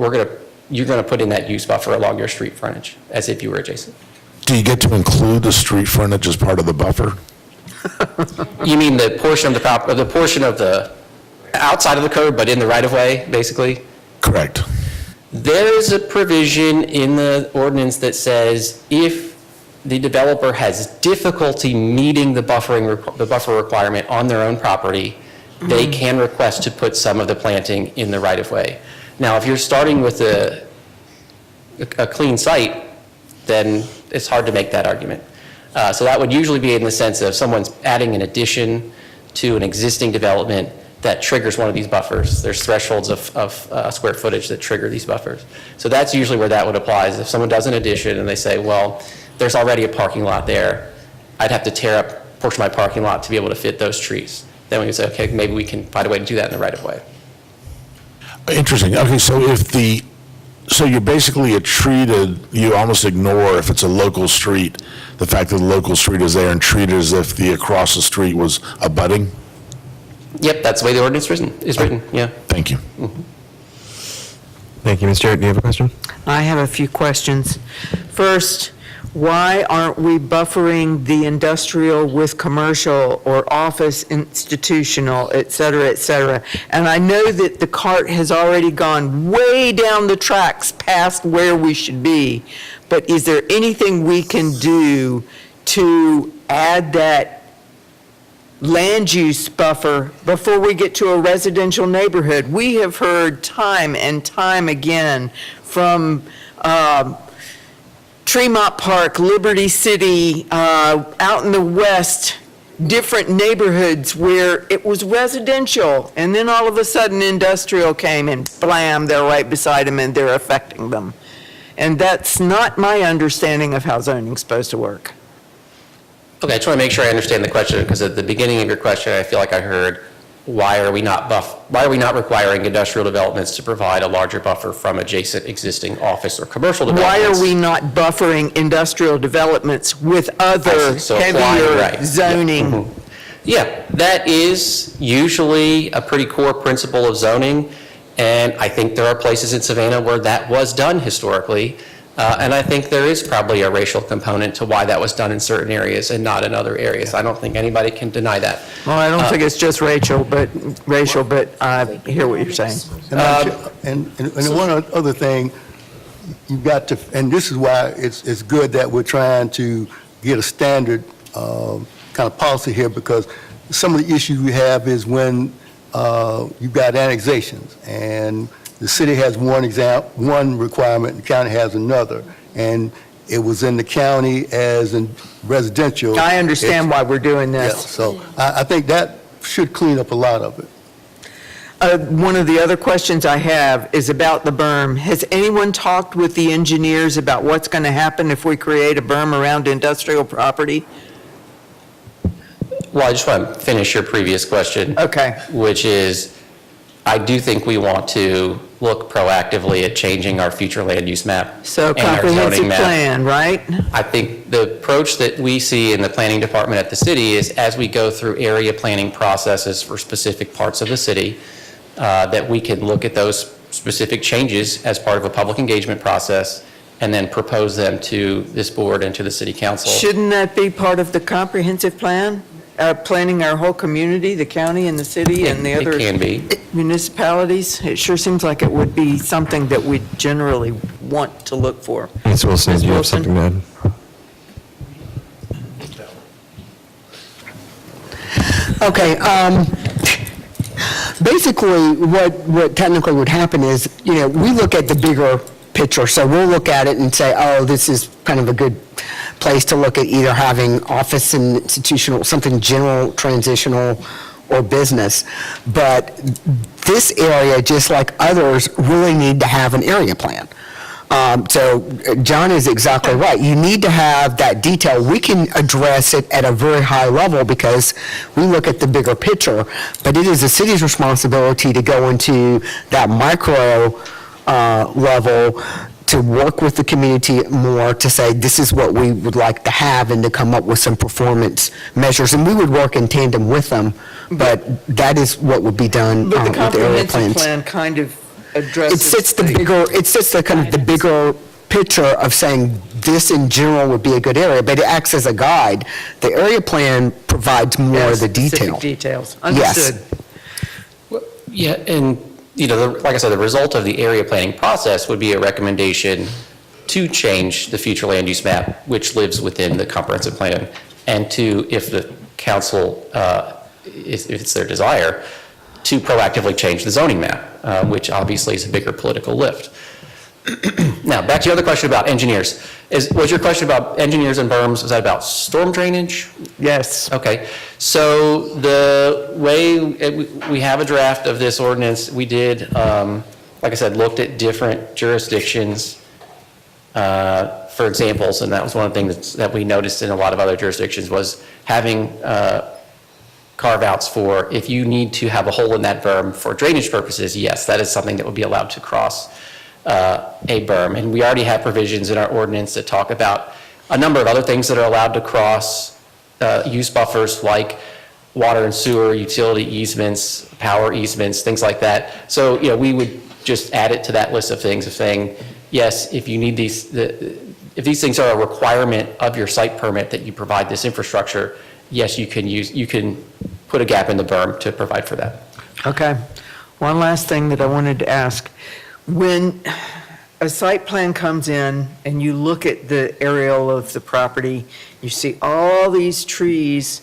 you're gonna put in that use buffer along your street frontage as if you were adjacent. Do you get to include the street frontage as part of the buffer? You mean the portion of the outside of the curb, but in the right-of-way, basically? Correct. There is a provision in the ordinance that says if the developer has difficulty meeting the buffer requirement on their own property, they can request to put some of the planting in the right-of-way. Now, if you're starting with a clean site, then it's hard to make that argument. So that would usually be in the sense of someone's adding an addition to an existing development that triggers one of these buffers. There's thresholds of square footage that trigger these buffers. So that's usually where that would apply, is if someone does an addition and they say, well, there's already a parking lot there, I'd have to tear up a portion of my parking lot to be able to fit those trees. Then we can say, okay, maybe we can find a way to do that in the right-of-way. Interesting. Okay, so you're basically you almost ignore, if it's a local street, the fact that the local street is there and treat it as if the across the street was abutting? Yep, that's the way the ordinance is written, yeah. Thank you. Thank you. Ms. Jarrett, do you have a question? I have a few questions. First, why aren't we buffering the industrial with commercial or office institutional, et cetera, et cetera? And I know that the cart has already gone way down the tracks past where we should be, but is there anything we can do to add that land use buffer before we get to a residential neighborhood? We have heard time and time again from Tremont Park, Liberty City, out in the west, different neighborhoods where it was residential, and then all of a sudden industrial came and blam, they're right beside them and they're affecting them. And that's not my understanding of how zoning's supposed to work. Okay, I just want to make sure I understand the question, because at the beginning of your question, I feel like I heard, why are we not requiring industrial developments to provide a larger buffer from adjacent existing office or commercial developments? Why are we not buffering industrial developments with other So heavier right. zoning? Yeah. Yeah, that is usually a pretty core principle of zoning, and I think there are places in Savannah where that was done historically. And I think there is probably a racial component to why that was done in certain areas and not in other areas. I don't think anybody can deny that. Well, I don't think it's just racial, but I hear what you're saying. And one other thing, you've got to, and this is why it's good that we're trying to get a standard kind of policy here, because some of the issues we have is when you've got annexations, and the city has one requirement, the county has another, and it was in the county as in residential. I understand why we're doing this. Yeah, so I think that should clean up a lot of it. One of the other questions I have is about the berm. Has anyone talked with the engineers about what's going to happen if we create a berm around industrial property? Well, I just want to finish your previous question. Okay. Which is, I do think we want to look proactively at changing our future land use map. So and our zoning comprehensive map. plan, right? I think the approach that we see in the planning department at the city is as we go through area planning processes for specific parts of the city, that we can look at those specific changes as part of a public engagement process and then propose them to this board and to the city council. Shouldn't that be part of the comprehensive plan? Planning our whole community, the county and the city and the other It can be. municipalities? It sure seems like it would be something that we generally want to look for. Ms. Wilson, Ms. do you have Wilson? something to add? Okay, basically, what technically would happen is, we look at the bigger picture, so we'll look at it and say, oh, this is kind of a good place to look at either having office and institutional, something general, transitional, or business. But this area, just like others, really need to have an area plan. So John is exactly right. You need to have that detail. We can address it at a very high level because we look at the bigger picture, but it is the city's responsibility to go into that micro level to work with the community more to say, this is what we would like to have, and to come up with some performance measures. And we would work in tandem with them, but that is what would be done But the with the area comprehensive plans. plan kind of It addresses. sets the kind of the bigger picture of saying this in general would be a good area, but it acts as a guide. The area plan provides more of the detail. Specific details. Yes. Understood. Yeah, and, like I said, the result of the area planning process would be a recommendation to change the future land use map, which lives within the comprehensive plan, and to, if the council, if it's their desire, to proactively change the zoning map, which obviously is a bigger political lift. Now, back to your other question about engineers. Was your question about engineers and berms, was that about storm drainage? Yes. Okay, so the way, we have a draft of this ordinance, we did, like I said, looked at different jurisdictions for examples, and that was one of the things that we noticed in a lot of other jurisdictions was having carve-outs for if you need to have a hole in that berm for drainage purposes, yes, that is something that would be allowed to cross a berm. And we already have provisions in our ordinance that talk about a number of other things that are allowed to cross use buffers, like water and sewer, utility easements, power easements, things like that. So, we would just add it to that list of things of saying, yes, if you need these, if these things are a requirement of your site permit that you provide this infrastructure, yes, you can put a gap in the berm to provide for that. Okay. One last thing that I wanted to ask. When a site plan comes in and you look at the aerial of the property, you see all these trees,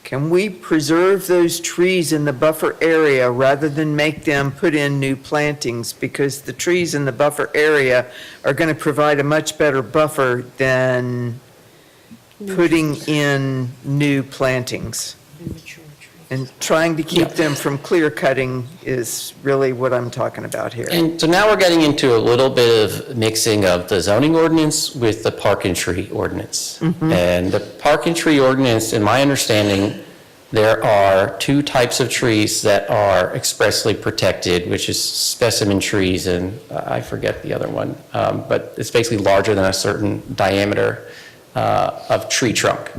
can we preserve those trees in the buffer area rather than make them put in new plantings? Because the trees in the buffer area are going to provide a much better buffer than putting in new plantings. And trying to keep them from clear cutting is really what I'm talking about here. And so now we're getting into a little bit of mixing of the zoning ordinance with the park and tree ordinance. And the park and tree ordinance, in my understanding, there are two types of trees that are expressly protected, which is specimen trees, and I forget the other one, but it's basically larger than a certain diameter of tree trunk.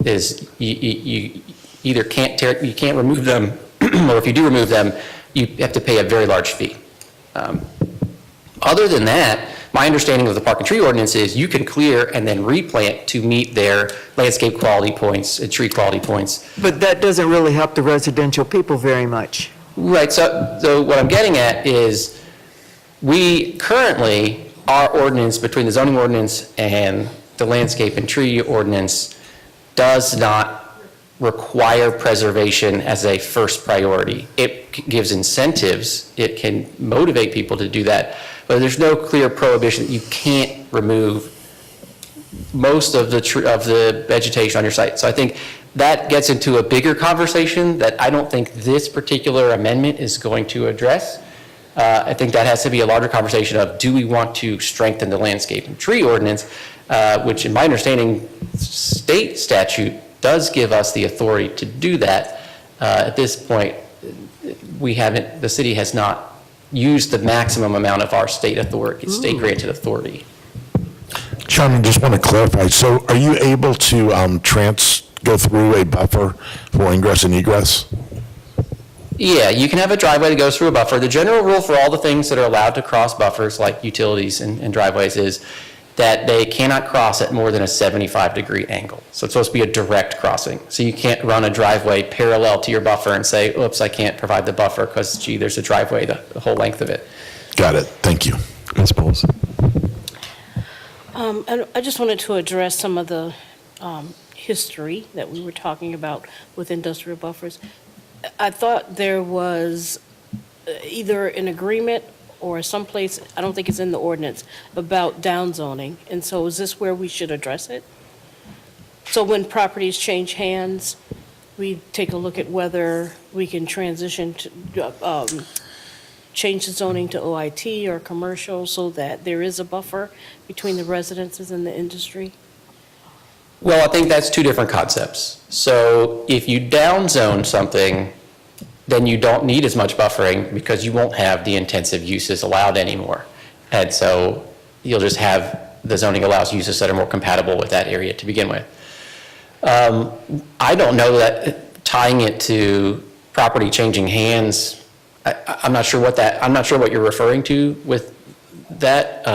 Is you either you can't remove them, or if you do remove them, you have to pay a very large fee. Other than that, my understanding of the park and tree ordinance is you can clear and then replant to meet their landscape quality points and tree quality points. But that doesn't really help the residential people very much. Right, so what I'm getting at is we currently, our ordinance between the zoning ordinance and the landscape and tree ordinance does not require preservation as a first priority. It gives incentives, it can motivate people to do that, but there's no clear prohibition that you can't remove most of the vegetation on your site. So I think that gets into a bigger conversation that I don't think this particular amendment is going to address. I think that has to be a larger conversation of, do we want to strengthen the landscape and tree ordinance, which in my understanding, state statute does give us the authority to do that. At this point, the city has not use the maximum amount of our state authority, state-granted authority. Chairman, just want to clarify, so are you able to go through a buffer for ingress and egress? Yeah, you can have a driveway that goes through a buffer. The general rule for all the things that are allowed to cross buffers, like utilities and driveways, is that they cannot cross at more than a 75-degree angle. So it's supposed to be a direct crossing. So you can't run a driveway parallel to your buffer and say, oops, I can't provide the buffer because, gee, there's a driveway the whole length of it. Got it. Thank you. Ms. Bowles. And I just wanted to address some of the history that we were talking about with industrial buffers. I thought there was either an agreement or someplace, I don't think it's in the ordinance, about downzoning. And so is this where we should address it? So when properties change hands, we take a look at whether we can transition to, change the zoning to OIT or commercial so that there is a buffer between the residences and the industry? Well, I think that's two different concepts. So if you downzone something, then you don't need as much buffering because you won't have the intensive uses allowed anymore. And so you'll just have, the zoning allows uses that are more compatible with that area to begin with. I don't know that tying it to property changing hands, I'm not sure what you're referring to with that.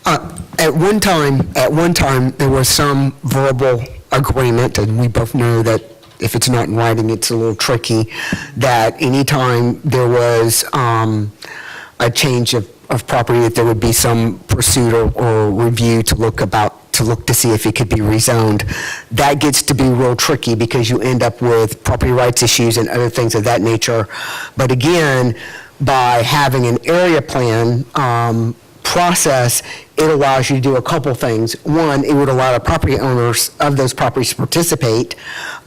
At one time, there was some verbal agreement, and we both know that if it's not in writing, it's a little tricky, that anytime there was a change of property, that there would be some pursuit or review to look to see if it could be rezoned. That gets to be real tricky because you end up with property rights issues and other things of that nature. But again, by having an area plan process, it allows you to do a couple things. One, it would allow the property owners of those properties to participate.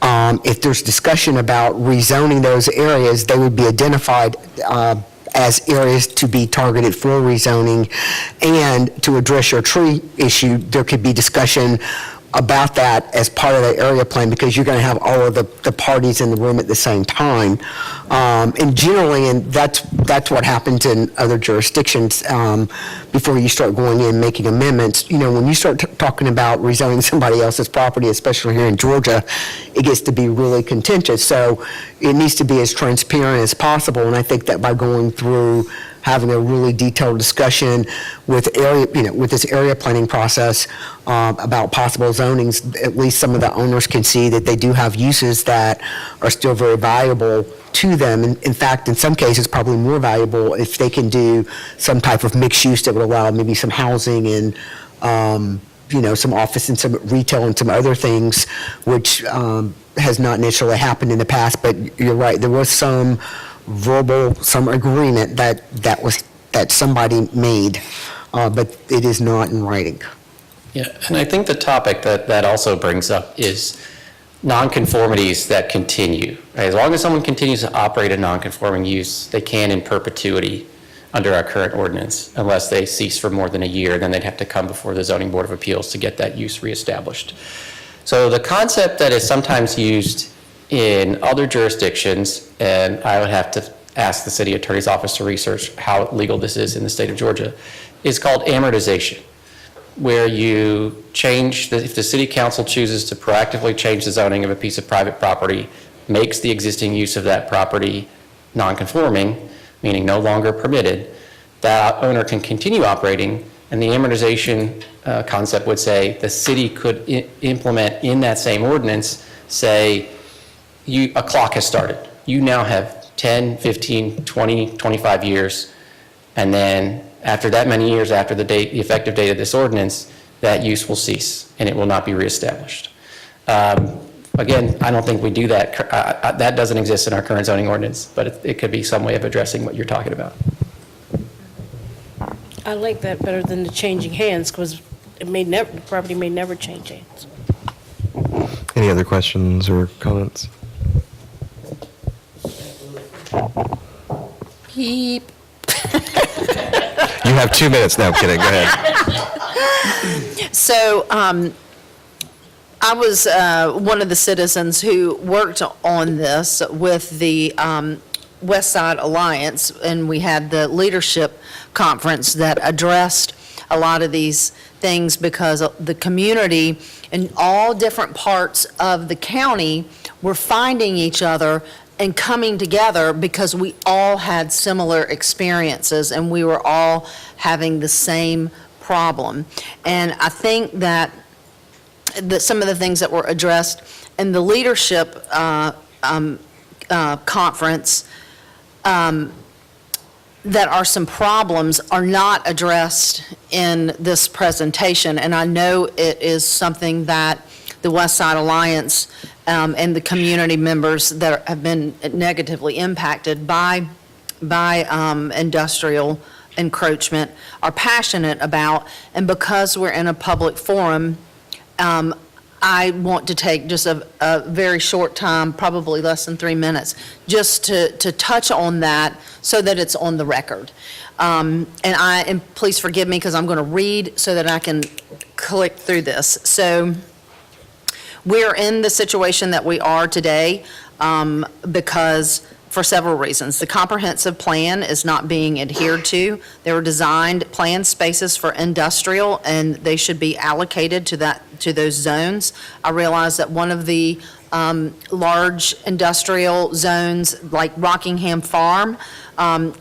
If there's discussion about rezoning those areas, they would be identified as areas to be targeted for rezoning. And to address your tree issue, there could be discussion about that as part of the area plan because you're going to have all of the parties in the room at the same time. And generally, and that's what happens in other jurisdictions before you start going in making amendments. You know, when you start talking about rezoning somebody else's property, especially here in Georgia, it gets to be really contentious. So it needs to be as transparent as possible. And I think that by going through having a really detailed discussion with this area planning process about possible zonings, at least some of the owners can see that they do have uses that are still very valuable to them. In fact, in some cases, probably more valuable if they can do some type of mixed use that would allow maybe some housing and some office and some retail and some other things, which has not necessarily happened in the past. But you're right, there was some agreement that somebody made, but it is not in writing. Yeah, and I think the topic that also brings up is nonconformities that continue. Right? As long as someone continues to operate a nonconforming use, they can in perpetuity under our current ordinance, unless they cease for more than a year, then they'd have to come before the Zoning Board of Appeals to get that use reestablished. So the concept that is sometimes used in other jurisdictions, and I would have to ask the city attorney's office to research how legal this is in the state of Georgia, is called amortization, where you change, if the city council chooses to proactively change the zoning of a piece of private property, makes the existing use of that property non-conforming, meaning no longer permitted, that owner can continue operating, and the amortization concept would say the city could implement in that same ordinance, say, a clock has started. You now have 10, 15, 20, 25 years, and then after that many years after the effective date of this ordinance, that use will cease and it will not be reestablished. Again, I don't think we do that. That doesn't exist in our current zoning ordinance, but it could be some way of addressing what you're talking about. I like that better than the changing hands because the property may never change hands. Any other questions or comments? Beep. You have 2 minutes now, kidding, go ahead. So I was one of the citizens who worked on this with the West Side Alliance, and we had the leadership conference that addressed a lot of these things because the community in all different parts of the county were finding each other and coming together because we all had similar experiences and we were all having the same problem. And I think that some of the things that were addressed in the leadership conference that are some problems are not addressed in this presentation. And I know it is something that the West Side Alliance and the community members that have been negatively impacted by industrial encroachment are passionate about. And because we're in a public forum, I want to take just a very short time, probably less than 3 minutes, just to touch on that so that it's on the record. And please forgive me because I'm going to read so that I can click through this. So we're in the situation that we are today because for several reasons. The comprehensive plan is not being adhered to. There were designed planned spaces for industrial, and they should be allocated to those zones. I realize that one of the large industrial zones, like Rockingham Farm,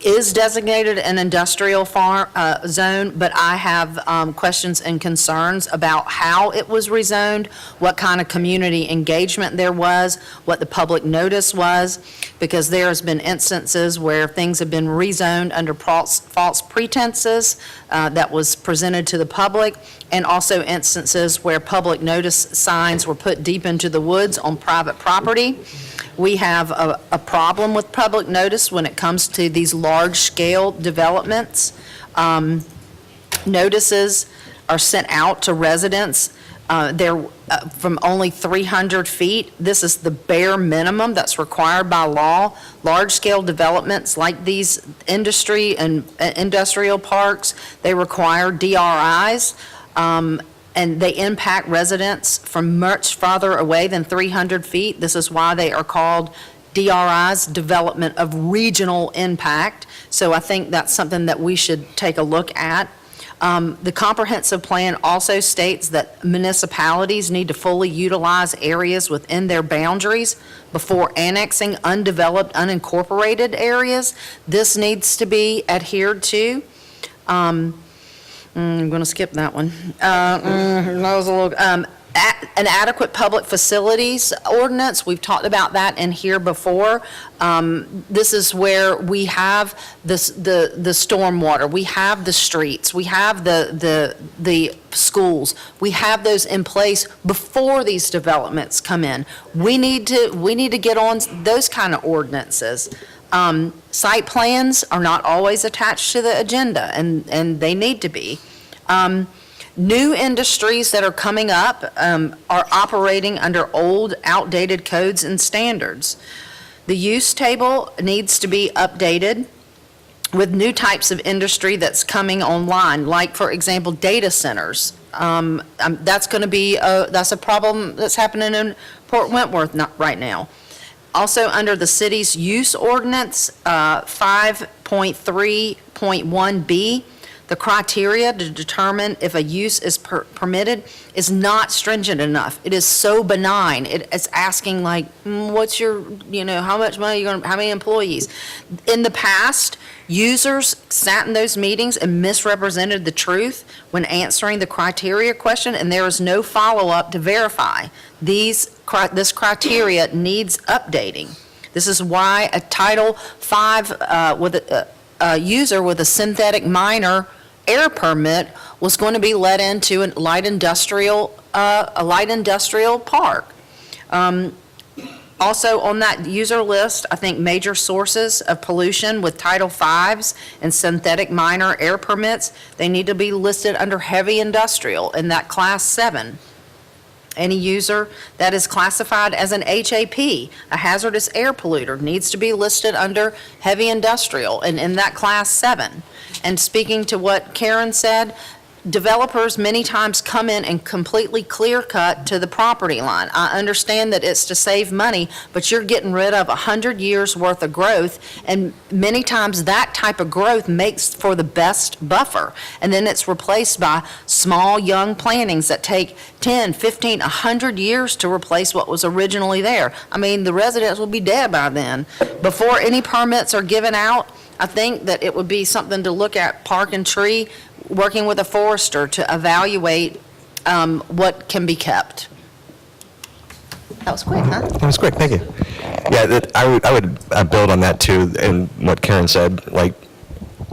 is designated an industrial zone, but I have questions and concerns about how it was rezoned, what kind of community engagement there was, what the public notice was, because there has been instances where things have been rezoned under false pretenses that was presented to the public, and also instances where public notice signs were put deep into the woods on private property. We have a problem with public notice when it comes to these large-scale developments. Notices are sent out to residents. They're from only 300 feet. This is the bare minimum that's required by law. Large-scale developments like these industry and industrial parks, they require DRIs. And they impact residents from much farther away than 300 feet. This is why they are called DRIs, Development of Regional Impact. So I think that's something that we should take a look at. The comprehensive plan also states that municipalities need to fully utilize areas within their boundaries before annexing undeveloped, unincorporated areas. This needs to be adhered to. I'm going to skip that one. That was a little, an adequate public facilities ordinance, we've talked about that in here before. This is where we have the stormwater, we have the streets, we have the schools, we have those in place before these developments come in. We need to get on those kind of ordinances. Site plans are not always attached to the agenda, and they need to be. New industries that are coming up are operating under old, outdated codes and standards. The use table needs to be updated with new types of industry that's coming online, like, for example, data centers. That's going to be that's a problem that's happening in Port Wentworth right now. Also, under the city's use ordinance, 5.3.1B, the criteria to determine if a use is permitted is not stringent enough. It is so benign. It's asking like, what's your, how much money you're going to, how many employees? In the past, users sat in those meetings and misrepresented the truth when answering the criteria question, and there is no follow-up to verify. This criteria needs updating. This is why a Title V with a user with a synthetic minor air permit was going to be let into a light industrial park. Also on that user list, I think major sources of pollution with Title V's and synthetic minor air permits, they need to be listed under heavy industrial in that Class 7. Any user that is classified as an HAP, a hazardous air polluter, needs to be listed under heavy industrial and in that Class 7. And speaking to what Karen said, developers many times come in and completely clear cut to the property line. I understand that it's to save money, but you're getting rid of 100 years' worth of growth, and many times that type of growth makes for the best buffer. And then it's replaced by small, young plantings that take 10, 15, 100 years to replace what was originally there. I mean, the residents will be dead by then. Before any permits are given out, I think that it would be something to look at, Park and Tree, working with a forester to evaluate what can be kept. That was quick, huh? That was quick, thank you. Yeah, I would build on that too, and what Karen said, like,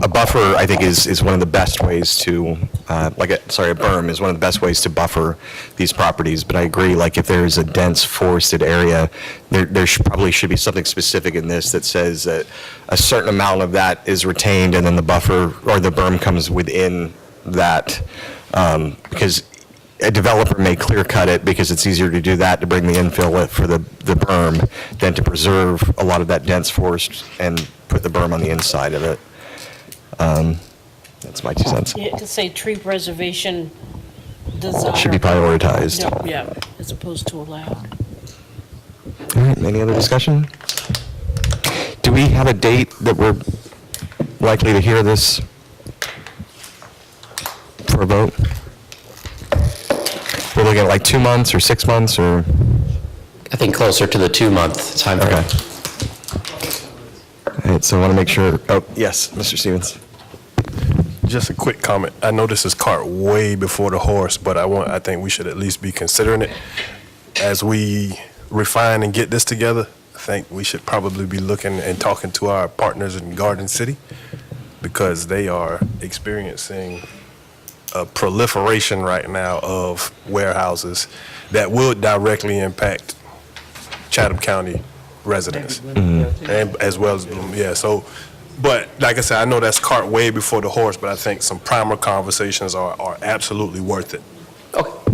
a buffer, I think, is one of the best ways to, a berm is one of the best ways to buffer these properties, but I agree, like, if there's a dense forested area, there probably should be something specific in this that says that a certain amount of that is retained, and then the buffer, or the berm comes within that, because a developer may clear cut it because it's easier to do that, to bring the infill for the berm, than to preserve a lot of that dense forest and put the berm on the inside of it. That's my 2 cents. Yeah, to say tree preservation desire. Should be prioritized. Yeah, as opposed to allowed. All right, any other discussion? Do we have a date that we're likely to hear this for a vote? We're looking at like 2 months or 6 months, or? I think closer to the 2-month time frame. Okay. All right, so I want to make sure, oh, yes, Mr. Stevens. Just a quick comment. I know this is cart way before the horse, but I think we should at least be considering it. As we refine and get this together, I think we should probably be looking and talking to our partners in Garden City, because they are experiencing a proliferation right now of warehouses that will directly impact Chatham County residents, and as well as, but like I said, I know that's cart way before the horse, but I think some primer conversations are absolutely worth it. All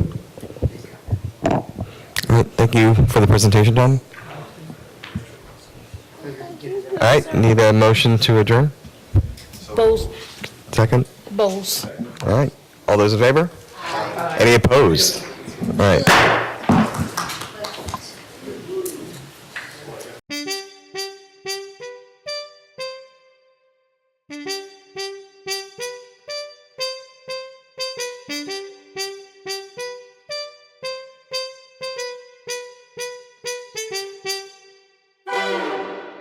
right, thank you for the presentation, Don. All right, need a motion to adjourn? Bowles, Second? Bowles. All right, all those in favor? Any opposed? All right.